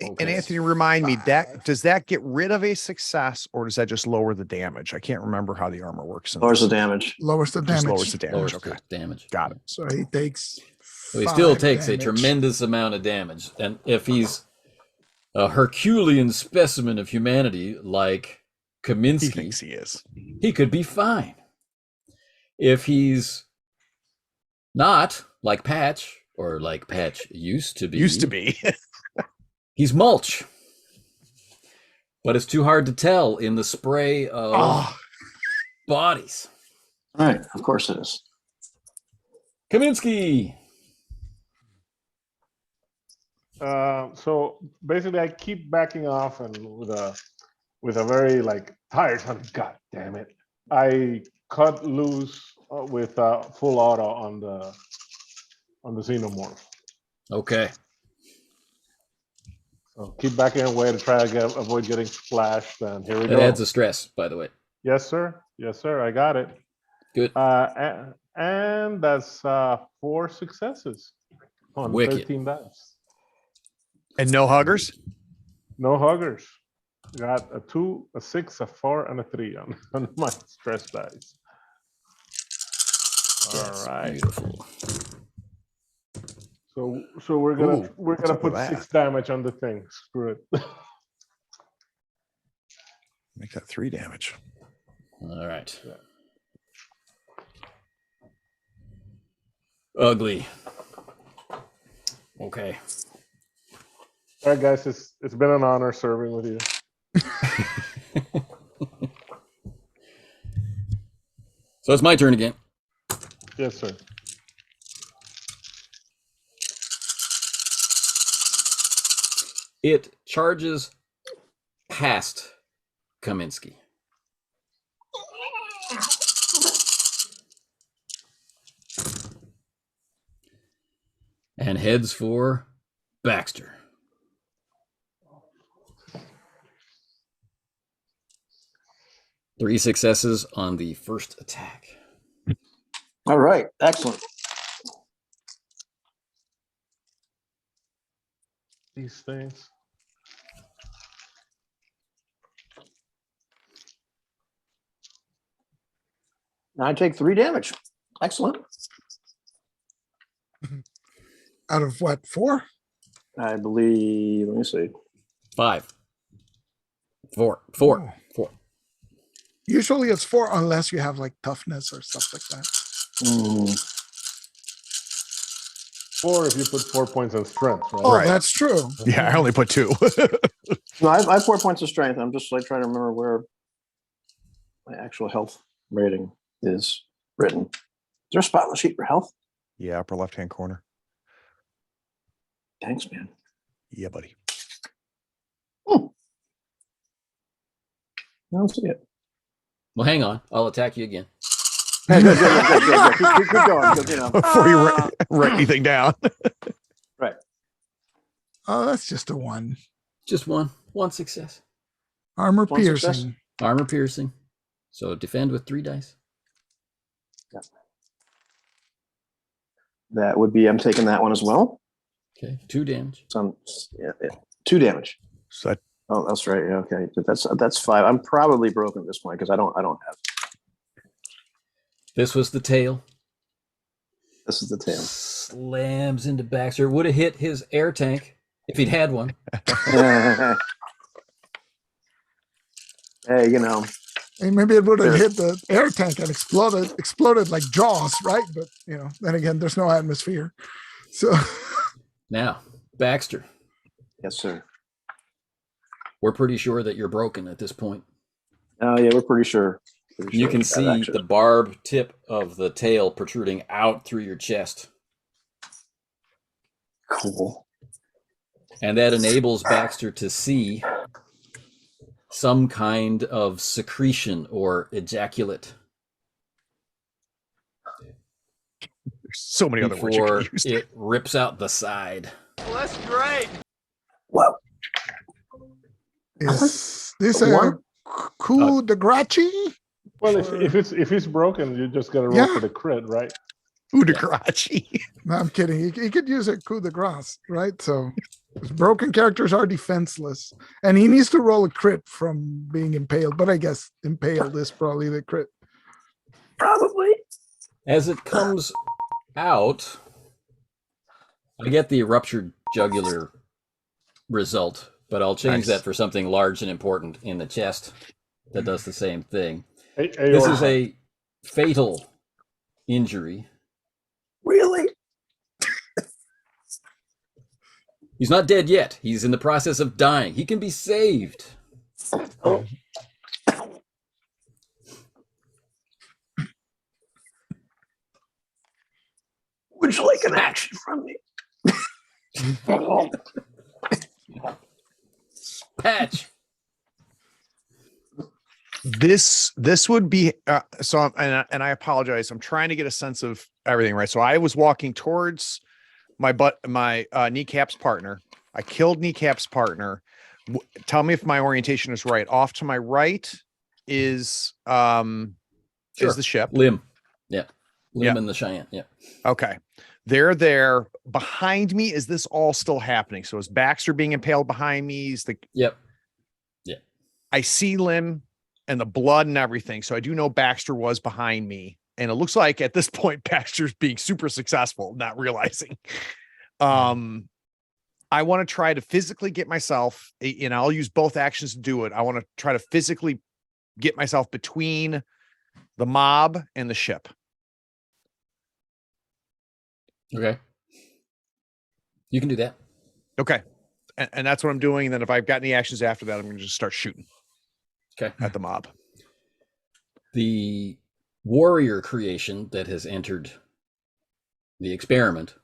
And Okay. Anthony, remind me, 5. does that get rid of a success, or does that just lower the damage? I can't remember how the armor works. Lowers the damage. Lowers the Just damage. lowers the damage. Lowers Okay, the damage. got it. So he takes. So he still 5 takes a damage. tremendous amount of damage. And if he's a Herculean specimen of humanity like He Kaminiski, thinks he is. he could be fine. If he's not like Patch, or like Patch used to be, he's mulch. But it's too hard to tell in the spray of bodies. Right. Of course it is. Kaminiski. So basically, I keep backing off, and with a very like tiresome, god damn it, I cut loose with full auto on the xenomorph. Okay. So keep backing away to try to avoid getting splashed. And here we That go. adds a stress, by the way. Yes, sir. Yes, sir. I got it. Good. And that's 4 successes on Wicked. 13 dice. And no huggers? No huggers. Got a 2, a 6, a 4, and a 3 on my stress dice. That's All right. beautiful. So we're gonna Ooh, we're what's gonna up with put that? 6 damage on the thing. Screw it. Make that 3 damage. All right. Yeah. Ugly. Okay. All right, guys. It's been an honor serving with you. So it's my turn again. Yes, sir. It charges past Kaminiski. And heads for Baxter. Three successes on the first attack. All right. Excellent. These things. Now I take 3 damage. Excellent. Out of what, 4? I believe. Let me see. 5. 4. Oh. 4. Usually it's 4 unless you have like toughness or stuff like that. 4 if you put 4 points of strength. Right? Oh, Right. that's true. Yeah, I only put 2. No, I have 4 points of strength. I'm just like trying to remember where my actual health rating is written. Is there a spot on the sheet for health? Yeah, upper left-hand corner. Thanks, man. Yeah, buddy. I don't see it. Well, hang on. I'll attack you again. Hey, good. Keep going. Good, Before you write anything down. Right. Oh, that's just a 1. Just one success. Armor One piercing. success. Armor piercing. So defend with 3 dice. Yeah. That would be, I'm taking that one as well. Okay, 2 damage. So yeah, 2 damage. So Oh, that's right. Yeah, okay. That's 5. I'm probably broken at this point because I don't have. This was the tail. This is the tail. Slams into Baxter. Would have hit his air tank if he'd had one. Hey, you know. Hey, maybe it would have hit the air tank and exploded like Jaws, right? But you know, then again, there's no atmosphere. So now, Baxter. Yes, sir. We're pretty sure that you're broken at this point. Oh yeah, we're pretty sure. You can see the barb tip of the tail protruding out through your chest. Cool. And that enables Baxter to see some kind of secretion or ejaculate. there's so many other words you Before can use. it rips out the side. Well, that's great. Wow. is this a coup de grace? Well, if it's broken, you just got to roll for the crit, right? Coup de grace. No, I'm kidding. He could use a coup de grace, right? So broken characters are defenseless, and he needs to roll a crit from being impaled. But I guess impaled is probably the crit. Probably. As it comes out, I get the ruptured jugular result, but I'll change that for something large and important in the chest that does the same thing. This is a fatal injury. Really? He's not dead yet. He's in the process of dying. He can be saved. Oh. Would you like an action from me? Patch. This would be so. And I apologize. I'm trying to get a sense of everything, right? So I was walking towards my Kneecap's partner. I killed Kneecap's partner. Tell me if my orientation is right. Off to my right is the ship. Lim. Yeah. Lim and the Cheyenne. Yeah. Okay. They're there. Behind me, is this all still happening? So is Baxter being impaled behind me? Yep. I see Lim and the blood and everything. So I do know Baxter was behind me. And it looks like at this point, Baxter's being super successful, not realizing. I want to try to physically get myself, and I'll use both actions to do it. I want to try to physically get myself between the mob and the ship. Okay. You can do that. Okay. And that's what I'm doing. And then if I've got any actions after that, I'm going to just start shooting. Okay. At the mob. The warrior creation that has entered the experiment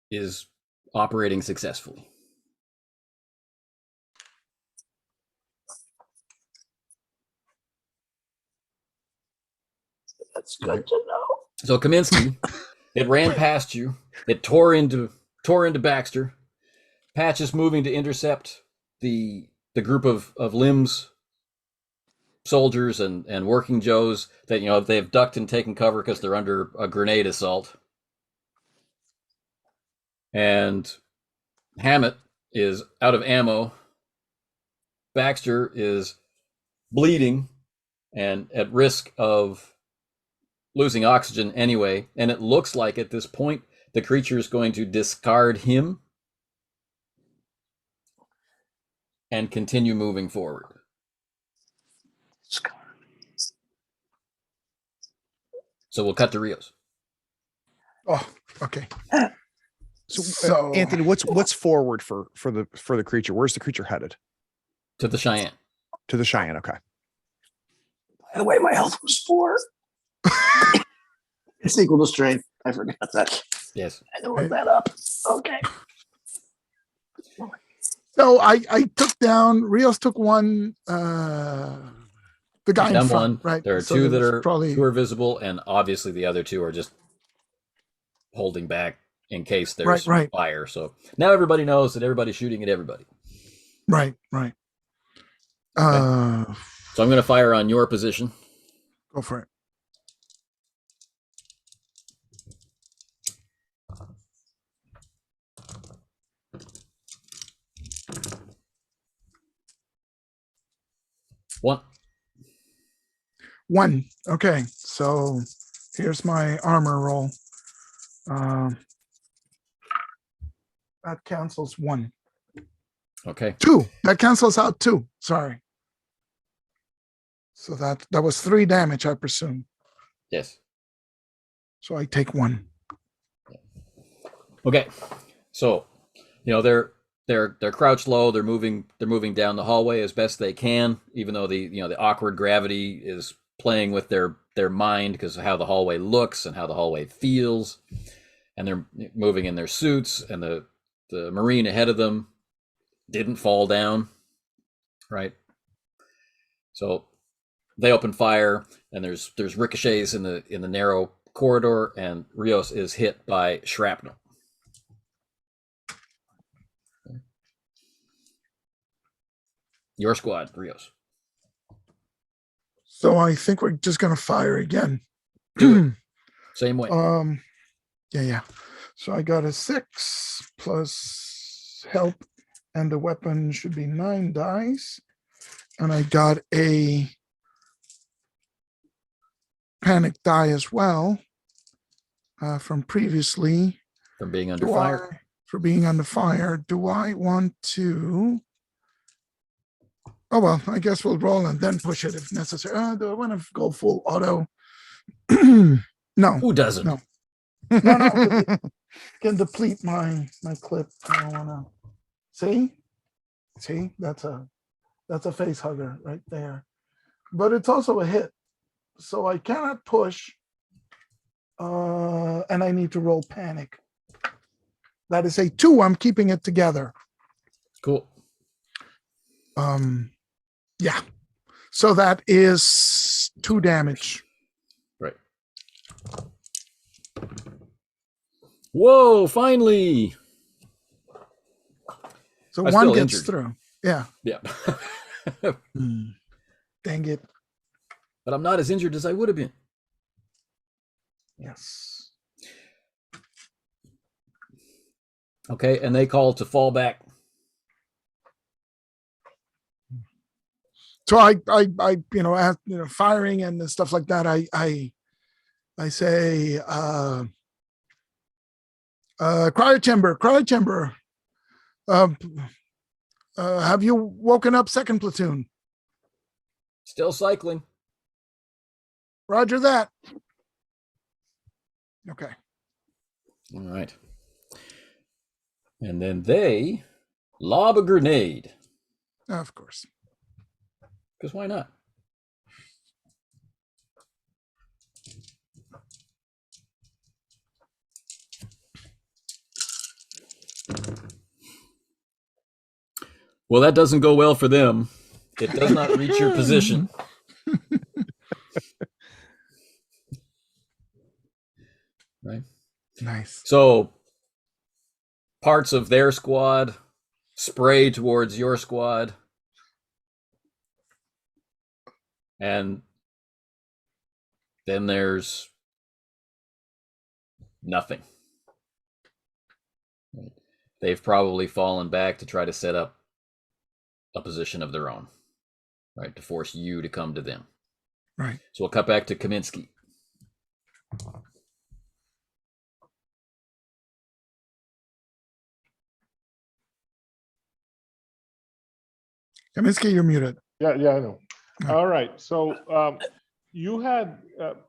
is operating successfully. That's good to know. So Kaminiski, it ran past you. It tore into Baxter. Patch is moving to intercept the group of Lim's soldiers and working Joes that, you know, they've ducked and taken cover because they're under a grenade assault. And Hammett is out of ammo. Baxter is bleeding and at risk of losing oxygen anyway. And it looks like at this point, the creature is going to discard him and continue moving forward. So we'll cut to Rios. Oh, okay. So Anthony, what's forward for the creature? Where's the creature headed? To the Cheyenne. To the Cheyenne. Okay. By the way, my health was 4. It's equal to strength. I forgot that. Yes. I had to look that up. Okay. So I took down. Rios took one. The guy in front, right? There are two that are probably two are visible, and obviously the other two are just holding back in case there's fire. So now everybody knows that everybody's shooting at everybody. Right. Okay. So I'm going to fire on your position. Go for it. One. Okay, so here's my armor roll. That cancels one. Okay. Two. That cancels out two. Sorry. So that was 3 damage, I presume. Yes. So I take 1. Okay. So, they're crouched low. They're moving down the hallway as best they can, even though the awkward gravity is playing with their mind because of how the hallway looks and how the hallway feels. And they're moving in their suits, and the Marine ahead of them didn't fall down, right? So they open fire, and there's ricochets in the narrow corridor, and Rios is hit by shrapnel. Your squad, Rios. So I think we're just gonna fire again. Do it. Same way. Yeah. So I got a 6 plus help, and the weapon should be 9 dice. And I got a panic die as well from previously. From being under fire. For being under fire. Do I want to? Oh, well, I guess we'll roll and then push it if necessary. Do I want to go full auto? No. Who doesn't? No. No. Can deplete my clip. I don't want to. See, that's a face hugger right there. But it's also a hit, so I cannot push. And I need to roll panic. That is a 2. I'm keeping it together. Cool. Yeah. So that is 2 damage. Right. Whoa, finally. So one gets injured. Through. Yeah. Yeah. Dang it. But I'm not as injured as I would have been. Yes. Okay, and they call to fall back. So I firing and stuff like that. I say, cryo chamber. Have you woken up second platoon? Still cycling. Roger that. Okay. All right. And then they lob a grenade. Of course. Because why not? Well, that doesn't go well for them. It does not reach your position. Right? Nice. So parts of their squad spray towards your squad. And then there's nothing. They've probably fallen back to try to set up a position of their own, right? To force you to come to them. Right. So we'll cut back to Kaminiski. Kaminiski, you're muted. Yeah, I know. All right. So you had,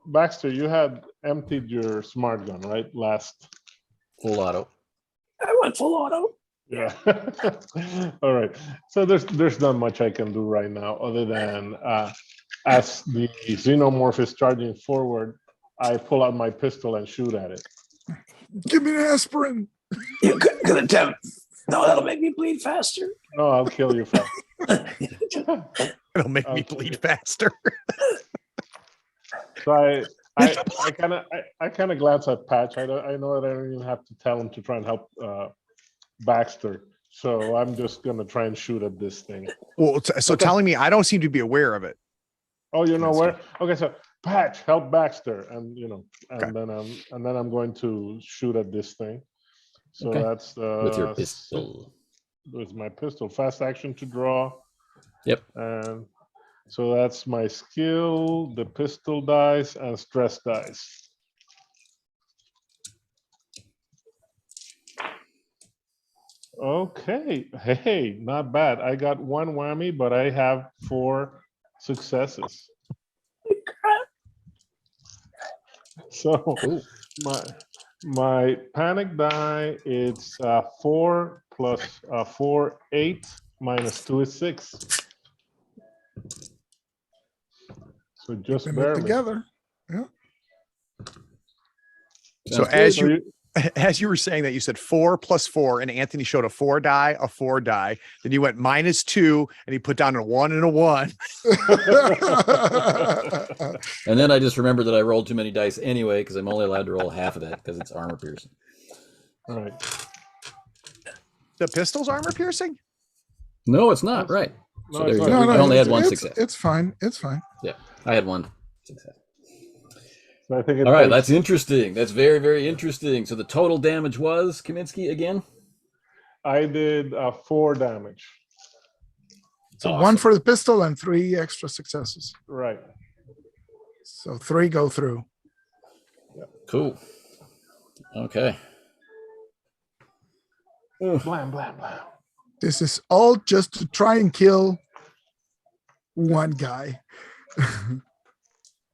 Baxter, you had emptied your smart gun, right? Last. Full auto. I went full auto. Yeah. All right. So there's not much I can do right now other than as the xenomorph is charging forward, I pull out my pistol and shoot at it. Give me an aspirin. You could attempt. No, that'll make me bleed faster. No, I'll kill you fast. It'll make me bleed faster. So I kind of glance at Patch. I know that I don't even have to tell him to try and help Baxter. So I'm just gonna try and shoot at this thing. Well, so telling me I don't seem to be aware of it. Oh, you know where? Okay, so Patch, help Baxter, and then I'm going to shoot at this thing. So that's with your pistol. With my pistol, fast action to draw. Yep. And so that's my skill, the pistol dice, and stress dice. Okay, hey, not bad. I got one whammy, but I have 4 successes. So my panic die, it's 4 plus 4, 8 minus 2 is 6. So just barely together. Yeah. So as you were saying that, you said 4 plus 4, and Anthony showed a 4 die. Then you went -2, and he put down a 1 and a 1. And then I just remembered that I rolled too many dice anyway, because I'm only allowed to roll half of that because it's armor piercing. All right. The pistol's armor piercing? No, it's not. Right. No, So there you it's go. not. I only had one success. It's fine. It's fine. Yeah, I had 1 success. So I think All right, that's interesting. That's very, very interesting. So the total damage was, Kaminiski, again? I did 4 damage. So awesome. 1 for the pistol and 3 extra successes. Right. So 3 go through. Yep. Cool. Okay. Blam, blam, blam. This is all just to try and kill one guy.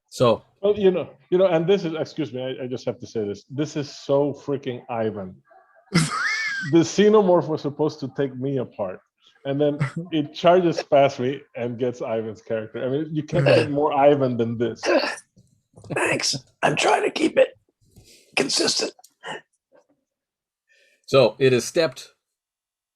So, well, and this is, excuse me, I just have to say this. This is so freaking Ivan. The xenomorph was supposed to take me apart, and then it charges past me and gets Ivan's character. I mean, you can't get more Ivan than this. Thanks. I'm trying to keep it consistent. So it has stepped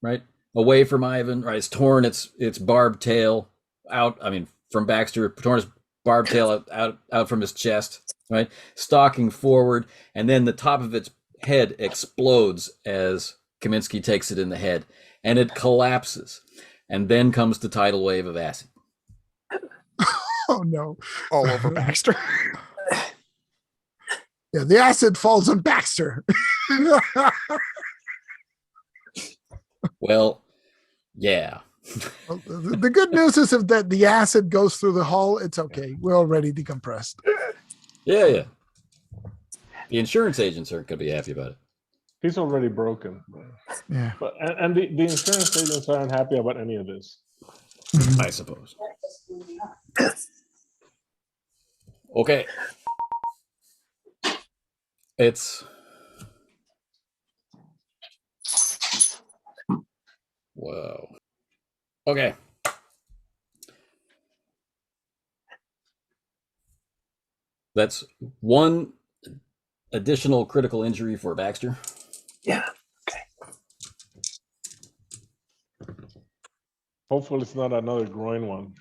right away from Ivan. Right, it's torn its barbed tail out. I mean, from Baxter, torn his barbed tail out from his chest. Right, stalking forward, and then the top of its head explodes as Kaminiski takes it in the head, and it collapses. And then comes the tidal wave of acid. Oh no! All over Baxter. Yeah, the acid falls on Baxter. Well, yeah. Well, the good news is if that the acid goes through the hull, it's okay. We're already decompressed. Yeah. The insurance agents aren't going to be happy about it. He's already broken. Yeah. But and the insurance agents aren't happy about any of this. I suppose. Okay. It's whoa. Okay. That's 1 additional critical injury for Baxter. Yeah. Okay. Hopefully it's not another groin one.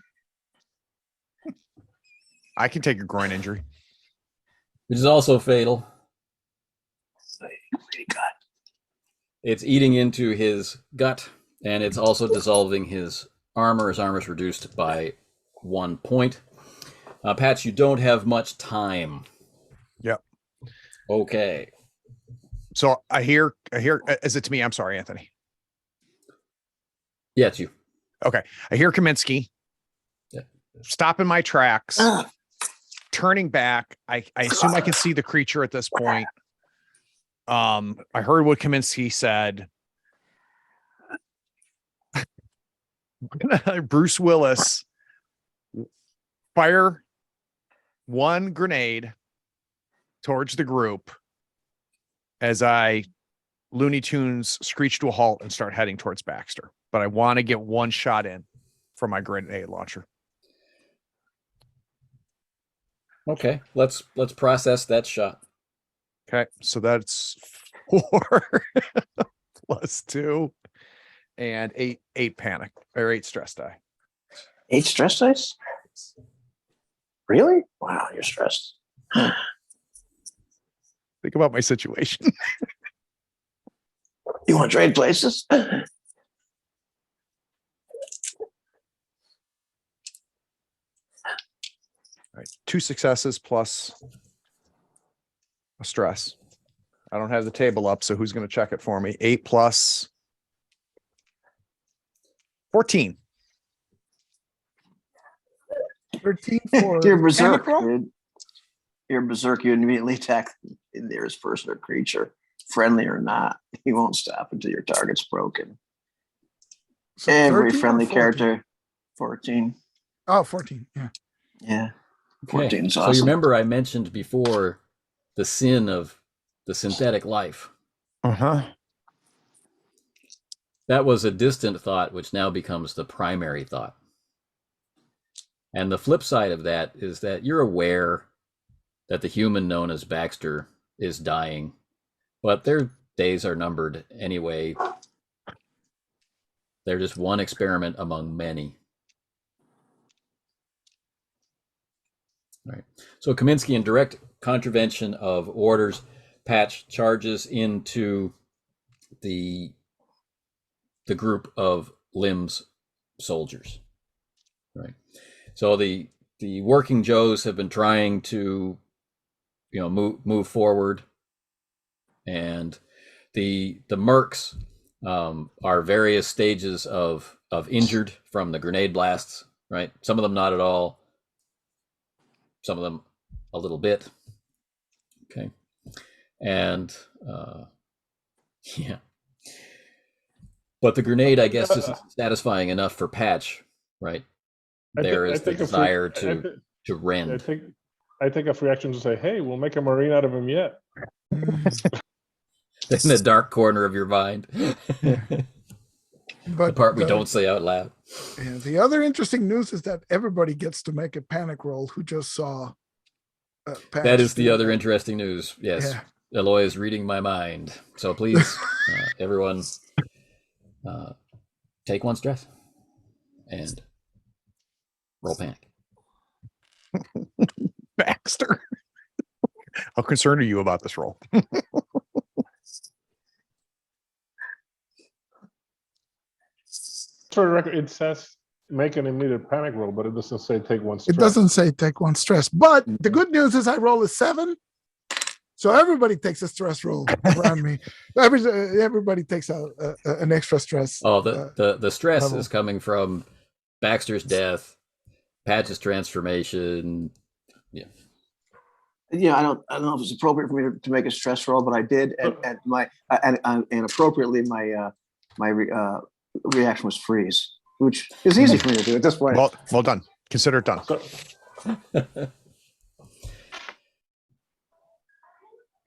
I can take a groin injury. Which is also fatal. It's eating into his gut, and it's also dissolving his armor. His armor is reduced by 1 point. Patch, you don't have much time. Yep. Okay. So I hear, is it to me? I'm sorry, Anthony. Yeah, it's you. Okay. I hear Kaminiski. Yeah. Stopping my tracks, turning back. I assume I can see the creature at this point. I heard what Kaminiski said. Bruce Willis fire 1 grenade towards the group as I Looney Tunes screech to a halt and start heading towards Baxter. But I want to get 1 shot in from my grenade launcher. Okay, let's process that shot. Okay, so that's 4 plus 2. and eight panic or 8 stress die. 8 stress dice? Really? Wow, you're stressed. Think about my situation. You want to trade places? All right, 2 successes plus a stress. I don't have the table up, so who's going to check it for me? 8 plus 14. 13 for You're berserk. panic roll? You're berserk. You immediately attack the nearest person or creature, friendly or not. He won't stop until your target's broken. So Every 13 or friendly 14? character. 14. Oh, 14. Yeah. Yeah. Okay. 14 is So awesome. you remember I mentioned before the sin of the synthetic life. Uh-huh. That was a distant thought, which now becomes the primary thought. And the flip side of that is that you're aware that the human known as Baxter is dying, but their days are numbered anyway. They're just one experiment among many. Right. So Kaminiski, in direct contravention of orders, Patch charges into the group of Lim's soldiers. Right. So the working Joes have been trying to, move forward, and the mercs are various stages of injured from the grenade blasts. Right. Some of them not at all. Some of them a little bit. Okay. And yeah. But the grenade, I guess, isn't satisfying enough for Patch, right? There is the desire to rend. I think a free action to say, hey, we'll make a Marine out of him yet. In the dark corner of your mind. But the part we don't say out loud. Yeah, the other interesting news is that everybody gets to make a panic roll who just saw Patch. That is the other interesting news. Yes. Yeah. Eloy is reading my mind. So please, everyone, take 1 stress and roll panic. Baxter. How concerned are you about this roll? For the record, it says make an immediate panic roll, but it doesn't say take 1 stress. It doesn't say take 1 stress. But the good news is I roll a 7. So everybody takes a stress roll around me. Everybody takes an extra stress. Oh, the stress level is coming from Baxter's death, Patch's transformation. Yeah. Yeah, I don't know if it's appropriate for me to make a stress roll, but I did, and appropriately my reaction was freeze, which is easy for me to do at this point. Well done. Consider it done.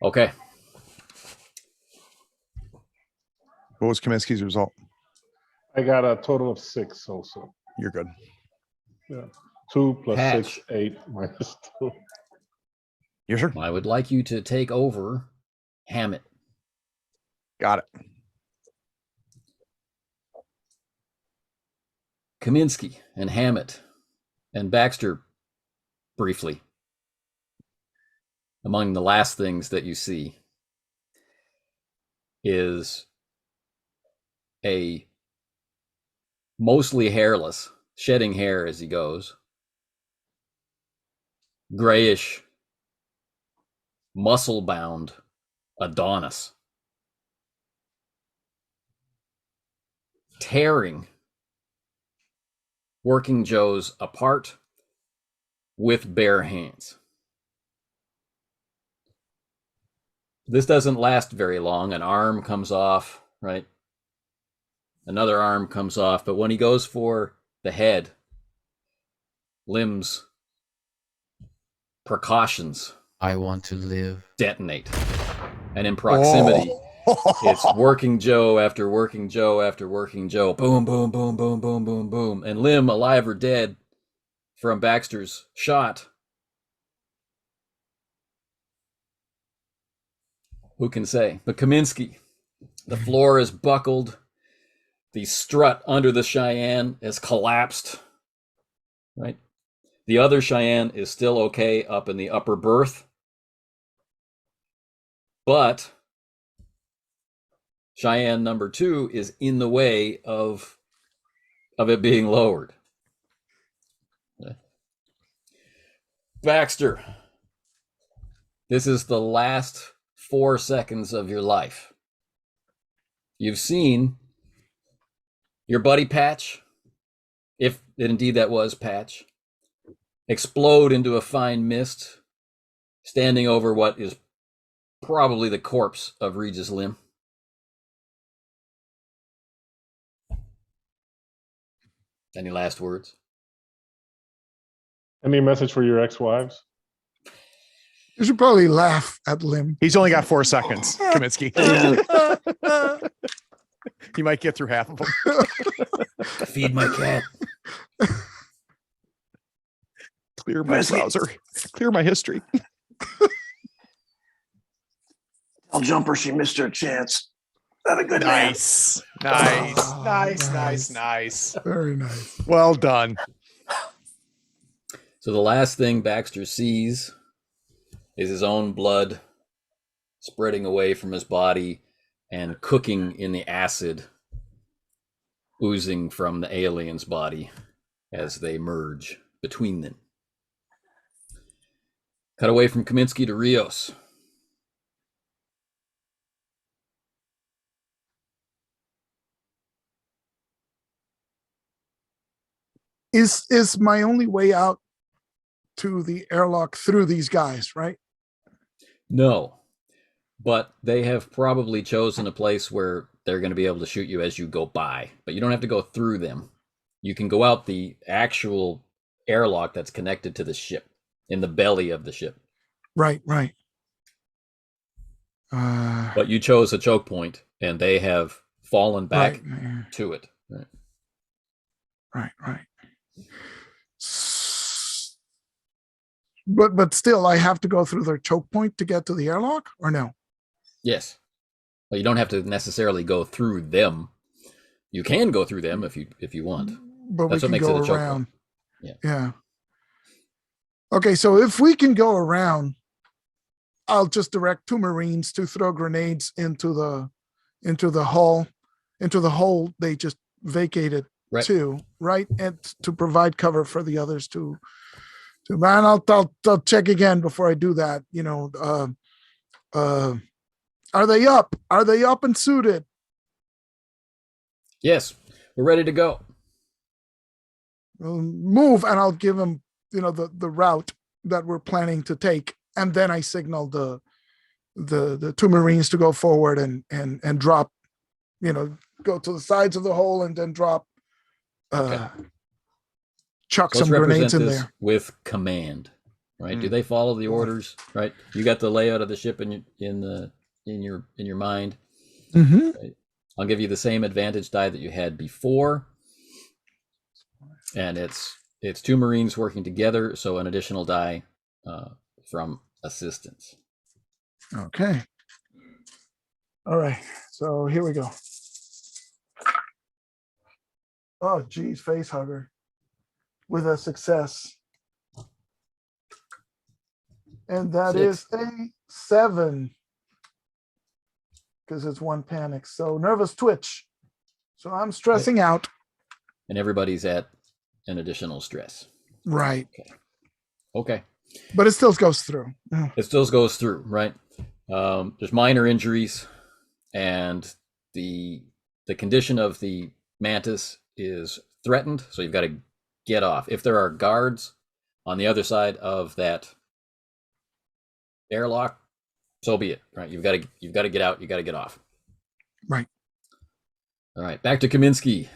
Okay. What was Kaminiski's result? I got a total of 6 also. You're good. Yeah. 2 plus Patch. 6, 8 minus 2. Yes, sir. I would like you to take over Hammett. Got it. Kaminiski and Hammett and Baxter briefly. Among the last things that you see is a mostly hairless, shedding hair as he goes, grayish, muscle-bound Adonis, tearing working Joes apart with bare hands. This doesn't last very long. An arm comes off, right? Another arm comes off, but when he goes for the head, Lim's precautions, I want to live, detonate. And in proximity, it's working Joe after working Joe after working Joe. Boom, boom, boom, boom, boom, boom, boom. And Lim, alive or dead from Baxter's shot. Who can say? But Kaminiski, the floor is buckled. The strut under the Cheyenne has collapsed, right? The other Cheyenne is still okay up in the upper berth, but Cheyenne number 2 is in the way of it being lowered. Baxter, this is the last 4 seconds of your life. You've seen your buddy Patch, if indeed that was Patch, explode into a fine mist, standing over what is probably the corpse of Regis Lim. Any last words? Any message for your ex-wives? You should probably laugh at Lim. He's only got 4 seconds, Kaminiski. You might get through half of them. Feed my cat. Clear my browser. Clear my history. Tell Jumper she missed her chance. Not a good nice. Nice. Very nice. Well done. So the last thing Baxter sees is his own blood spreading away from his body and cooking in the acid oozing from the alien's body as they merge between them. Cut away from Kaminiski to Rios. Is my only way out to the airlock through these guys, right? No, but they have probably chosen a place where they're going to be able to shoot you as you go by, but you don't have to go through them. You can go out the actual airlock that's connected to the ship, in the belly of the ship. Right. But you chose a choke point, and they have fallen back to it. Right. But still, I have to go through their choke point to get to the airlock, or no? Yes. Well, you don't have to necessarily go through them. You can go through them if you want. But that's we what can makes go it a choke around. point. Yeah. Okay, so if we can go around, I'll just direct 2 Marines to throw grenades into the hole they just vacated to, right? And to provide cover for the others to man, I'll check again before I do that. Are they up? Are they up and suited? Yes, we're ready to go. Move, and I'll give them, the route that we're planning to take, and then I signal the 2 Marines to go forward and drop, go to the sides of the hole and then drop, chuck some grenades in there with command, right? Do they follow the orders, right? You got the layout of the ship in your mind. Mm-hmm. Right? I'll give you the same advantage die that you had before, and it's 2 Marines working together, so an additional die from assistance. Okay. All right. So here we go. Oh, geez, face hugger with a success. And that 6. is a 7 because it's 1 panic. So nervous twitch. So I'm stressing out. And everybody's at an additional stress. Right. Okay. But it still goes through. It still goes through, right? There's minor injuries, and the condition of the mantis is threatened, so you've got to get off. If there are guards on the other side of that airlock, so be it, right? You've got to get out, you got to get off. Right. All right, back to Kaminiski.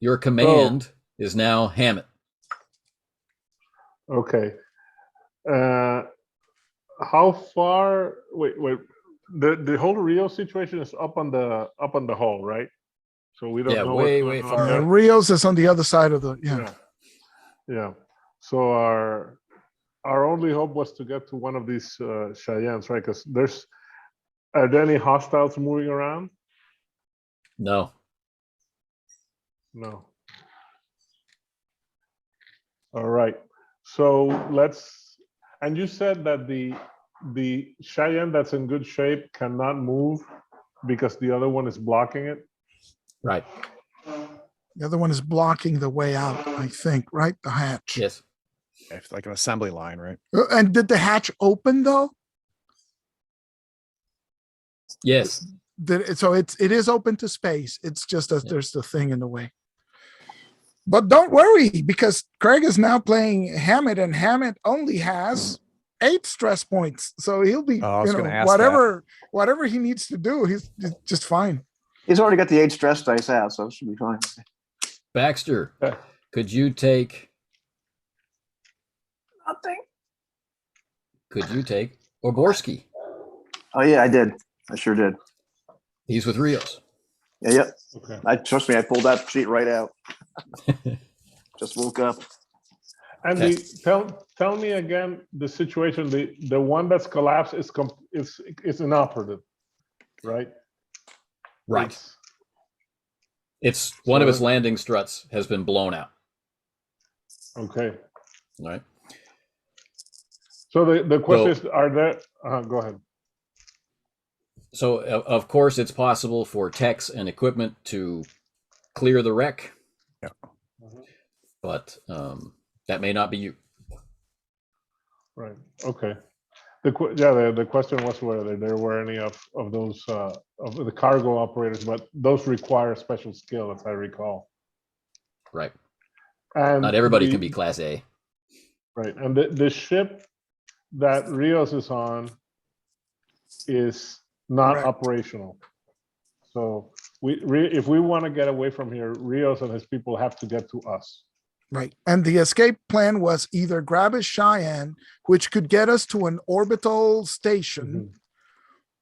Your command is now Hammett. Okay. How far? Wait. The whole Rio situation is up on the hull, right? So we don't know. Way far. Rios is on the other side of the Yeah. So our only hope was to get to one of these Cheyennes, right? Because are there any hostiles moving around? No. No. All right. So and you said that the Cheyenne that's in good shape cannot move because the other one is blocking it? Right. The other one is blocking the way out, I think, right? The hatch. Yes. It's like an assembly line, right? And did the hatch open though? Yes. So it is open to space. It's just that there's the thing in the way. But don't worry, because Craig is now playing Hammett, and Hammett only has 8 stress points. So he'll be, whatever he needs to do, he's just fine. He's already got the 8 stress dice out, so it should be fine. Baxter, could you take? Nothing. Could you take Oberski? Oh yeah, I did. I sure did. He's with Rios. Yeah, yep. Okay. Trust me, I pulled that sheet right out. Just woke up. And tell me again the situation. The one that's collapsed is inoperative, right? Right. It's one of its landing struts has been blown out. Okay. All right. So the question is, are there? Go ahead. So of course it's possible for techs and equipment to clear the wreck. Yeah. But that may not be you. Right. Okay. The question was whether there were any of those of the cargo operators, but those require special skill, as I recall. Right. And not everybody can be Class A. Right. And the ship that Rios is on is not operational. So if we want to get away from here, Rios and his people have to get to us. Right. And the escape plan was either grab a Cheyenne, which could get us to an orbital station,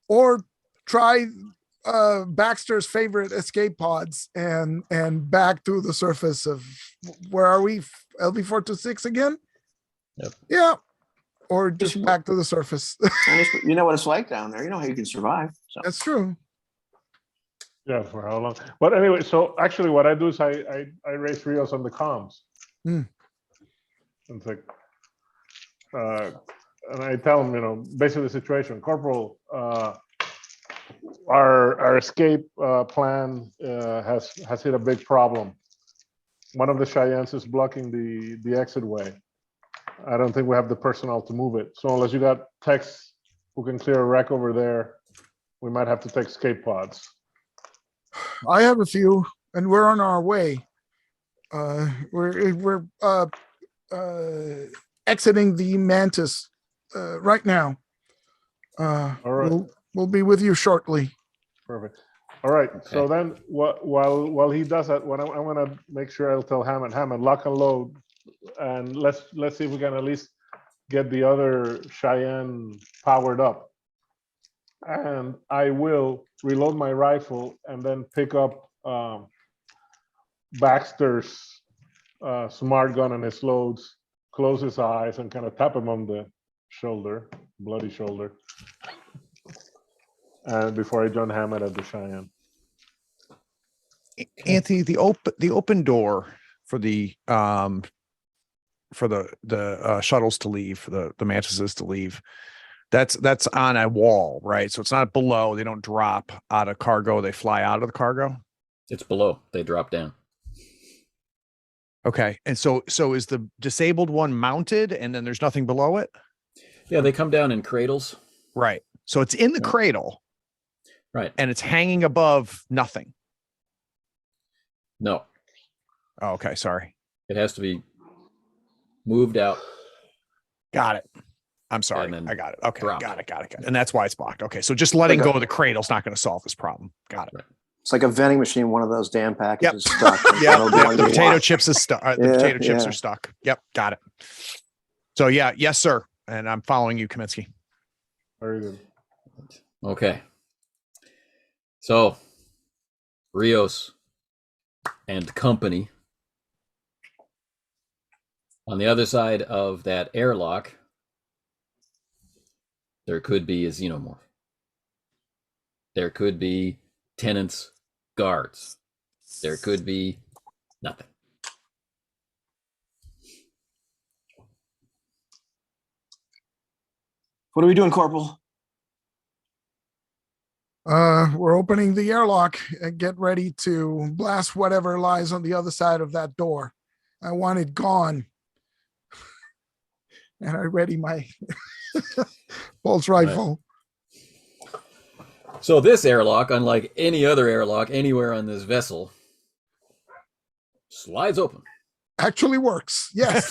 or try Baxter's favorite escape pods and back to the surface of, where are we? LV-426 again? Yep. Yeah. Or just back to the surface. You know what it's like down there. You know how you can survive. So. That's true. Yeah, for how long? But anyway, so actually what I do is I raise Rios on the comms. It's like, and I tell him, basically the situation. Corporal, our escape plan has hit a big problem. One of the Cheyennes is blocking the exit way. I don't think we have the personnel to move it. So unless you got techs who can clear a wreck over there, we might have to take escape pods. I have a few, and we're on our way. We're exiting the Mantis right now. All right. We'll be with you shortly. Perfect. All right. Okay. So then, while he does that, I'm going to make sure I'll tell Hammond, lock and load, and let's see if we can at least get the other Cheyenne powered up. And I will reload my rifle and then pick up Baxter's smart gun and his loads, close his eyes, and kind of tap him on the shoulder, bloody shoulder, and before I join Hammond at the Cheyenne. Anthony, the open door for the shuttles to leave, for the mantises to leave, that's on a wall, right? So it's not below. They don't drop out of cargo. They fly out of the cargo. It's below. They drop down. Okay. And so is the disabled one mounted and then there's nothing below it? Yeah, they come down in cradles. Right. So it's in the cradle. Right. And it's hanging above nothing. No. Oh, okay. Sorry. It has to be moved out. Got it. I'm sorry. I got it. Okay. Got it. And that's why it's blocked. Okay. So just letting go of the cradle is not going to solve this problem. Got it. Right. It's like a vending machine. One of those damn packages is stuck. The potato chips is stuck. The potato chips are stuck. Yep. Got it. So yes, sir. And I'm following you, Kaminiski. Very good. Okay. So Rios and company. On the other side of that airlock, there could be a xenomorph. There could be Tenet's guards. There could be nothing. What are we doing, Corporal? We're opening the airlock and get ready to blast whatever lies on the other side of that door. I want it gone. And I ready my pulse rifle. Right. So this airlock, unlike any other airlock anywhere on this vessel, slides open. Actually works. Yes.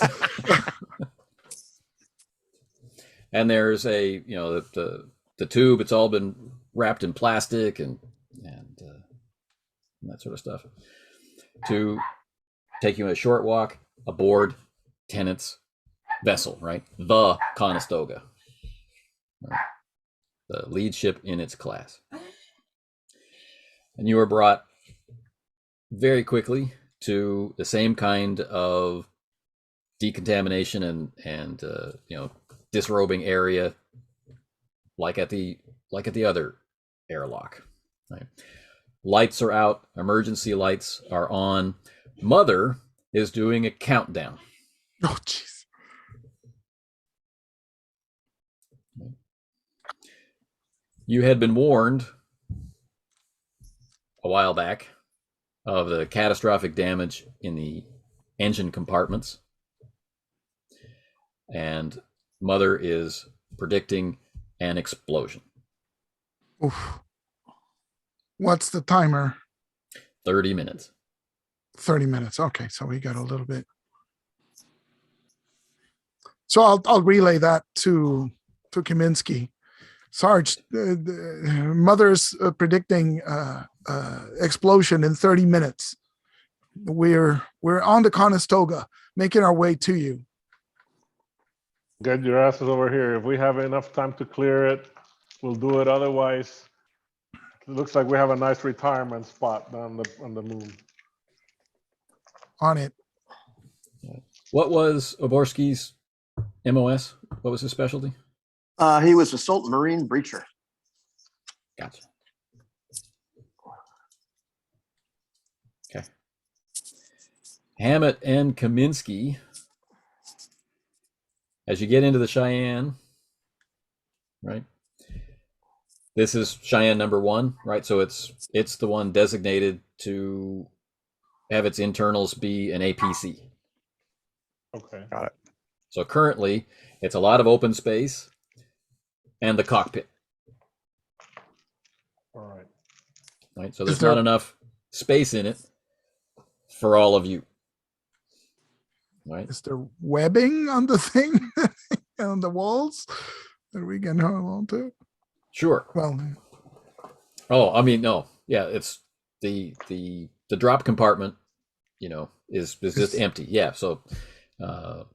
And there's the tube. It's all been wrapped in plastic and that sort of stuff to take you a short walk aboard Tenet's vessel, right? The Conestoga, right? The lead ship in its class. And you are brought very quickly to the same kind of decontamination and disrobing area like at the other airlock, right? Lights are out, emergency lights are on. Mother is doing a countdown. Oh, jeez. You had been warned a while back of the catastrophic damage in the engine compartments. And Mother is predicting an explosion. Oof. What's the timer? 30 minutes. 30 minutes. Okay, so we got a little bit. So I'll relay that to Kaminiski. Sarge, Mother's predicting explosion in 30 minutes. We're on the Conestoga, making our way to you. Get your asses over here. If we have enough time to clear it, we'll do it. Otherwise, it looks like we have a nice retirement spot on the moon. On it. What was Oberski's MOS? What was his specialty? He was assault marine breacher. Gotcha. Okay. Hammett and Kaminiski, as you get into the Cheyenne, right? This is Cheyenne number 1, right? So it's the one designated to have its internals be an APC. Okay. Got it. So currently, it's a lot of open space and the cockpit. All right. Right. So there's not enough space in it for all of you. Right. Is there webbing on the thing on the walls that we can hold on to? Sure. Well, oh, I mean, no. Yeah, it's the drop compartment, is just empty. Yeah. So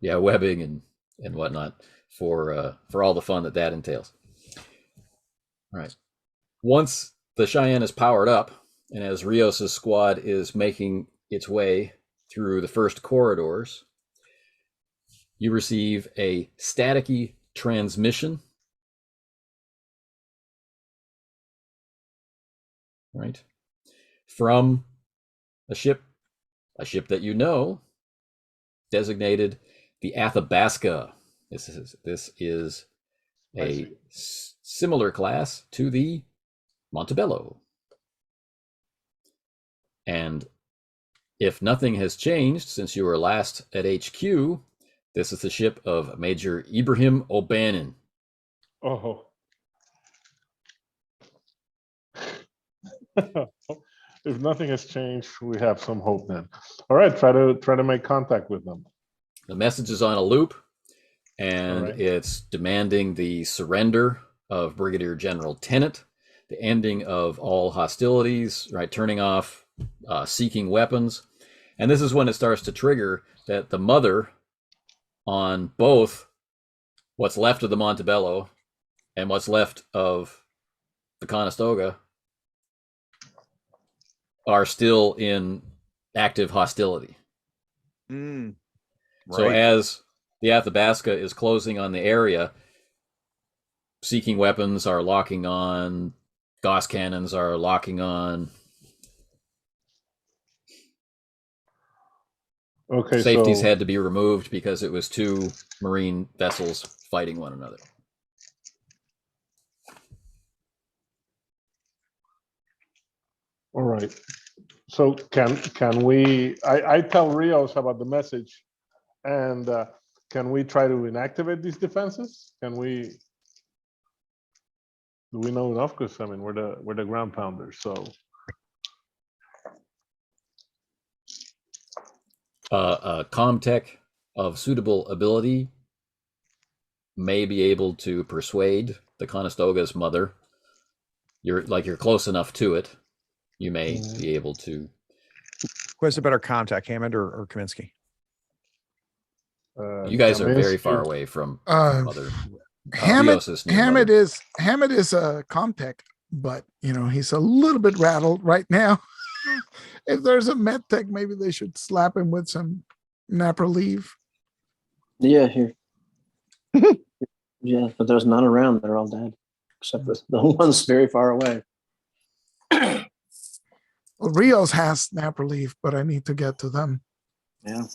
webbing and whatnot for all the fun that entails. All right. Once the Cheyenne is powered up, and as Rios' squad is making its way through the first corridors, you receive a staticky transmission. Right? From a ship that designated the Athabasca. This is a similar class to the Montebello. And if nothing has changed since you were last at HQ, this is the ship of Major Ibrahim O'Bannon. Oh. If nothing has changed, we have some hope then. All right, try to make contact with them. The message is on a loop, and it's demanding the surrender of Brigadier General Tenet, the ending of all hostilities, right, turning off seeking weapons. And this is when it starts to trigger that the Mother on both what's left of the Montebello and what's left of the Conestoga are still in active hostility. Right. So as the Athabasca is closing on the area, seeking weapons are locking on, Gauss cannons are locking on, Okay, Safeties so, had to be removed because it was 2 Marine vessels fighting one another. all right. So can we? I tell Rios about the message, and can we try to inactivate these defenses? Can we? Do we know enough? Because I mean, we're the ground pounders, so. Comtech of suitable ability may be able to persuade the Conestoga's mother. You're close enough to it. You may be able to. Who has a better contact, Hammond or Kaminiski? You guys are very Kaminiski. far away from mother. Hammond Rios' new mother. is a Comtech, but you know he's a little bit rattled right now. If there's a med tech, maybe they should slap him with some napper leave. Yeah, here. Yeah, but there's none around. They're all dead, except for the ones very far away. Well, Rios has napper leave, but I need to get to them. Yeah.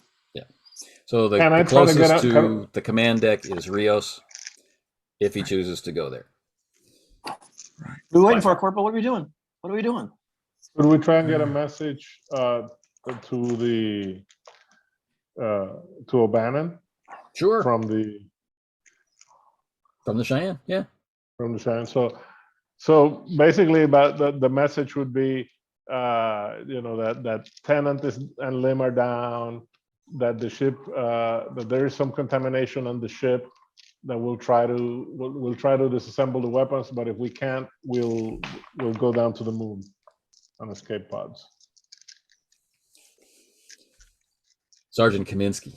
So the closest to the command deck is Rios, if he chooses to go there. Right. We're waiting for a Corporal. What are we doing? What are we doing? Could we try and get a message to the to O'Bannon? Sure. From the Cheyenne, yeah. From the Cheyenne. So basically, about the message would be, you know, that Tenet and Lim are down, that the ship, that there is some contamination on the ship, that we'll try to disassemble the weapons, but if we can't, we'll go down to the moon on escape pods. Sergeant Kaminiski,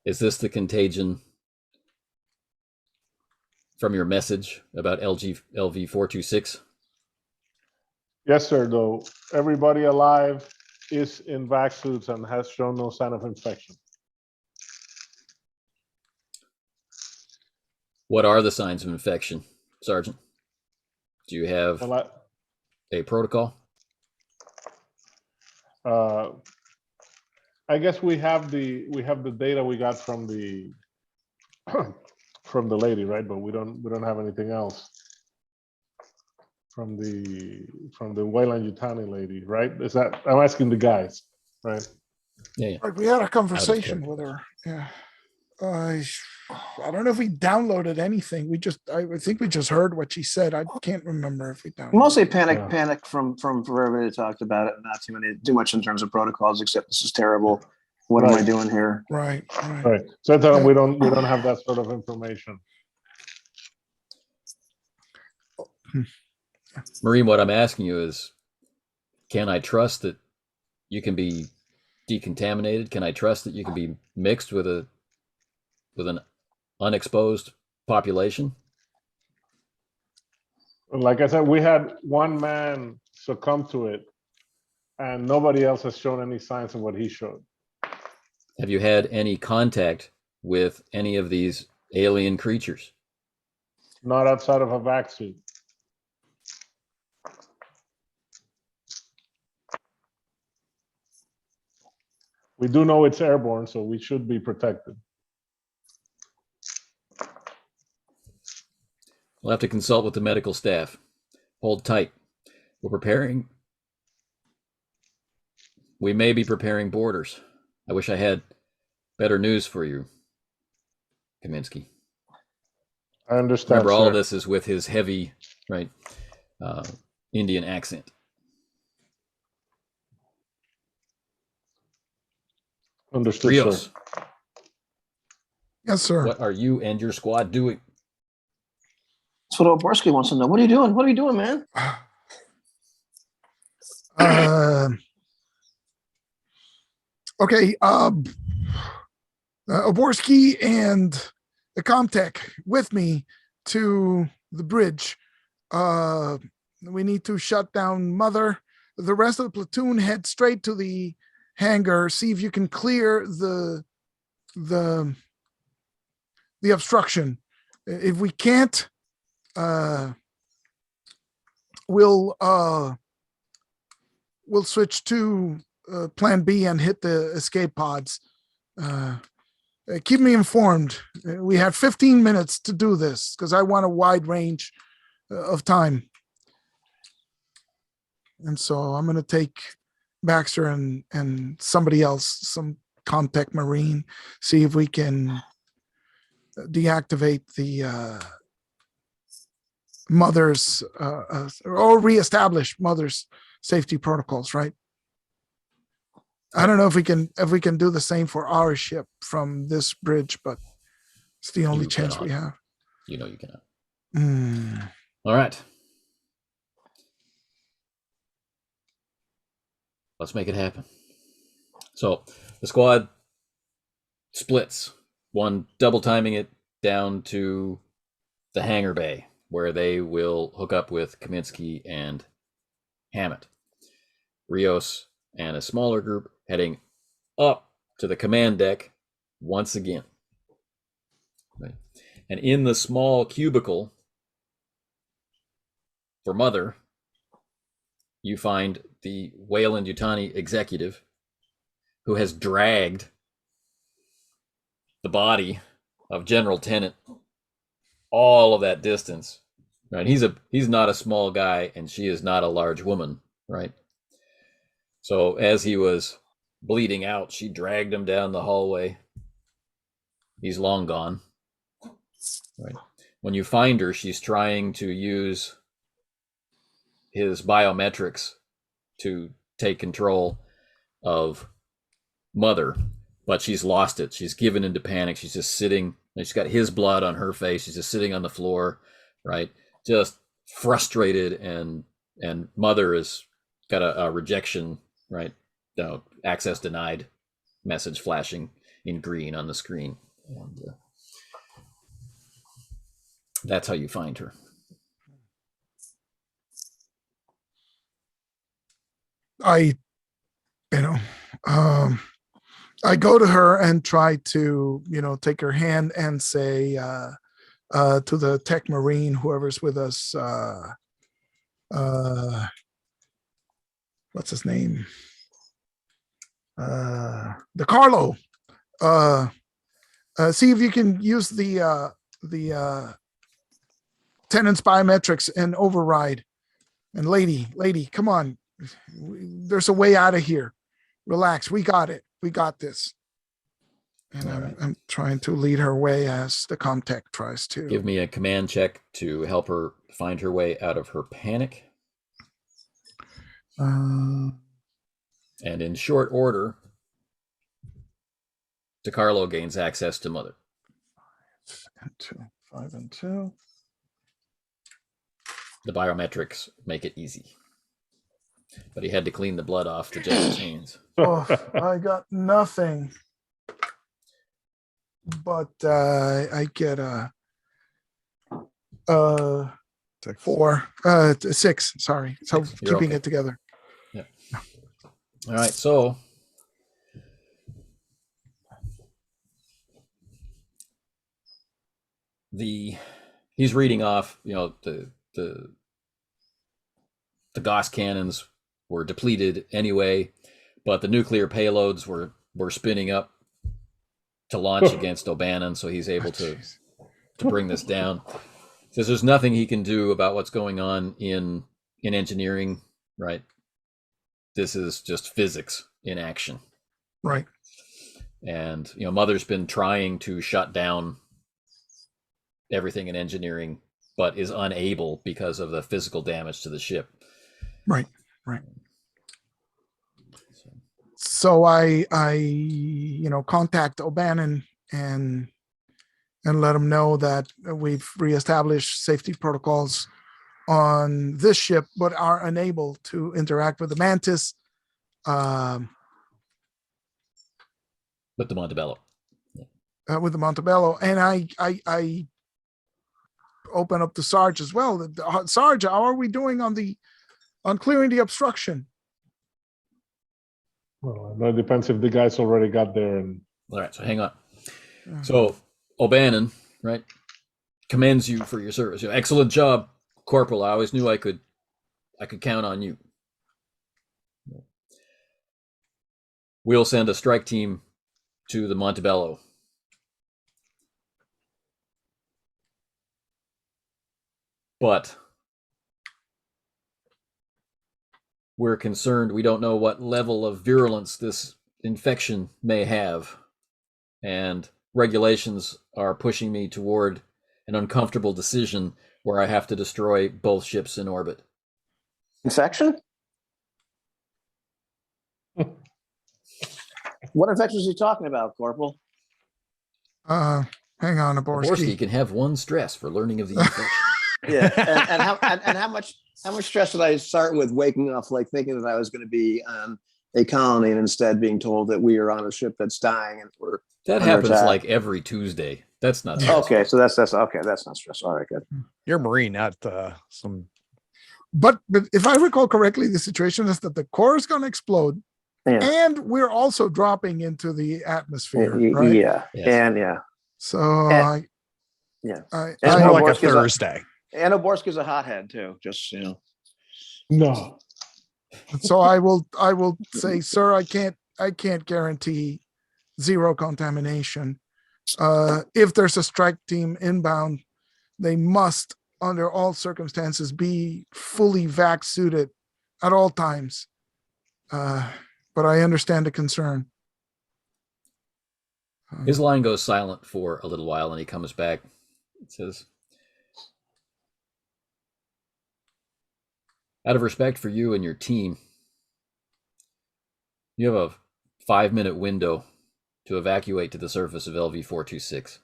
is this the contagion from your message about LV 426? Yes, sir. Though everybody alive is in vac suits and has shown no sign of infection. What are the signs of infection, Sergeant? Do you have a protocol? I guess we have the data we got from the from the lady, right? But we don't have anything else from the Weyland-Yutani lady, right? Is that, I'm asking the guys, right? Yeah. Like we had a conversation with her. Yeah. I don't know if we downloaded anything. I think we just heard what she said. I can't remember if we downloaded. Mostly panic from everybody talked about it. Not too much in terms of protocols, except this is terrible. What am I doing here? Right. So we don't have that sort of information. Marine, what I'm asking you is, can I trust that you can be decontaminated? Can I trust that you can be mixed with an unexposed population? Like I said, we had one man succumb to it, and nobody else has shown any signs of what he showed. Have you had any contact with any of these alien creatures? Not outside of a vac suit. We do know it's airborne, so we should be protected. We'll have to consult with the medical staff. Hold tight. We may be preparing boarders. I wish I had better news for you, Kaminiski. I understand. Remember, all of this is with his heavy, Indian accent. Understood, Rios. sir. Yes, sir. What are you and your squad doing? That's what Oberski wants to know. What are you doing? What are you doing, man? Okay. Oberski and the Comtech with me to the bridge. We need to shut down Mother. The rest of the platoon head straight to the hangar. See if you can clear the obstruction. If we can't, we'll switch to plan B and hit the escape pods. Keep me informed. We had 15 minutes to do this because I want a wide range of time. And so I'm going to take Baxter and somebody else, some contact Marine, see if we can deactivate the mother's or reestablish mother's safety protocols, right? I don't know if we can do the same for our ship from this bridge, but it's the only chance we have. You know you cannot. All right. Let's make it happen. So the squad splits, one double timing it down to the hangar bay where they will hook up with Kaminiski and Hammett. Rios and a smaller group heading up to the command deck once again. Right. And in the small cubicle for Mother, you find the Weyland-Yutani executive who has dragged the body of General Tenet all of that distance. Right? He's not a small guy, and she is not a large woman, right? So as he was bleeding out, she dragged him down the hallway. He's long gone. Right? When you find her, she's trying to use his biometrics to take control of Mother, but she's lost it. She's given into panic. She's just sitting, and she's got his blood on her face. She's just sitting on the floor, right? Just frustrated, and Mother has got a rejection, right? Access denied message flashing in green on the screen. And that's how you find her. I go to her and try to, take her hand and say to the tech Marine, whoever's with us, what's his name? DeCarlo. See if you can use the Tenant's biometrics and override. And lady, come on. There's a way out of here. Relax. We got it. We got this. And I'm trying to lead her way as the Comtech tries to. Give me a command check to help her find her way out of her panic. And in short order, DeCarlo gains access to Mother. 5 and 2. The biometrics make it easy. But he had to clean the blood off the general's hands. Oh, I got nothing. But I get a 6. Sorry. So keeping it together. Yeah. All right. So he's reading off, the Gauss cannons were depleted anyway, but the nuclear payloads were spinning up to launch against O'Bannon, so he's able to bring this down. Says there's nothing he can do about what's going on in engineering, right? This is just physics in action. Right. And Mother's been trying to shut down everything in engineering, but is unable because of the physical damage to the ship. Right. So I contact O'Bannon and let him know that we've reestablished safety protocols on this ship, but are unable to interact with the Mantis. With the Montebello. And I open up the Sarge as well. Sarge, how are we doing on clearing the obstruction? Well, that depends if the guys already got there. And all right, so hang on. So O'Bannon, right, commends you for your service. Excellent job, Corporal. I always knew I could count on you. we'll send a strike team to the Montebello. But we're concerned. We don't know what level of virulence this infection may have. And regulations are pushing me toward an uncomfortable decision where I have to destroy both ships in orbit. Infection? What infection is he talking about, Corporal? Hang on, Oberski Oberski. can have one stress for learning of the infection. Yeah, and how much stress did I start with waking up, like thinking that I was going to be on a colony and instead being told that we are on a ship that's dying and we're That under happens attack? like every Tuesday. That's not stressful. Okay, so that's okay. That's not stress. All right, good. You're a Marine, not some. But if I recall correctly, the situation is that the core is going to explode, Yeah. and we're also dropping into the atmosphere, right? Yeah, Yes. and yeah, So yeah. I It's And more like a Oberski's a- Thursday. and Oberski's a hothead too. Just No. so I will say, sir, I can't guarantee zero contamination. If there's a strike team inbound, they must, under all circumstances, be fully vac suited at all times. But I understand the concern. His line goes silent for a little while and he comes back. It says, out of respect for you and your team, you have a 5-minute window to evacuate to the surface of LV-426.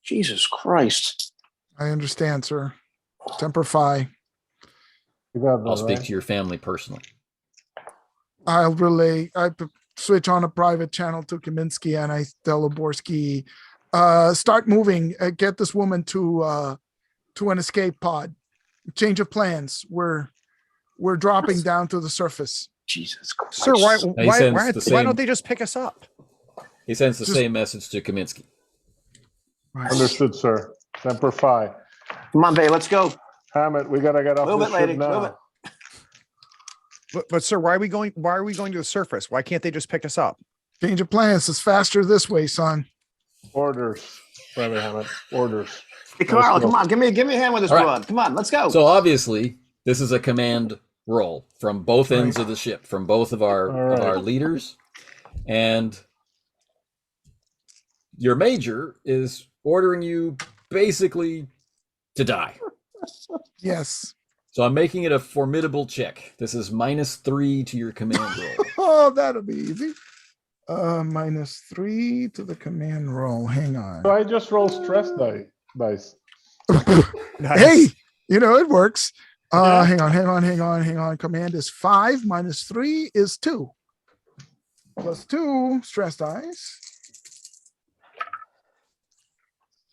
Jesus Christ. I understand, sir. Temper Phi. You got that, I'll speak right? to your family personally. I'll relay. Switch on a private channel to Kaminiski, and I tell Oberski, start moving. Get this woman to an escape pod. Change of plans. We're dropping down to the surface. Jesus Christ. Sir, why sends don't they just pick us up? He sends the Just- same message to Kaminiski. Understood, sir. Semper Fi. Come on, Bay, let's go. Hammett, we gotta get off Move the it, lady. ship Move now. it. But sir, why are we going to the surface? Why can't they just pick us up? Change of plans. It's faster this way, son. Orders, Private Hammett. Orders. Hey, Carl, Let's go. come on, give me a hand with this All right. broad. Come on, let's go. So obviously, this is a command role from both ends of the ship, from both of our All right. leaders, and your major is ordering you basically to die. Yes. So I'm making it a formidable check. This is -3 to your command roll. Oh, that'll be easy. -3 to the command roll. Hang on. So I just roll stress dice. Hey, it works. Yeah. Hang on. Command is 5 minus 3 is 2. Plus 2 stress dice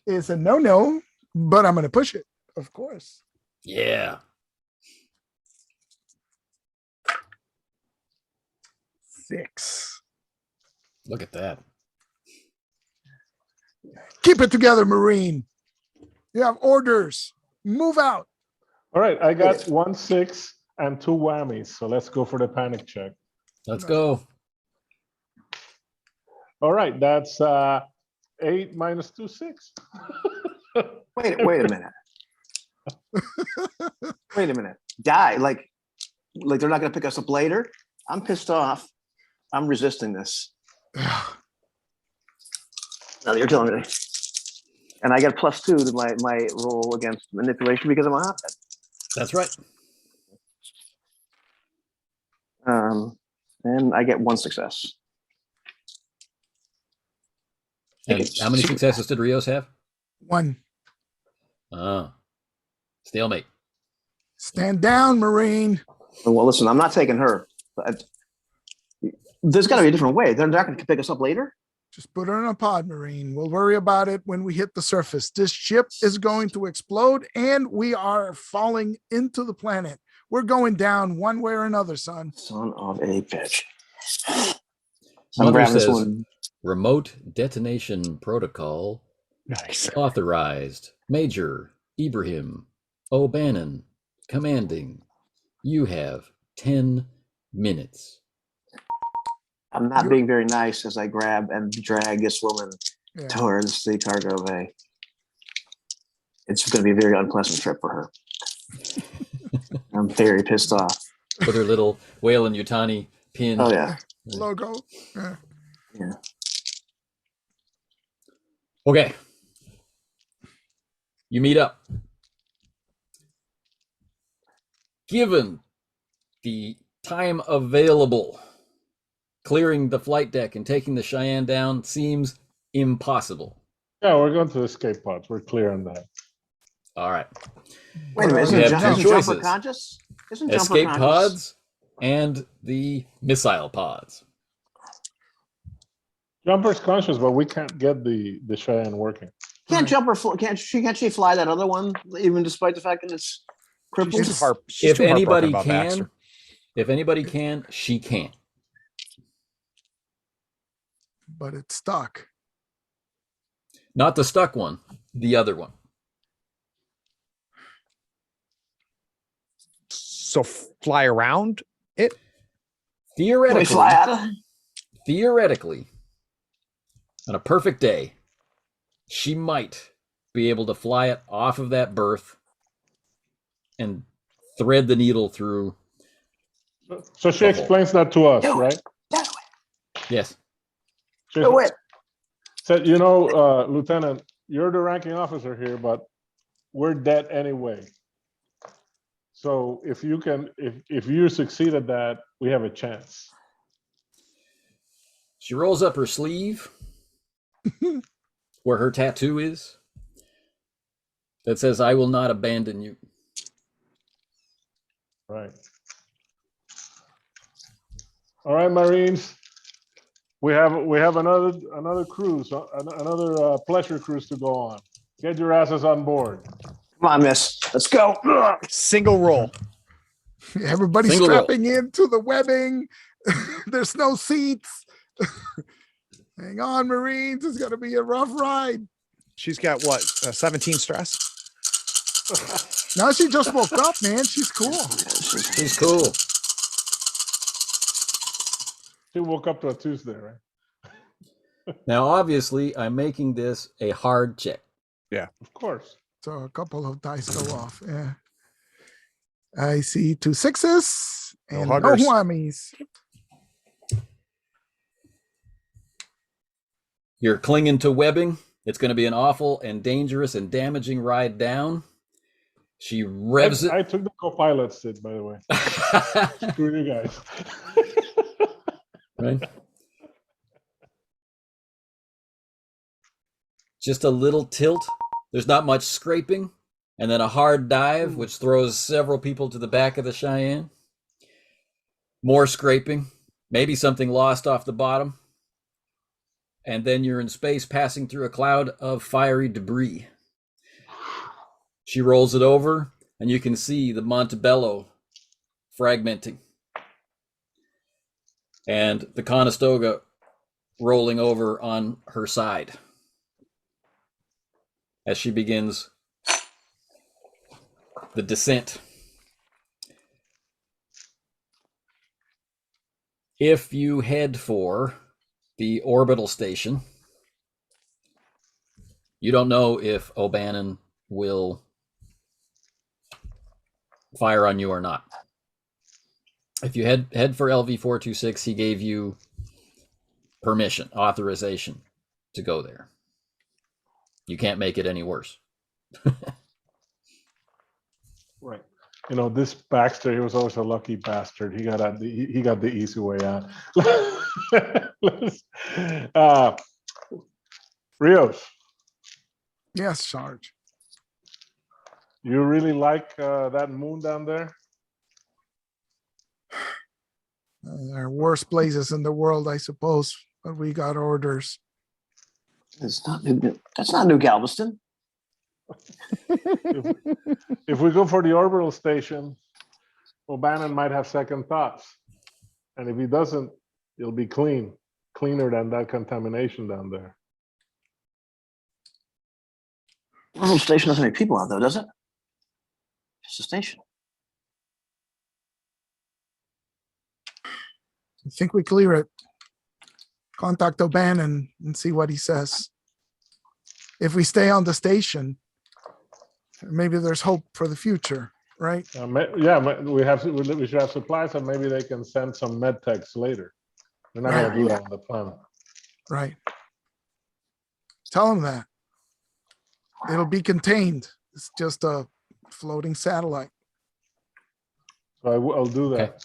is a no, but I'm going to push it, of course. Yeah. 6. Look at that. Keep it together, Marine. You have orders. Move out. All right, I got 1 6 and 2 whammies. So let's go for the panic check. Let's go. All right, that's 8 minus 2, 6. Wait a minute. Wait a minute. Die. Like they're not going to pick us up later. I'm pissed off. I'm resisting this. Now that you're telling me. And I get +2 to my roll against manipulation because I'm a hothead. That's right. And I get 1 success. And how many successes did Rios have? 1. Stalemate. Stand down, Marine. Well, listen, I'm not taking her. There's got to be a different way. They're not going to pick us up later. Just put her in a pod, Marine. We'll worry about it when we hit the surface. This ship is going to explode, and we are falling into the planet. We're going down one way or another, son. Son of a bitch. I'm Mother grabbing this says, one. remote detonation protocol Nice. authorized. Major Ibrahim O'Bannon commanding. You have 10 minutes I'm not being very nice as I grab and drag this woman towards the cargo bay. It's going to be a very unpleasant trip for her. I'm very pissed off. With her little Weyland-Yutani pin. Oh, yeah. Logo. Yeah. Okay. You meet up. Given the time available, clearing the flight deck and taking the Cheyenne down seems impossible. Yeah, we're going to escape pods. We're clear on that. All right. Wait a minute. Isn't Jumper conscious? Isn't Jumper escape conscious? pods and the missile pods. Jumper's conscious, but we can't get the Cheyenne working. Can't Jumper? Can't she fly that other one? Even despite the fact that it's crippled. If anybody can, she can. But it's stuck. Not the stuck one, the other one. So fly around it? Theoretically, Can we fly out of? Theoretically, on a perfect day, she might be able to fly it off of that berth and thread the needle through. So she explains that to us, right? Yes. Do it. Said, you know, Lieutenant, you're the ranking officer here, but we're dead anyway. So if you can, if you succeed at that, we have a chance. She rolls up her sleeve where her tattoo is that says, "I will not abandon you." Right. All right, Marines. We have another cruise, another pleasure cruise to go on. Get your asses on board. Come on, miss. Let's go. Single roll. Everybody's strapping into the webbing. There's no seats. Hang on, Marines. It's going to be a rough ride. She's got what? 17 stress? No, she just woke up, man. She's cool. She's cool. She woke up to a Tuesday, right? Now, obviously, I'm making this a hard check. Yeah. Of course. So a couple of dice go off. Yeah. I see 2 6s and no whammies. You're clinging to webbing. It's going to be an awful and dangerous and damaging ride down. She revs it. I took the co-pilot seat, by the way. Screw you guys. Right? Just a little tilt. There's not much scraping. And then a hard dive, which throws several people to the back of the Cheyenne. More scraping. Maybe something lost off the bottom. And then you're in space passing through a cloud of fiery debris. She rolls it over, and you can see the Montebello fragmenting. And the Conestoga rolling over on her side as she begins the descent. If you head for the orbital station, you don't know if O'Bannon will fire on you or not. If you head for LV-426, he gave you permission, authorization to go there. You can't make it any worse. Right. You know, this Baxter, he was always a lucky bastard. He got the easy way out. Rios. Yes, Sarge. You really like that moon down there? There are worse places in the world, I suppose, but we got orders. That's not New Galveston. If we go for the orbital station, O'Bannon might have second thoughts. And if he doesn't, it'll be cleaner than that contamination down there. Orbital station doesn't have people out, though, does it? Just a station. I think we clear it. contact O'Bannon and see what he says. If we stay on the station, maybe there's hope for the future, right? We should have supplies, and maybe they can send some med techs later. They're not going to do that on the planet. Right. Tell them that. It'll be contained. It's just a floating satellite. So I'll do that.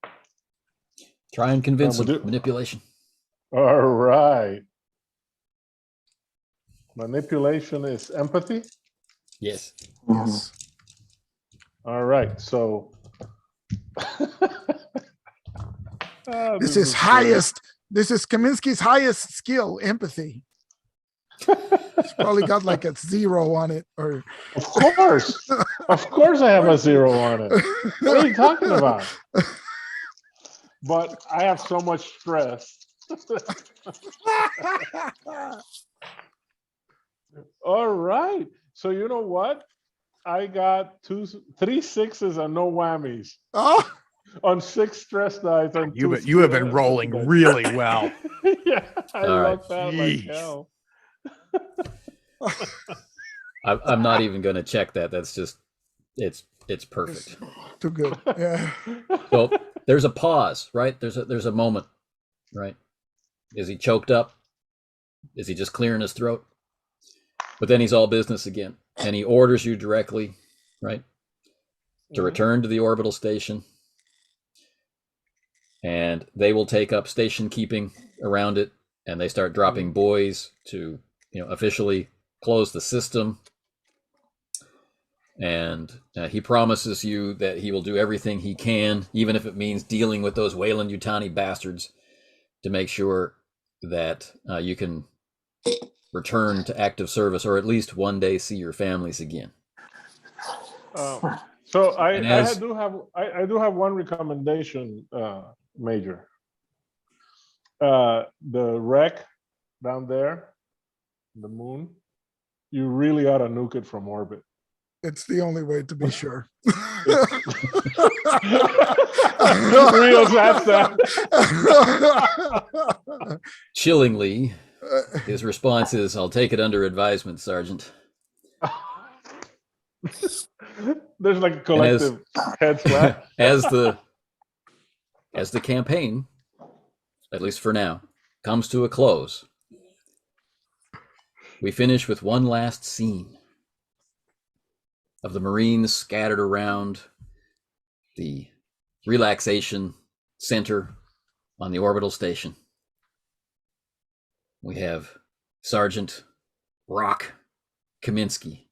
Okay. Try and convince them. Manipulation. All right. Manipulation is empathy? Yes. Yes. All right. So this is highest. This is Kaminiski's highest skill, empathy. It's probably got like a 0 on it, or of course I have a 0 on it. What are you talking about? But I have so much stress. All right. So you know what? I got 3 6s and no whammies. Oh, on 6 stress dice. And you have been rolling really well. Yeah, I love that like hell. I'm not even going to check that. That's just it's perfect. Too good. Yeah. So there's a pause, right? There's a moment, right? Is he choked up? Is he just clearing his throat? But then he's all business again, and he orders you directly, right, to return to the orbital station, and they will take up station keeping around it, and they start dropping buoys to, officially close the system. And he promises you that he will do everything he can, even if it means dealing with those Weyland-Yutani bastards, to make sure that you can return to active service, or at least one day see your families again. So I do have one recommendation, Major. The wreck down there, the moon, you really ought to nuke it from orbit. It's the only way to be sure. Rios has that. Chillingly, his response is, "I'll take it under advisement, Sergeant." There's like a collective head slap. As the campaign, at least for now, comes to a close, we finish with one last scene of the Marines scattered around the relaxation center on the orbital station. We have Sergeant Rock Kaminiski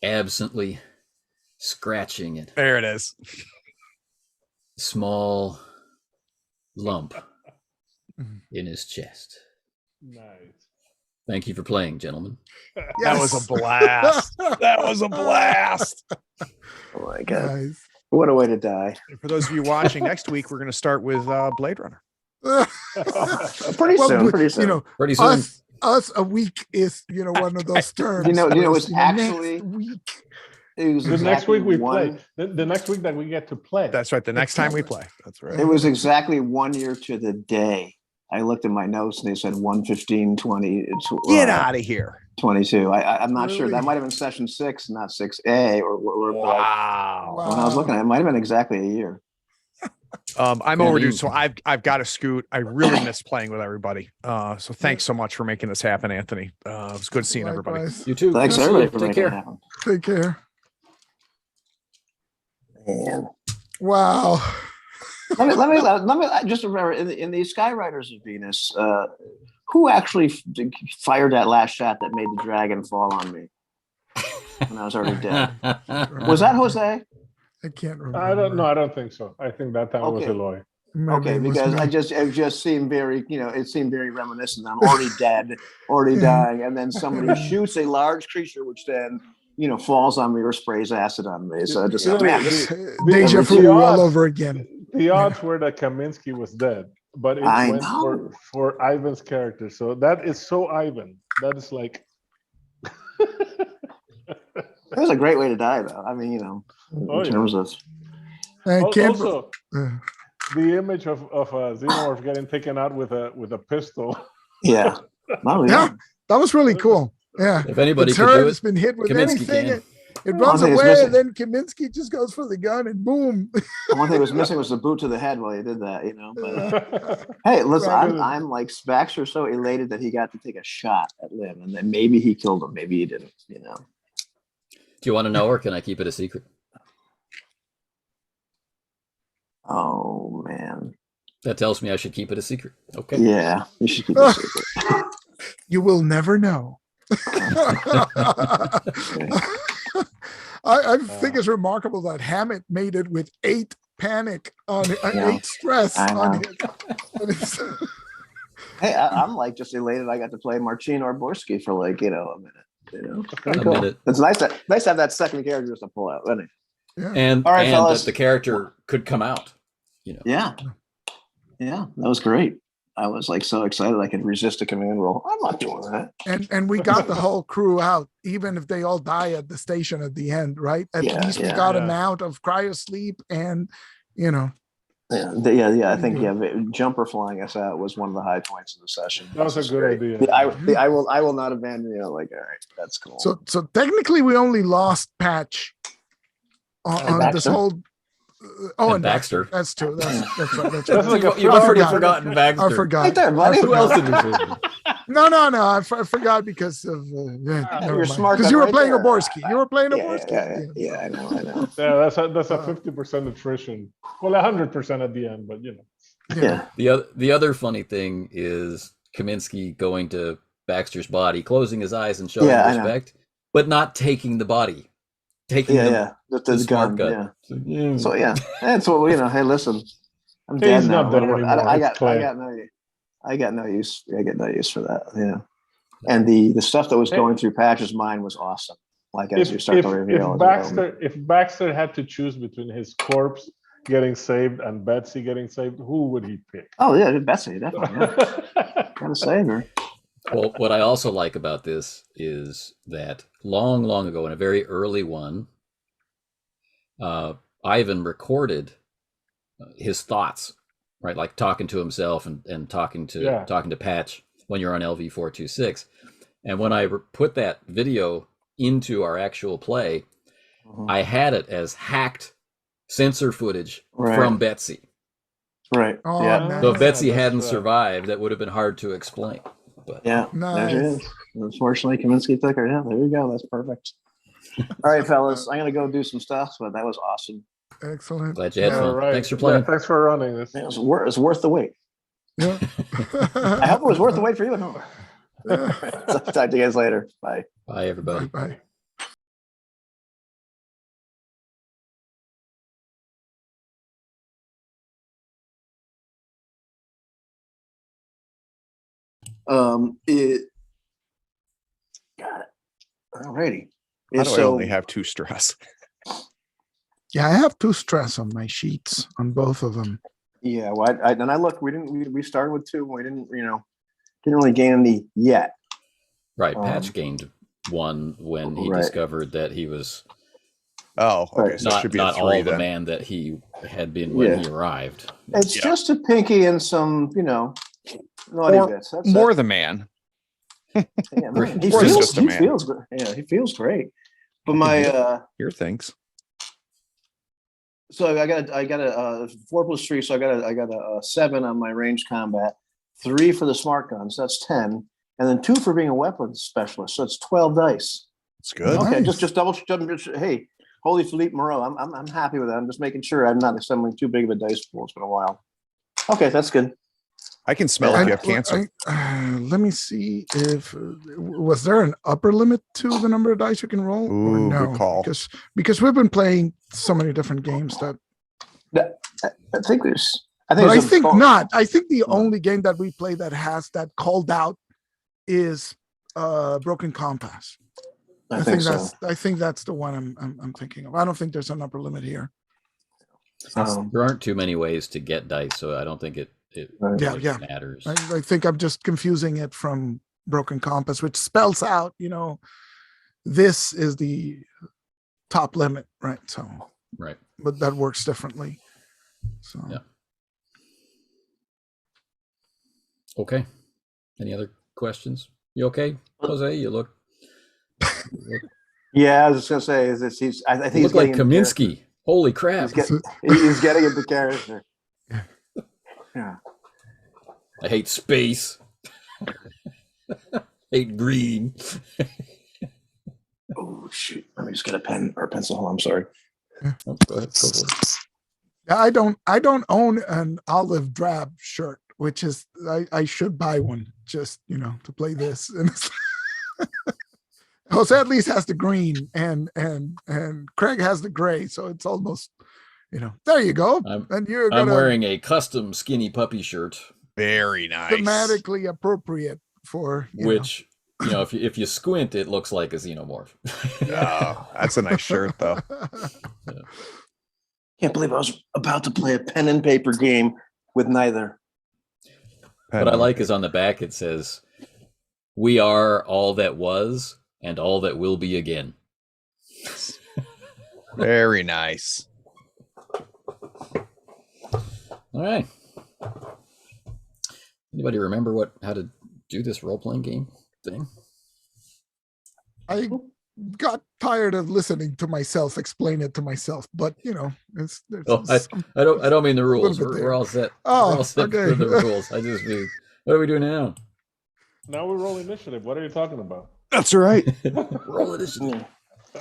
absently scratching it. There it is. Small lump in his chest. Nice. Thank you for playing, gentlemen. Yes. That was a blast. That was a blast. Oh my God. Nice. What a way to die. And for those of you watching, next week we're going to start with Blade Runner. Pretty soon. Pretty soon. Pretty soon. Us a week is one of those terms. It was actually next week. It was the next week we play. The next week that we get to play. That's right. The next time we play. That's right. It was exactly 1 year to the day. I looked at my notes and they said 1/15/20. Get out of here. 22. I'm not Really? sure. That might have been session 6, not 6A. Wow. When I was looking at it, it might have been exactly a year. I'm overdue, so I've got to scoot. I really miss playing with everybody. So thanks so much for making this happen, Anthony. It was good seeing everybody. Likewise. You too. Thanks everybody for making it happen. Take care. Man. Wow. let me just remember in the Skyriders of Venus, who actually fired that last shot that made the dragon fall on me when I was already dead? Was that Jose? I can't remember. I don't know. I don't think so. I think that time was Eloy. Okay, because it just seemed very, it seemed very reminiscent. I'm already dead, already dying, and then somebody shoots a large creature, which then falls on me or sprays acid on me. So just deja vu all over again. The odds were that Kaminiski was dead, but it went for Ivan's character. So that is so Ivan. That is like. It was a great way to die, though. I mean, in terms of. the image of a xenomorph getting taken out with a pistol. Yeah. Oh, Yeah, that was really cool. Yeah. If anybody the could do turret's it, been hit with Kaminsky anything. can. It runs thing is away, missing. and then Kaminsky just goes for the gun, and boom. One thing was missing was the boot to the head while he did that, you know. But hey, listen, I'm like Baxter so elated that he got to take a shot at Lim, and then maybe he killed him, maybe he didn't, you know. Do you want to know, or can I keep it a secret? Oh man. That tells me I should keep it a secret. Okay. Yeah, you should keep it a secret. You will never know. I think it's remarkable that Hammett made it with 8 panic on 8 stress on his. Hey, I'm like just elated. I got to play Marcin Oberski for like a minute. You know, pretty A cool. minute. It's nice to have that second character just to pull out, isn't it? Yeah. And all right, and fellas. that the character could come out. You know. Yeah, that was great. I was like so excited I could resist a command roll. I'm not doing that. And we got the whole crew out, even if they all die at the station at the end, right? At least we got them out of cryosleep, and you know. Yeah. I think jumper flying us out was one of the high points of the session. That was a good idea. I will not abandon you. Like, all right, that's cool. So technically, we only lost Patch on this whole. And Baxter. That's true. That's right. You've already forgotten Baxter. I forgot. Right there, buddy. Who else did we say? No. I forgot because of you're smart. Because you were right playing there. Oberski. You were playing Oberski. Yeah, I know. Yeah, that's a 50% attrition. Well, 100% at the end, but you know. Yeah. The other funny thing is Kaminsky going to Baxter's body, closing his eyes and showing respect, but not taking the body. Taking the smart gun. Yeah. So that's what hey, listen, I'm dead now. I got no use. I get no use for that. Yeah. And the stuff that was going through Patch's mind was awesome. Like as you start to reveal. If Baxter had to choose between his corpse getting saved and Betsy getting saved, who would he pick? Oh yeah, Betsy, definitely. Yeah. Gotta save her. Well, what I also like about this is that long ago, in a very early one, Ivan recorded his thoughts, right? Like talking to himself and talking to Patch when you're on LV426. And when I put that video into our actual play, I had it as hacked sensor footage from Betsy. Right. Oh, yeah. nice. So if Betsy hadn't survived, that would have been hard to explain. But there she is. Unfortunately, Kaminsky took her. Yeah, there you go. That's perfect. All right, fellas, I'm gonna go do some stuff, but that was awesome. Excellent. Glad you had fun. Right. Thanks for playing. Yeah, thanks for running this. It's worth the wait. Yeah. I hope it was worth the wait for you at home. Talk to you guys later. Bye. Bye, everybody. Bye. Got it. Alrighty. How do I only have 2 stress? Yeah, I have 2 stress on my sheets on both of them. Yeah, well, I looked. We started with 2. We didn't really gain any yet. Right, Patch gained 1 when he discovered that he was okay, so it should be not 3 all then. the man that he had been when he arrived. It's just a pinky and some, naughty bits. That's more the man. Yeah, man. He feels great. But my your things. So I got a 4+3, so I got a 7 on my ranged combat, 3 for the smart guns, that's 10, and then 2 for being a weapons specialist, so it's 12 dice. It's good. Okay, Nice. just double. Hey, holy Philippe Moreau, I'm happy with that. I'm just making sure I'm not assembling too big of a dice pool. It's been a while. Okay, that's good. I can smell if you have cancer. Let me see if was there an upper limit to the number of dice you can roll? Or Ooh, no? good call. Because we've been playing so many different games that. I think there's. I think not. I think the only game that we play that has that called out is Broken Compass. I think that's the one I'm thinking of. I don't think there's an upper limit here. There aren't too many ways to get dice, so I don't think it matters. I think I'm just confusing it from Broken Compass, which spells out, this is the top limit, right? So right, but that works differently. So yeah. Okay. Any other questions? You okay, Jose? You look. Yeah, I was just gonna say, is this? I think he's like getting Kaminiski. Holy crap! He's getting into character. Yeah. I hate space. Hate green. Oh shoot! Let me just get a pen or a pencil. I'm sorry. Oh, go ahead. Go for it. I don't own an olive drab shirt, which is I should buy one just to play this. And Jose at least has the green, and Craig has the gray, so it's almost there you go. I'm wearing a custom skinny puppy shirt. Very nice. Thematically appropriate for which if you squint, it looks like a xenomorph. Oh, that's a nice shirt though. Yeah. Can't believe I was about to play a pen and paper game with neither. What I like is on the back it says, "We are all that was and all that will be again." Very nice. All right. Anybody remember how to do this role-playing game thing? I got tired of listening to myself explain it to myself, but I don't mean the rules. We're all set. Oh, we're all set okay. for the rules. I just mean, what are we doing now? Now we roll initiative. What are you talking about? That's right. Roll initiative.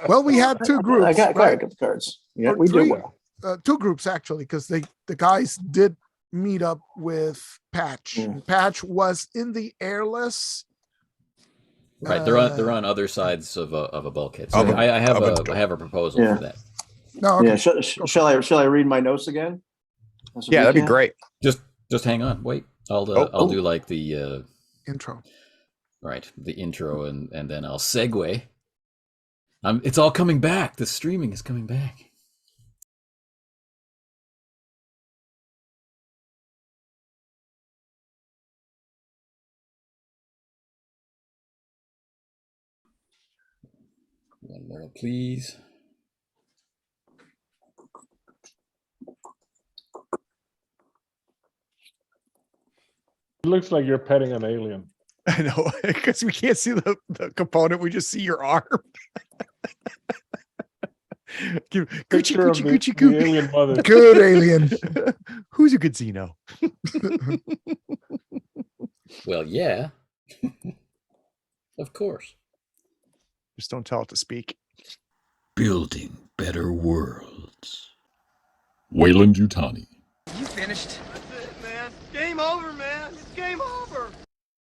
Well, we had two groups. I got right? cards. Yeah, Or we three. did well. Two groups actually, because the guys did meet up with Patch. Mm. Patch was in the airless. Right, they're on other sides of a bulkhead. So Of a- I have of a a proposal Yeah. for that. No, okay. Yeah, shall I read my notes again? Yeah, that'd be great. Just hang on, wait. I'll do like the Intro. right, the intro, and then I'll segue. It's all coming back. The streaming is coming back. One more, please. It looks like you're petting an alien. I know, because we can't see the component. We just see your arm. Gucci, Picture of Gucci, the alien mother. Good alien. Who's a good Xeno? Well, yeah. Of course. Just don't tell it to speak. Building better worlds. Weyland-Yutani. You finished? That's it, man. Game over, man. It's game over.